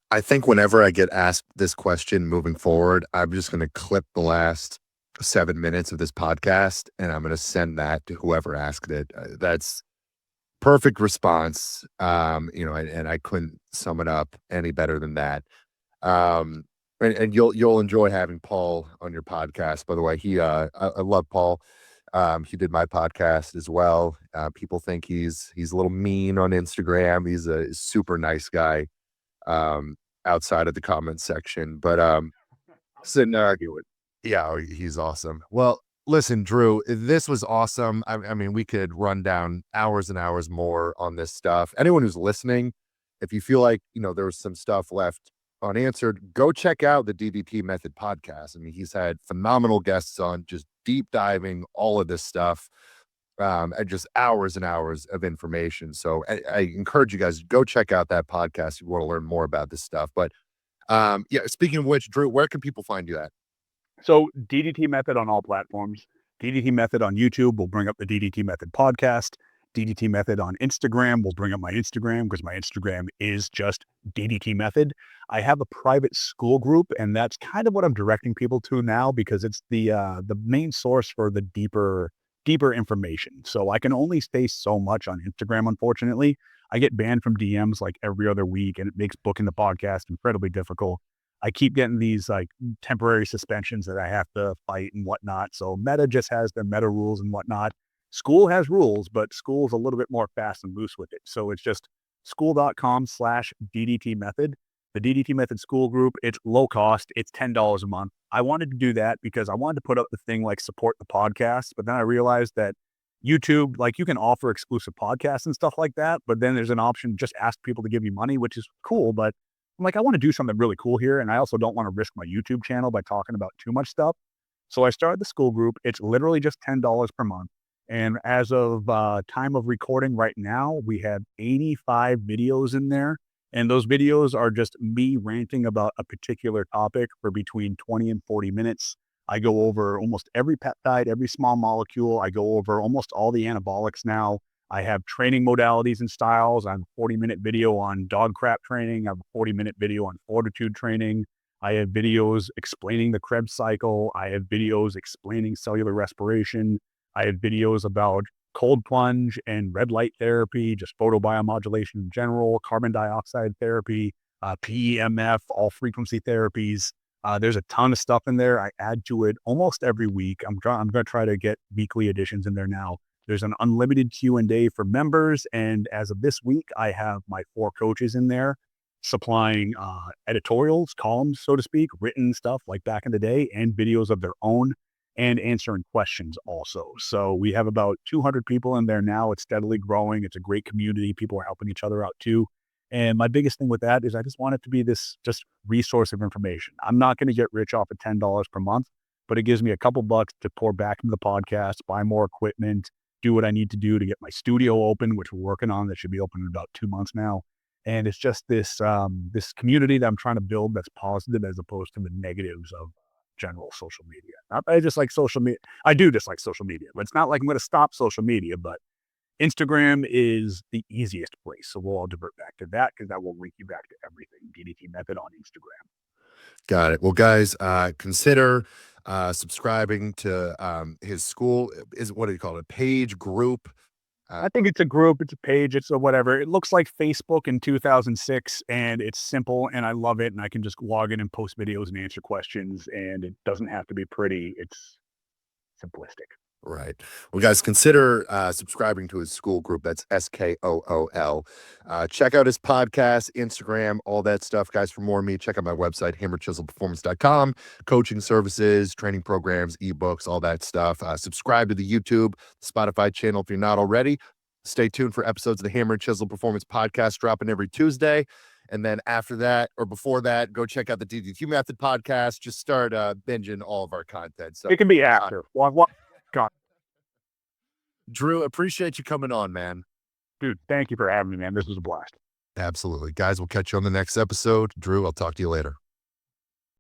S1: I think whenever I get asked this question moving forward, I'm just going to clip the last 7 minutes of this podcast and I'm going to send that to whoever asked it. That's perfect response. And I couldn't sum it up any better than that. Um, and you'll enjoy having Paul on your podcast. By the way, I love Paul. He did my podcast as well. People think he's a little mean on Instagram. He's a super nice guy. Um, Outside of the comment section, but sitting there arguing. Yeah, he's awesome. Well, listen, Drew, this was awesome. I mean, we could run down hours and hours more on this stuff. Anyone who's listening, if you feel like there was some stuff left unanswered, go check out the DDT Method podcast. I mean, he's had phenomenal guests on, just deep diving all of this stuff, and just hours and hours of information. So I encourage you guys, go check out that podcast if you want to learn more about this stuff. But yeah, speaking of which, Drew, where can people find you at?
S2: So DDT Method on all platforms. DDT Method on YouTube will bring up the DDT Method podcast. DDT Method on Instagram will bring up my Instagram because my Instagram is just DDT Method. I have a private school group, and that's kind of what I'm directing people to now because it's the main source for the deeper information. So I can only stay so much on Instagram, unfortunately. I get banned from DMs like every other week, and it makes booking the podcast incredibly difficult. I keep getting these like temporary suspensions that I have to fight and whatnot. So Meta just has their Meta rules and whatnot. School has rules, but school's a little bit more fast and loose with it. So it's just school.com/DDT Method. The DDT Method school group, it's low cost. It's $10 a month. I wanted to do that because I wanted to put up the thing like support the podcast. But then I realized that YouTube, like you can offer exclusive podcasts and stuff like that. But then there's an option, just ask people to give you money, which is cool. But I'm like, I want to do something really cool here. And I also don't want to risk my YouTube channel by talking about too much stuff. So I started the school group. It's literally just $10 per month. And as of time of recording right now, we have 85 videos in there. And those videos are just me ranting about a particular topic for between 20 and 40 minutes. I go over almost every peptide, every small molecule. I go over almost all the anabolics now. I have training modalities and styles. I have a 40-minute video on dog crap training. I have a 40-minute video on fortitude training. I have videos explaining the Krebs cycle. I have videos explaining cellular respiration. I have videos about cold plunge and red light therapy, just photobiomodulation in general, carbon dioxide therapy, PEMF, all frequency therapies. There's a ton of stuff in there. I add to it almost every week. I'm going to try to get weekly editions in there now. There's an unlimited Q&A for members. And as of this week, I have my 4 coaches in there supplying editorials, columns, so to speak, written stuff like back in the day, and videos of their own, and answering questions also. So we have about 200 people in there now. It's steadily growing. It's a great community. People are helping each other out too. And my biggest thing with that is I just want it to be this just resource of information. I'm not going to get rich off of $10 per month, but it gives me a couple bucks to pour back into the podcast, buy more equipment, do what I need to do to get my studio open, which we're working on. That should be open in about 2 months now. And it's just this community that I'm trying to build that's positive as opposed to the negatives of general social media. Not that I dislike social media. I do dislike social media, but it's not like I'm going to stop social media. But Instagram is the easiest place, so we'll all divert back to that because that will link you back to everything. DDT Method on Instagram.
S1: Got it. Well, guys, consider subscribing to his school. Is what do you call it? A page group.
S2: I think it's a group, it's a page, it's a whatever. It looks like Facebook in 2006, and it's simple, and I love it, and I can just log in and post videos and answer questions, and it doesn't have to be pretty. It's simplistic.
S1: Right. Well, guys, consider subscribing to his school group. That's SKOOL. Check out his podcast, Instagram, all that stuff. Guys, for more on me, check out my website, hammerchiselperformance.com. Coaching services, training programs, ebooks, all that stuff. Subscribe to the YouTube, Spotify channel if you're not already. Stay tuned for episodes of the Hammer and Chisel Performance Podcast dropping every Tuesday. And then after that or before that, go check out the DDT Method Podcast. Just start binging all of our content. So
S2: It can be after. God,
S1: Drew, appreciate you coming on, man.
S2: dude, thank you for having me, man. This was a blast.
S1: Absolutely. Guys, we'll catch you on the next episode. Drew, I'll talk to you later.